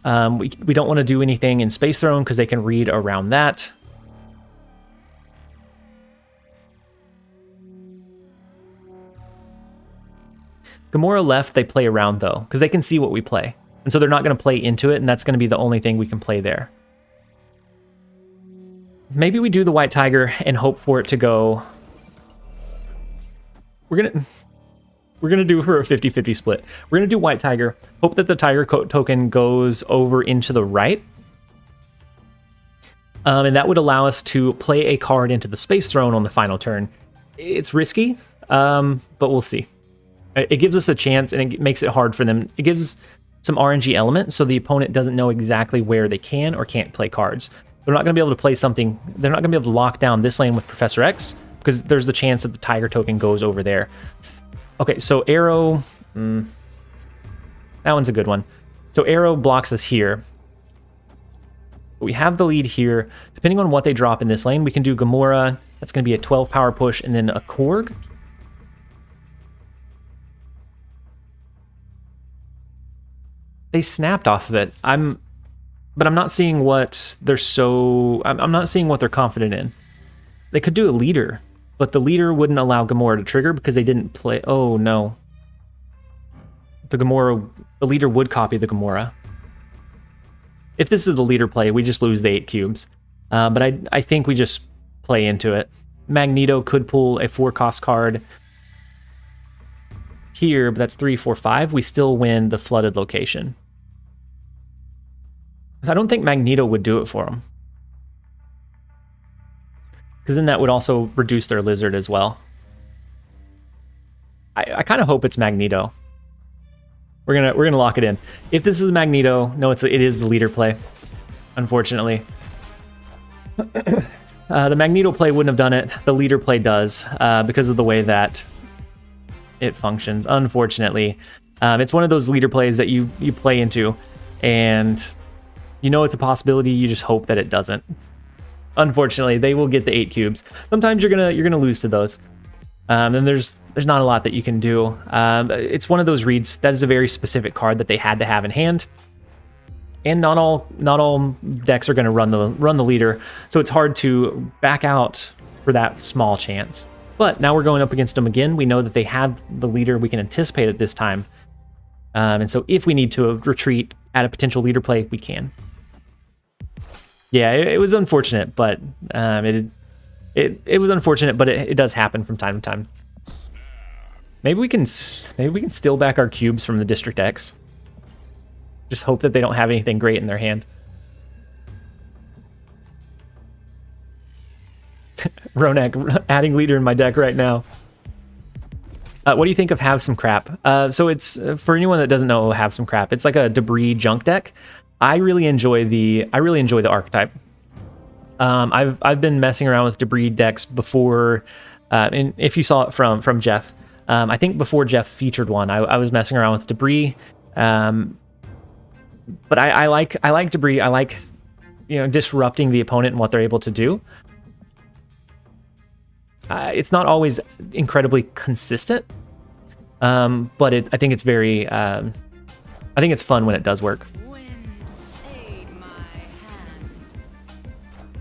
We don't want to do anything in Space Throne because they can read around that. Gamora left, they play around though, because they can see what we play. And so they're not going to play into it, and that's going to be the only thing we can play there. Maybe we do the White Tiger and hope for it to go... We're gonna do her a 50-50 split. We're gonna do White Tiger, hope that the Tiger token goes over into the right. And that would allow us to play a card into the Space Throne on the final turn. It's risky, but we'll see. It gives us a chance, and it makes it hard for them. It gives some RNG element, so the opponent doesn't know exactly where they can or can't play cards. They're not going to be able to play something. They're not going to be able to lock down this lane with Professor X, because there's the chance that the Tiger token goes over there. Okay, so Arrow... that one's a good one. So Arrow blocks us here. We have the lead here. Depending on what they drop in this lane, we can do Gamora. That's going to be a 12 power push, and then a Korg. They snapped off of it. But I'm not seeing what they're I'm not seeing what they're confident in. They could do a leader, but the leader wouldn't allow Gamora to trigger because they didn't play. Oh no. The leader would copy the Gamora. If this is the leader play, we just lose the 8 cubes. But I think we just play into it. Magneto could pull a 4-cost card here, but that's 3, 4, 5. We still win the flooded location. I don't think Magneto would do it for them, because then that would also reduce their lizard as well. I kind of hope it's Magneto. We're gonna lock it in. If this is Magneto, no, it is the leader play. Unfortunately, the Magneto play wouldn't have done it. The leader play does, because of the way that it functions. Unfortunately, it's one of those leader plays that you play into, and you know it's a possibility. You just hope that it doesn't. Unfortunately, they will get the 8 cubes. Sometimes you're gonna lose to those. And there's not a lot that you can do. It's one of those reads that is a very specific card that they had to have in hand, and not all decks are going to run the leader, so it's hard to back out for that small chance. But now we're going up against them again. We know that they have the leader. We can anticipate it this time, and so if we need to retreat at a potential leader play, we can. Yeah, it was unfortunate, but it was unfortunate, but it does happen from time to time. Maybe we can steal back our cubes from the District X. Just hope that they don't have anything great in their hand. Ronak adding leader in my deck right now. What do you think of Have Some Crap? So it's, for anyone that doesn't know Have Some Crap, it's like a debris junk deck. I really enjoy the archetype. I've been messing around with debris decks before, and if you saw it from Jeff, I think before Jeff featured one, I was messing around with debris. But I like debris. I like, disrupting the opponent and what they're able to do. It's not always incredibly consistent, but I think it's very, I think it's fun when it does work.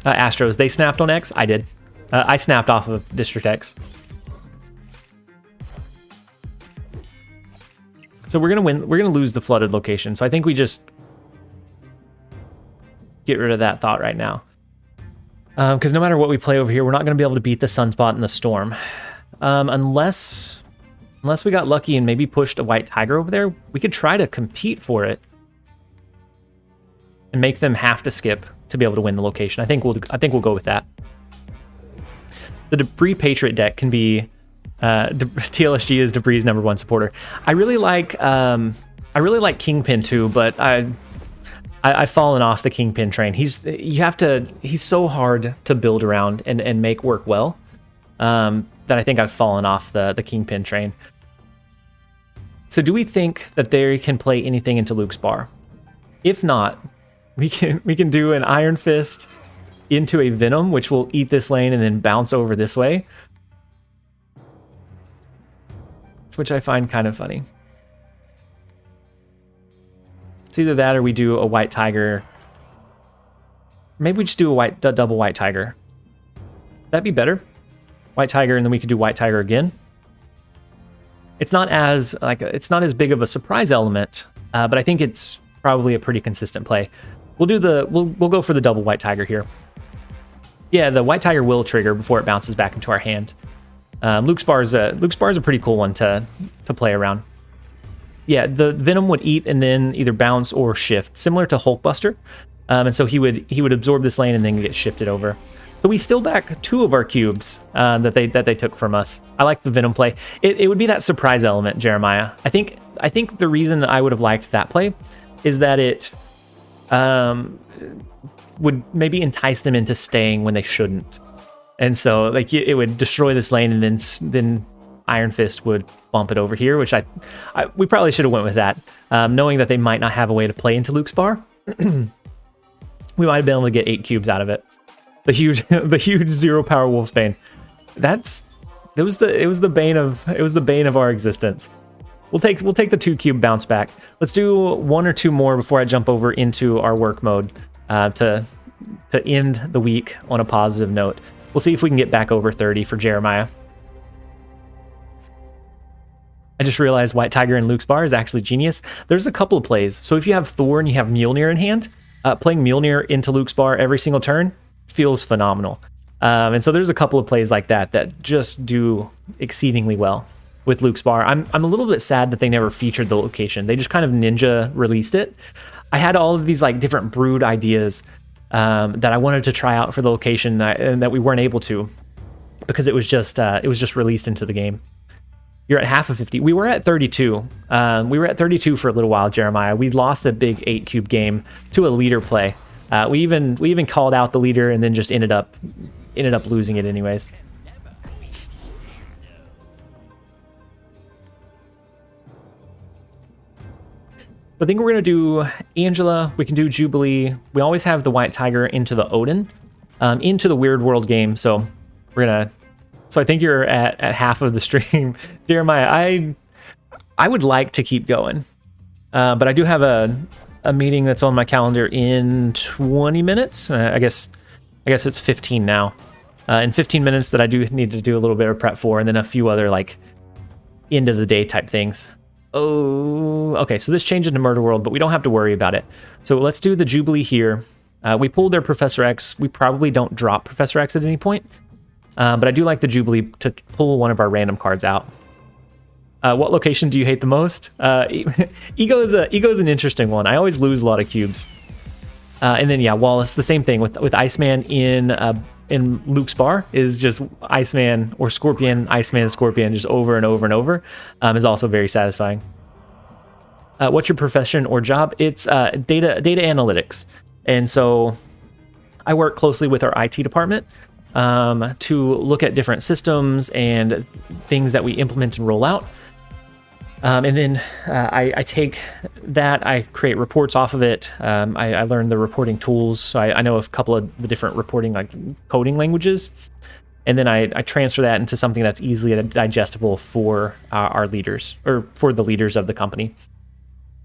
Astros, they snapped on X? I did. I snapped off of District X. So we're gonna win. We're gonna lose the flooded location. So I think we just get rid of that thought right now. Because no matter what we play over here, we're not gonna be able to beat the Sunspot and the Storm. Unless we got lucky and maybe pushed a White Tiger over there, we could try to compete for it and make them have to skip to be able to win the location. I think we'll go with that. The Debris Patriot deck can be TLSG is Debris' #1 supporter. I really like Kingpin too, but I've fallen off the Kingpin train. He's so hard to build around and make work well, that I think I've fallen off the Kingpin train. So do we think that they can play anything into Luke's bar? If not, we can do an Iron Fist into a Venom, which will eat this lane and then bounce over this way. Which I find kind of funny. It's either that or we do a White Tiger. Maybe we just do a double White Tiger. That'd be better. White Tiger, and then we could do White Tiger again. It's not as big of a surprise element, but I think it's probably a pretty consistent play. We'll go for the double White Tiger here. Yeah, the White Tiger will trigger before it bounces back into our hand. Luke's Bar is a pretty cool one to play around. Yeah, the Venom would eat and then either bounce or shift, similar to Hulkbuster. And so he would absorb this lane and then get shifted over. So we steal back 2 of our cubes that they took from us. I like the Venom play. It would be that surprise element, Jeremiah. I think the reason I would have liked that play is that it would maybe entice them into staying when they shouldn't. And so like it would destroy this lane, and then Iron Fist would bump it over here, which we probably should have went with that, knowing that they might not have a way to play into Luke's Bar. We might have been able to get 8 cubes out of it. The huge 0 power Wolfsbane. It was the bane of our existence. We'll take the 2 cube bounce back. Let's do 1 or 2 more before I jump over into our work mode to end the week on a positive note. We'll see if we can get back over 30 for Jeremiah. I just realized White Tiger and Luke's Bar is actually genius. There's a couple of plays. So if you have Thor and you have Mjolnir in hand, playing Mjolnir into Luke's Bar every single turn feels phenomenal. And so there's a couple of plays like that just do exceedingly well with Luke's Bar. I'm a little bit sad that they never featured the location. They just kind of ninja released it. I had all of these like different brood ideas that I wanted to try out for the location and that we weren't able to because it was just released into the game. You're at half of 50. We were at 32. We were at 32 for a little while, Jeremiah. We lost a big 8 cube game to a leader play. We even called out the leader and then just ended up losing it anyways. I think we're gonna do Angela. We can do Jubilee. We always have the White Tiger into the Odin, into the Weird World game. So we're gonna. So I think you're at half of the stream, Jeremiah. I would like to keep going, but I do have a meeting that's on my calendar in 20 minutes. I guess it's 15 now. In 15 minutes that I do need to do a little bit of prep for, and then a few other like end of the day type things. Oh, okay. So this changed into Murder World, but we don't have to worry about it. So let's do the Jubilee here. We pulled their Professor X. We probably don't drop Professor X at any point, but I do like the Jubilee to pull one of our random cards out. What location do you hate the most? Ego is an interesting one. I always lose a lot of cubes. And then yeah, Wallace, the same thing with Iceman in Luke's Bar is just Iceman or Scorpion, Iceman, Scorpion, just over and over and over, is also very satisfying. What's your profession or job? It's data analytics. And so I work closely with our IT department to look at different systems and things that we implement and roll out. And then I take that, I create reports off of it. I learn the reporting tools. So I know a couple of the different reporting like coding languages. And then I transfer that into something that's easily digestible for our leaders, or for the leaders of the company.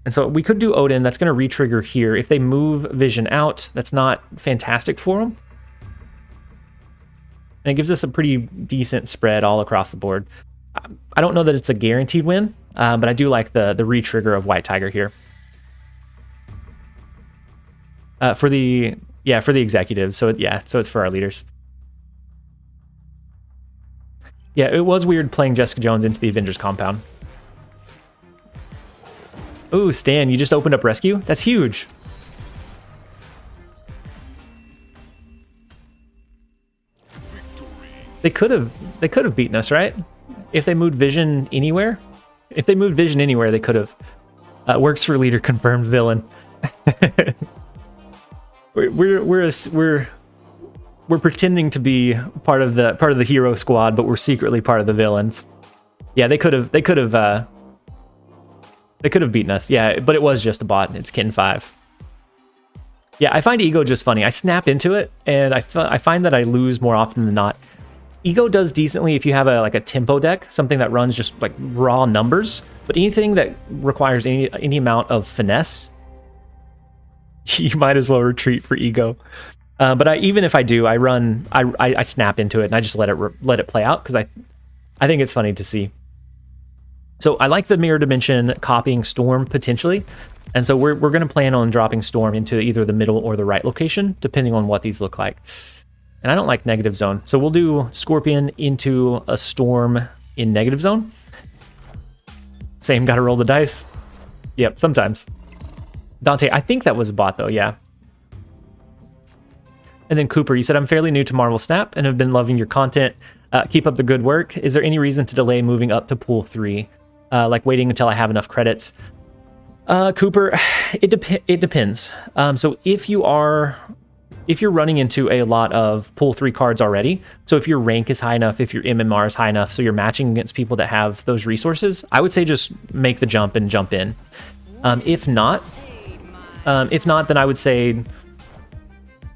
And so we could do Odin. That's going to re-trigger here. If they move Vision out, that's not fantastic for them. And it gives us a pretty decent spread all across the board. I don't know that it's a guaranteed win, but I do like the re-trigger of White Tiger here. For the executives. So it's for our leaders. Yeah, it was weird playing Jessica Jones into the Avengers compound. Ooh, Stan, you just opened up rescue? That's huge. They could have beaten us, right? If they moved Vision anywhere? If they moved Vision anywhere, they could have. Works for leader, confirmed villain. we're pretending to be part of the hero squad, but we're secretly part of the villains. Yeah, they could have beaten us. Yeah, but it was just a bot. It's Kin 5. Yeah, I find Ego just funny. I snap into it, and I find that I lose more often than not. Ego does decently if you have like a tempo deck, something that runs just like raw numbers, but anything that requires any amount of finesse, you might as well retreat for Ego. But even if I do, I snap into it and I just let it play out because I think it's funny to see. So I like the mirror dimension copying Storm potentially. And so we're going to plan on dropping Storm into either the middle or the right location, depending on what these look like. And I don't like negative zone. So we'll do Scorpion into a Storm in negative zone. Same, got to roll the dice. Yep, sometimes. Dante, I think that was a bot though, yeah. And then Cooper, you said, I'm fairly new to Marvel Snap and have been loving your content. Keep up the good work. Is there any reason to delay moving up to pool 3? Like waiting until I have enough credits? Cooper, it depends. So if you're running into a lot of pool 3 cards already, so if your rank is high enough, if your MMR is high enough, so you're matching against people that have those resources, I would say just make the jump and jump in. If not, then I would say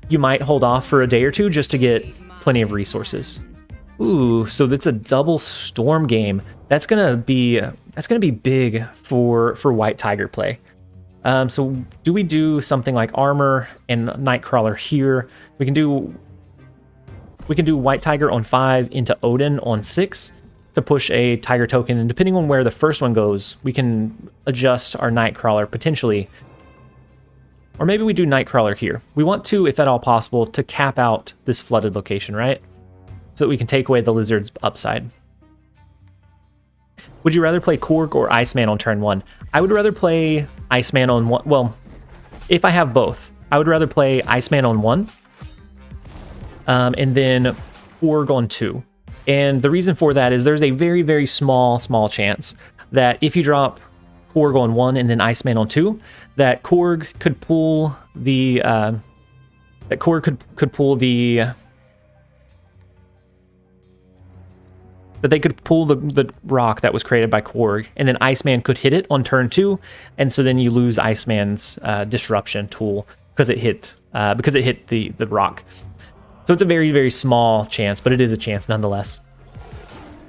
you might hold off for a day or two just to get plenty of resources. Ooh, so that's a double Storm game. That's gonna be big for White Tiger play. So do we do something like Armor and Nightcrawler here? We can do White Tiger on 5 into Odin on 6 to push a Tiger token, and depending on where the first one goes, we can adjust our Nightcrawler potentially. Or maybe we do Nightcrawler here. We want to, if at all possible, to cap out this flooded location, right? So that we can take away the Lizard's upside. Would you rather play Korg or Iceman on turn 1? I would rather play Iceman on 1. Well, if I have both, I would rather play Iceman on 1 and then Korg on 2. And the reason for that is there's a very, very small chance that if you drop Korg on 1 and then Iceman on 2, that Korg could pull the that they could pull the rock that was created by Korg, and then Iceman could hit it on turn 2, and so then you lose Iceman's disruption tool because it hit the rock. So it's a very, very small chance, but it is a chance nonetheless.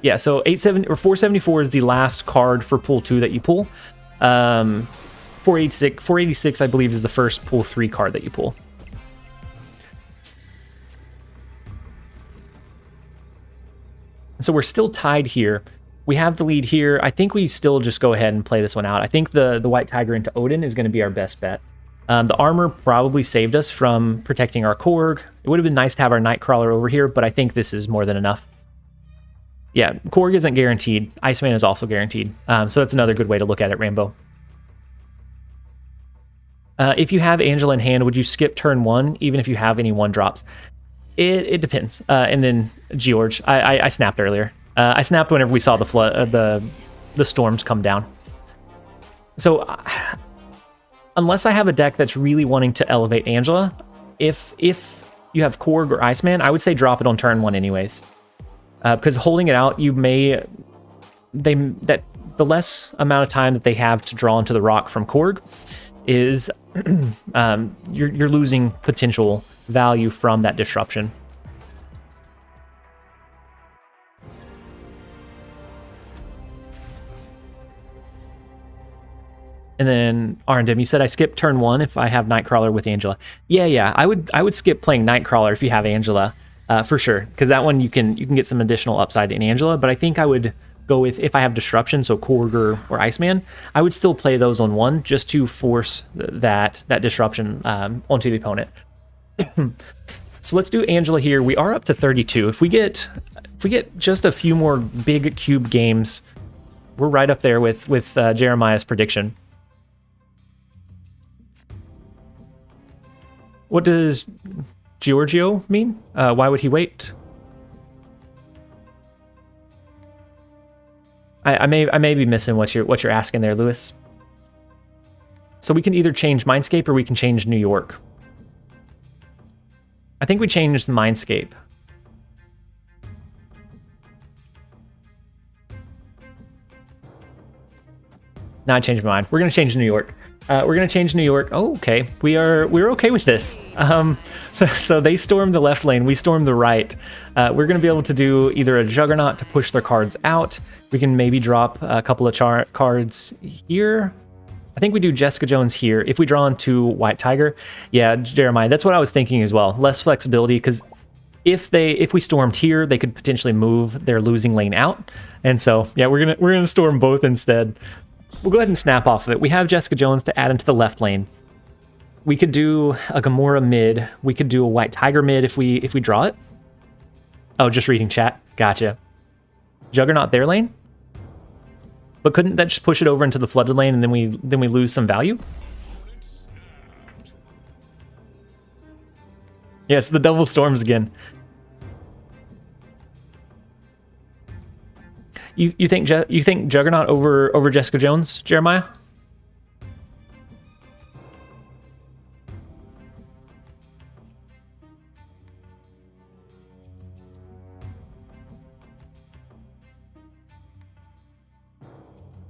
Yeah, so 474 is the last card for pool 2 that you pull. 486 I believe is the first pool 3 card that you pull. So we're still tied here. We have the lead here. I think we still just go ahead and play this one out. I think the White Tiger into Odin is going to be our best bet. The armor probably saved us from protecting our Korg. It would have been nice to have our Nightcrawler over here, but I think this is more than enough. Yeah, Korg isn't guaranteed. Iceman is also guaranteed. So that's another good way to look at it, Rambo. If you have Angela in hand, would you skip turn 1, even if you have any 1-drops? It depends. And then George, I snapped earlier. I snapped whenever we saw the flood, the storms come down. So unless I have a deck that's really wanting to elevate Angela, if you have Korg or Iceman, I would say drop it on turn 1 anyways. Because holding it out, the less amount of time that they have to draw into the rock from Korg is you're losing potential value from that disruption. And then R&M, you said I skip turn 1 if I have Nightcrawler with Angela. Yeah, I would skip playing Nightcrawler if you have Angela, for sure, because that one you can get some additional upside in Angela. But I think I would go with, if I have disruption, so Korg or Iceman, I would still play those on 1 just to force that disruption onto the opponent. So let's do Angela here. We are up to 32. If we get just a few more big cube games, we're right up there with Jeremiah's prediction. What does Giorgio mean? Why would he wait? I may be missing what you're asking there, Lewis. So we can either change Mindscape or we can change New York. I think we changed Mindscape. Now I changed my mind. We're going to change New York. We're gonna change New York. Oh, okay. We're okay with this. So they stormed the left lane. We stormed the right. We're gonna be able to do either a Juggernaut to push their cards out. We can maybe drop a couple of cards here. I think we do Jessica Jones here. If we draw into White Tiger, yeah, Jeremiah. That's what I was thinking as well. Less flexibility because if we stormed here, they could potentially move their losing lane out. And so yeah, we're gonna storm both instead. We'll go ahead and snap off of it. We have Jessica Jones to add into the left lane. We could do a Gamora mid. We could do a White Tiger mid if we draw it. Oh, just reading chat. Gotcha. Juggernaut their lane. But couldn't that just push it over into the flooded lane and then we lose some value? Yeah, it's the double storms again. You think Juggernaut over Jessica Jones, Jeremiah?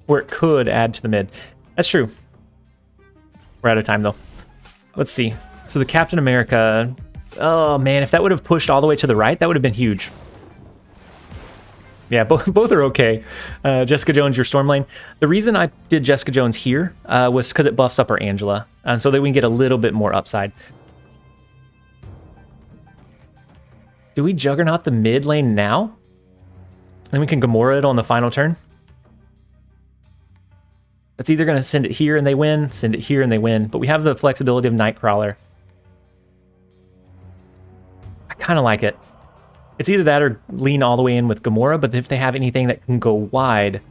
Where it could add to the mid. That's true. We're out of time though. Let's see. So the Captain America. Oh man, if that would have pushed all the way to the right, that would have been huge. Yeah, both are okay. Jessica Jones, your storm lane. The reason I did Jessica Jones here was because it buffs up our Angela, and so that we can get a little bit more upside. Do we Juggernaut the mid lane now? Then we can Gamora it on the final turn. That's either going to send it here and they win, send it here and they win, but we have the flexibility of Nightcrawler. I kind of like it. It's either that or lean all the way in with Gamora, but if they have anything that can go wide,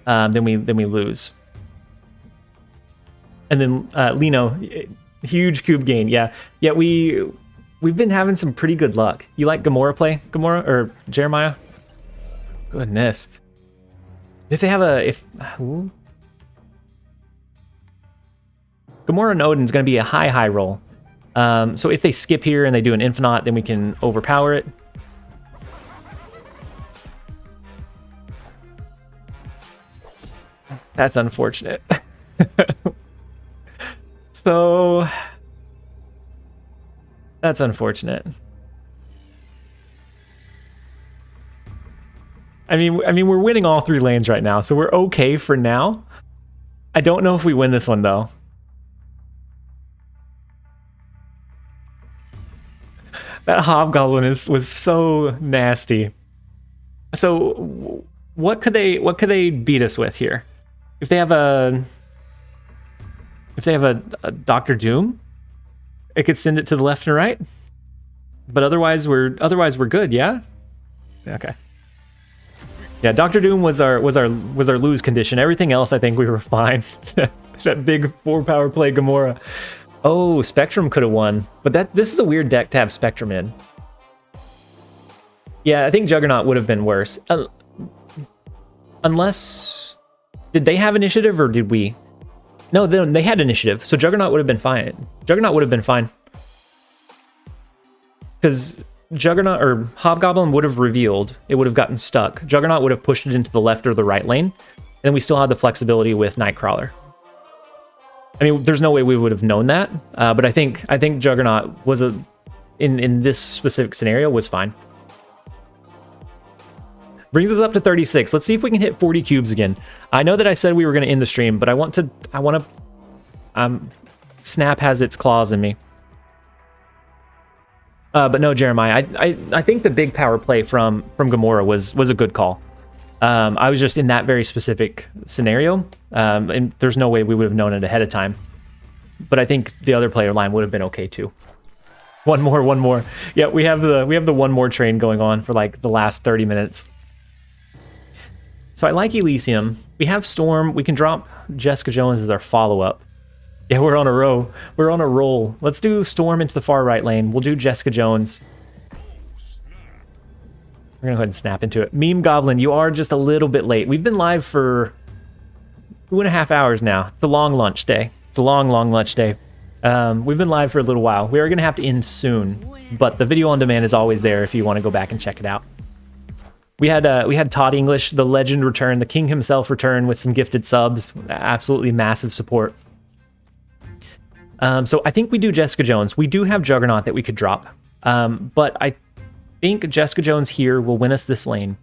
then we lose. And then Lino, huge cube gain. Yeah, we've been having some pretty good luck. You like Gamora play, Gamora or Jeremiah? Goodness. If they have Gamora and Odin's going to be a high roll. So if they skip here and they do an Infinite, then we can overpower it. That's unfortunate. So that's unfortunate. I mean we're winning all three lanes right now, so we're okay for now. I don't know if we win this one though. That Hobgoblin was so nasty. So what could they beat us with here? If they have a Doctor Doom, it could send it to the left and right. But otherwise we're good, yeah? Okay. Yeah, Doctor Doom was our lose condition. Everything else I think we were fine. That big 4-power play Gamora. Oh, Spectrum could have won. But this is a weird deck to have Spectrum in. Yeah, I think Juggernaut would have been worse. Unless... Did they have initiative or did we? No, they had initiative, so Juggernaut would have been fine. Juggernaut would have been fine. Because Juggernaut or Hobgoblin would have revealed, it would have gotten stuck. Juggernaut would have pushed it into the left or the right lane, and then we still had the flexibility with Nightcrawler. I mean, there's no way we would have known that, but I think Juggernaut was in this specific scenario was fine. Brings us up to 36. Let's see if we can hit 40 cubes again. I know that I said we were going to end the stream, but I want to. Snap has its claws in me. But no, Jeremiah. I think the big power play from Gamora was a good call. I was just in that very specific scenario, and there's no way we would have known it ahead of time. But I think the other player line would have been okay too. One more. Yeah, we have the one more train going on for like the last 30 minutes. So I like Elysium. We have Storm. We can drop Jessica Jones as our follow-up. Yeah, we're on a row. We're on a roll. Let's do Storm into the far right lane. We'll do Jessica Jones. We're going to go ahead and snap into it. Meme Goblin, you are just a little bit late. We've been live for 2.5 hours now. It's a long lunch day. It's a long lunch day. We've been live for a little while. We are going to have to end soon, but the video on demand is always there if you want to go back and check it out. We had Todd English, the legend, return, the king himself return with some gifted subs. Absolutely massive support. So I think we do Jessica Jones. We do have Juggernaut that we could drop. But I think Jessica Jones here will win us this lane.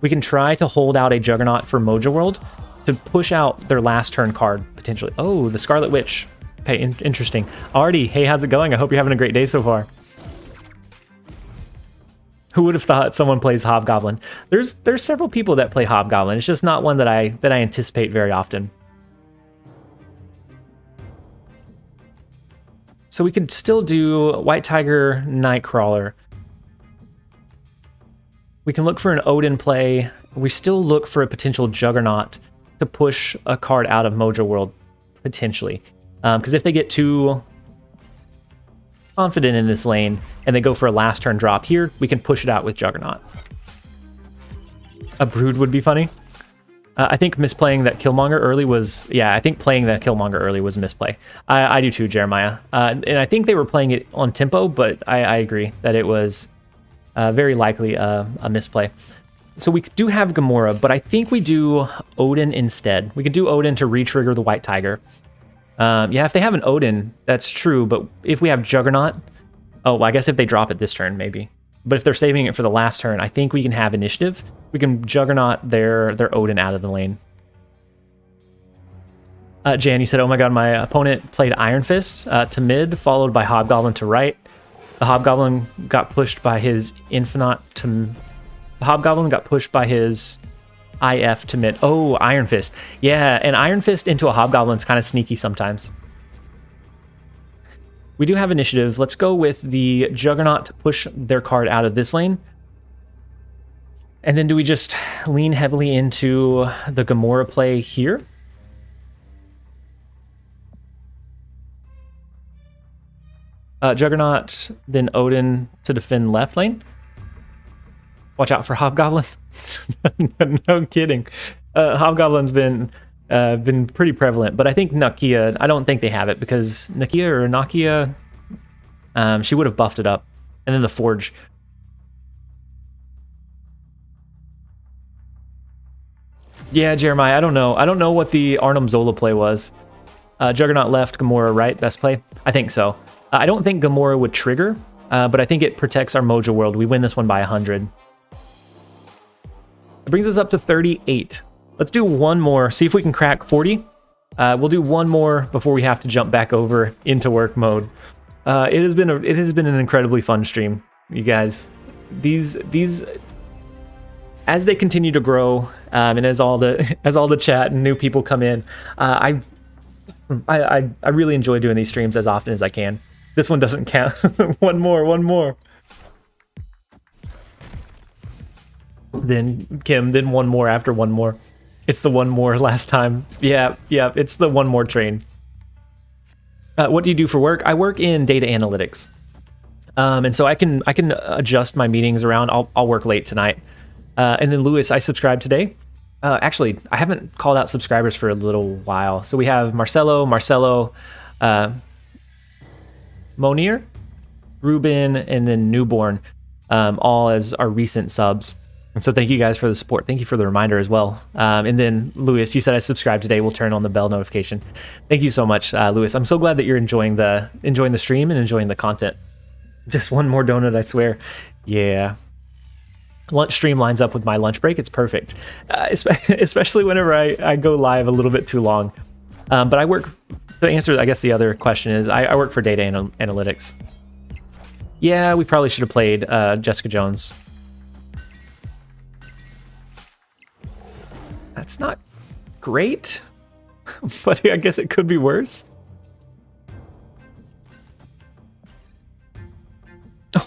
We can try to hold out a Juggernaut for Mojo World to push out their last turn card, potentially. Oh, the Scarlet Witch. Okay, interesting. Artie, hey, how's it going? I hope you're having a great day so far. Who would have thought someone plays Hobgoblin? There's several people that play Hobgoblin. It's just not one that I anticipate very often. So we could still do White Tiger, Nightcrawler. We can look for an Odin play. We still look for a potential Juggernaut to push a card out of Mojo World, potentially. Because if they get too confident in this lane and they go for a last turn drop here, we can push it out with Juggernaut. A Brood would be funny. I think misplaying that Killmonger early was... Yeah, I think playing that Killmonger early was a misplay. I do too, Jeremiah. And I think they were playing it on tempo, but I agree that it was very likely a misplay. So we do have Gamora, but I think we do Odin instead. We could do Odin to re-trigger the White Tiger. Yeah, if they have an Odin, that's true, but if we have Juggernaut... Oh, well, I guess if they drop it this turn, maybe. But if they're saving it for the last turn, I think we can have initiative. We can Juggernaut their Odin out of the lane. Jan, you said, oh my god, my opponent played Iron Fist to mid, followed by Hobgoblin to right. The Hobgoblin got pushed by his Infinite to... The Hobgoblin got pushed by his IF to mid. Oh, Iron Fist. Yeah, and Iron Fist into a Hobgoblin's kind of sneaky sometimes. We do have initiative. Let's go with the Juggernaut to push their card out of this lane. And then do we just lean heavily into the Gamora play here? Juggernaut, then Odin to defend left lane. Watch out for Hobgoblin. No kidding. Hobgoblin's been pretty prevalent, but I think Nakia, I don't think they have it because Nakia, she would have buffed it up. And then the Forge. Yeah, Jeremiah, I don't know. I don't know what the Arnhem Zola play was. Juggernaut left, Gamora right, best play? I think so. I don't think Gamora would trigger, but I think it protects our Mojo World. We win this one by 100. It brings us up to 38. Let's do one more, see if we can crack 40. We'll do one more before we have to jump back over into work mode. It has been an incredibly fun stream, you guys. These as they continue to grow, and as all the chat and new people come in, I really enjoy doing these streams as often as I can. This one doesn't count. One more. Then Kim, then one more after one more. It's the one more last time. Yeah, it's the one more train. What do you do for work? I work in data analytics. And so I can adjust my meetings around. I'll work late tonight. And then Lewis, I subscribed today. Actually, I haven't called out subscribers for a little while. So we have Marcelo, Monier, Ruben, and then Newborn, all as our recent subs. And so thank you guys for the support. Thank you for the reminder as well. And then Lewis, you said I subscribed today. We'll turn on the bell notification. Thank you so much, Lewis. I'm so glad that you're enjoying the stream and enjoying the content. Just one more donut, I swear. Yeah. Lunch stream lines up with my lunch break. It's perfect, especially whenever I go live a little bit too long. But I work, to answer, I guess the other question is, I work for data analytics. Yeah, we probably should have played Jessica Jones. That's not great, but I guess it could be worse.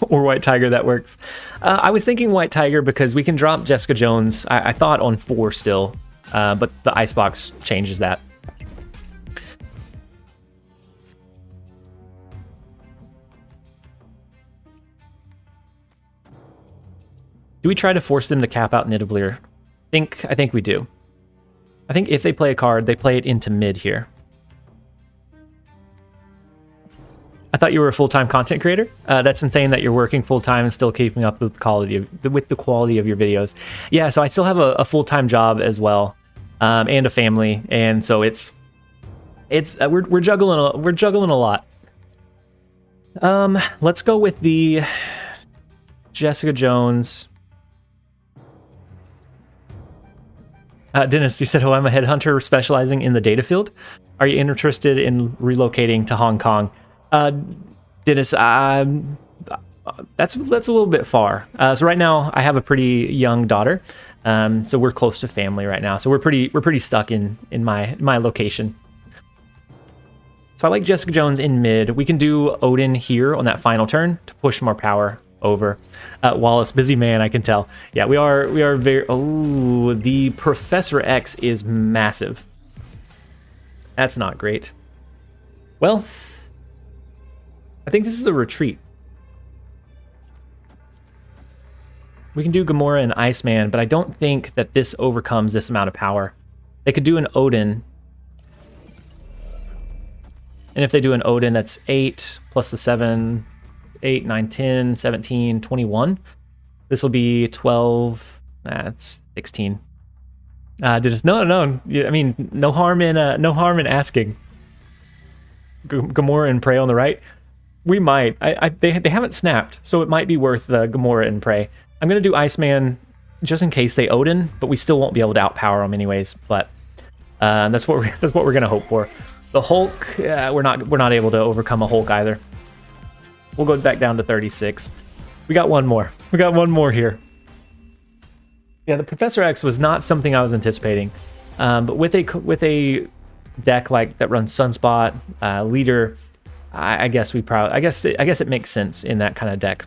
Or White Tiger, that works. I was thinking White Tiger because we can drop Jessica Jones, I thought on 4 still, but the Icebox changes that. Do we try to force them to cap out Nidavellir? I think we do. I think if they play a card, they play it into mid here. I thought you were a full-time content creator. That's insane that you're working full-time and still keeping up with the quality of your videos. Yeah, so I still have a full-time job as well, and a family, and so we're juggling a lot. Let's go with the Jessica Jones. Dennis, you said, "Oh, I'm a headhunter specializing in the data field. Are you interested in relocating to Hong Kong?" Dennis, that's a little bit far. So right now I have a pretty young daughter, so we're close to family right now. So we're pretty stuck in my location. So I like Jessica Jones in mid. We can do Odin here on that final turn to push more power over. Wallace, busy man, I can tell. Yeah, we are very... Oh, the Professor X is massive. That's not great. Well, I think this is a retreat. We can do Gamora and Iceman, but I don't think that this overcomes this amount of power. They could do an Odin. And if they do an Odin, that's 8 plus the 7... 8, 9, 10, 17, 21. This will be 12. That's 16. No. I mean, no harm in asking. Gamora and Prey on the right. We might. They haven't snapped, so it might be worth the Gamora and Prey. I'm gonna do Iceman just in case they Odin, but we still won't be able to outpower them anyways. But that's what we're gonna hope for. The Hulk, we're not able to overcome a Hulk either. We'll go back down to 36. We got one more. We got one more here. Yeah, the Professor X was not something I was anticipating, but with a deck like that runs Sunspot, Leader, I guess it makes sense in that kind of deck.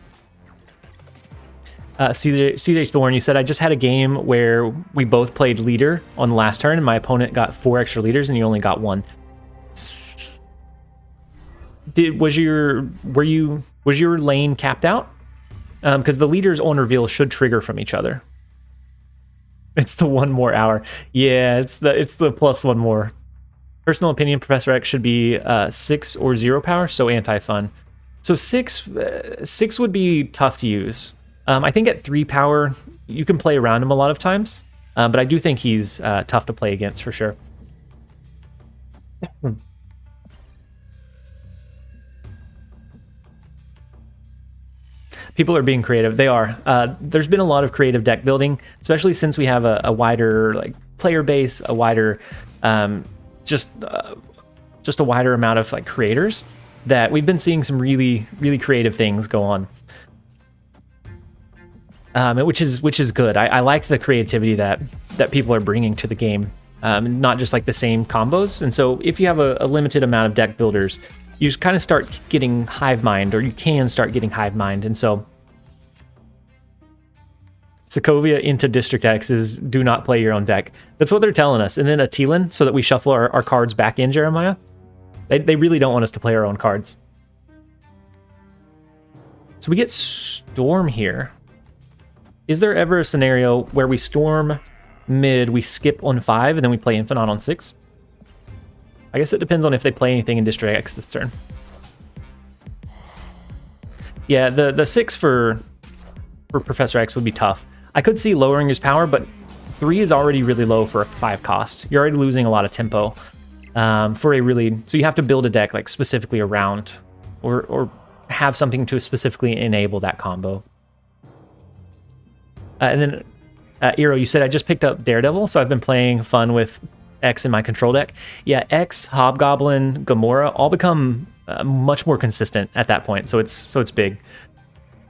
CJ Thorne, you said, "I just had a game where we both played Leader on the last turn, and my opponent got 4 extra leaders, and you only got 1." Was your lane capped out? Because the leaders on reveal should trigger from each other. It's the 1 more hour. Yeah, it's the plus 1 more. Personal opinion, Professor X should be 6 or 0 power, so anti-fun. So 6 would be tough to use. I think at 3 power you can play around him a lot of times, but I do think he's tough to play against for sure. People are being creative. They are. There's been a lot of creative deck building, especially since we have a wider player base, a wider, just a wider amount of creators. That we've been seeing some really creative things go on, which is good. I like the creativity that people are bringing to the game, not just the same combos. And so if you have a limited amount of deck builders, you kind of start getting hive mind, or you can start getting hive mind. And so Sokovia into District X is do not play your own deck. That's what they're telling us. And then a Teelan so that we shuffle our cards back in, Jeremiah. They really don't want us to play our own cards. So we get Storm here. Is there ever a scenario where we Storm mid, we skip on 5, and then we play Infinite on 6? I guess it depends on if they play anything in District X this turn. Yeah, the 6 for Professor X would be tough. I could see lowering his power, but 3 is already really low for a 5 cost. You're already losing a lot of tempo for a really... So you have to build a deck specifically around, or have something to specifically enable that combo. And then, Eero, you said, "I just picked up Daredevil, so I've been playing fun with X in my control deck." Yeah, X, Hobgoblin, Gamora all become much more consistent at that point, so it's big.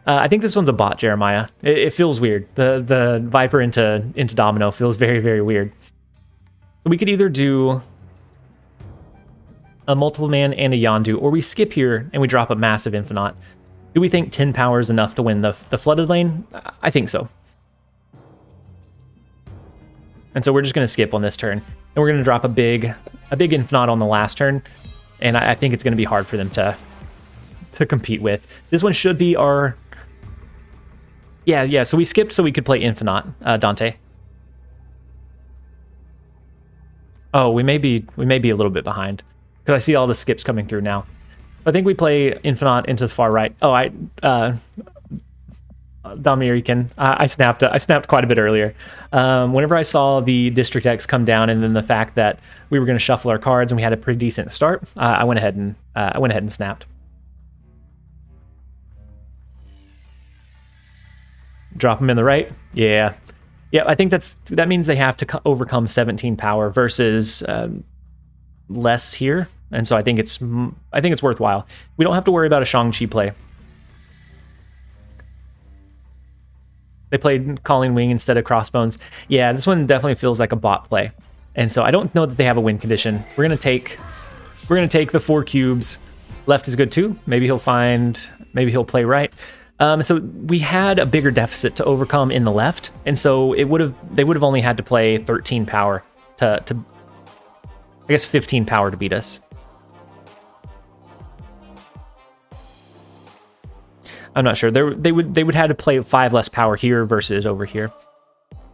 I think this one's a bot, Jeremiah. It feels weird. The Viper into Domino feels very, very weird. We could either do a multiple man and a Yondu, or we skip here and we drop a massive Infinite. Do we think 10 power is enough to win the flooded lane? I think so. And so we're just going to skip on this turn, and we're going to drop a big Infinite on the last turn, and I think it's going to be hard for them to compete with. This one should be our... Yeah, so we skipped so we could play Infinite, Dante. Oh, we may be a little bit behind, because I see all the skips coming through now. I think we play Infinite into the far right. Oh, Dominican, I snapped quite a bit earlier. Whenever I saw the District X come down, and then the fact that we were going to shuffle our cards and we had a pretty decent start, I went ahead and snapped. Drop them in the right. Yeah. Yeah, I think that means they have to overcome 17 power versus less here. And so I think it's worthwhile. We don't have to worry about a Shang-Chi play. They played Calling Wing instead of Crossbones. Yeah, this one definitely feels like a bot play. And so I don't know that they have a win condition. We're gonna take the 4 cubes. Left is good too. Maybe he'll play right. So we had a bigger deficit to overcome in the left, and so they would have only had to play 13 power to I guess 15 power to beat us. I'm not sure. They would have to play 5 less power here versus over here.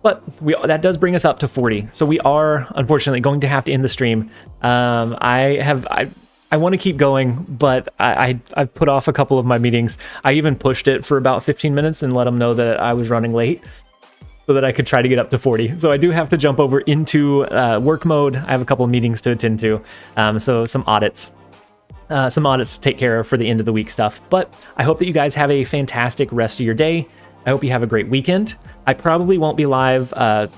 But that does bring us up to 40. So we are unfortunately going to have to end the stream. I want to keep going, but I've put off a couple of my meetings. I even pushed it for about 15 minutes and let them know that I was running late so that I could try to get up to 40. So I do have to jump over into work mode. I have a couple of meetings to attend to. So some audits to take care of for the end of the week stuff. But I hope that you guys have a fantastic rest of your day. I hope you have a great weekend. I probably won't be live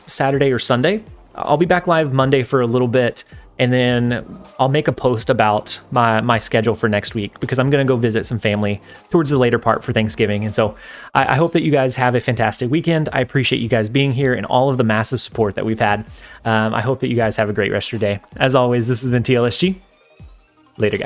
Saturday or Sunday. I'll be back live Monday for a little bit, and then I'll make a post about my schedule for next week because I'm going to go visit some family towards the later part for Thanksgiving. And so I hope that you guys have a fantastic weekend. I appreciate you guys being here and all of the massive support that we've had. I hope that you guys have a great rest of your day. As always, this has been TLSG. Later, guys.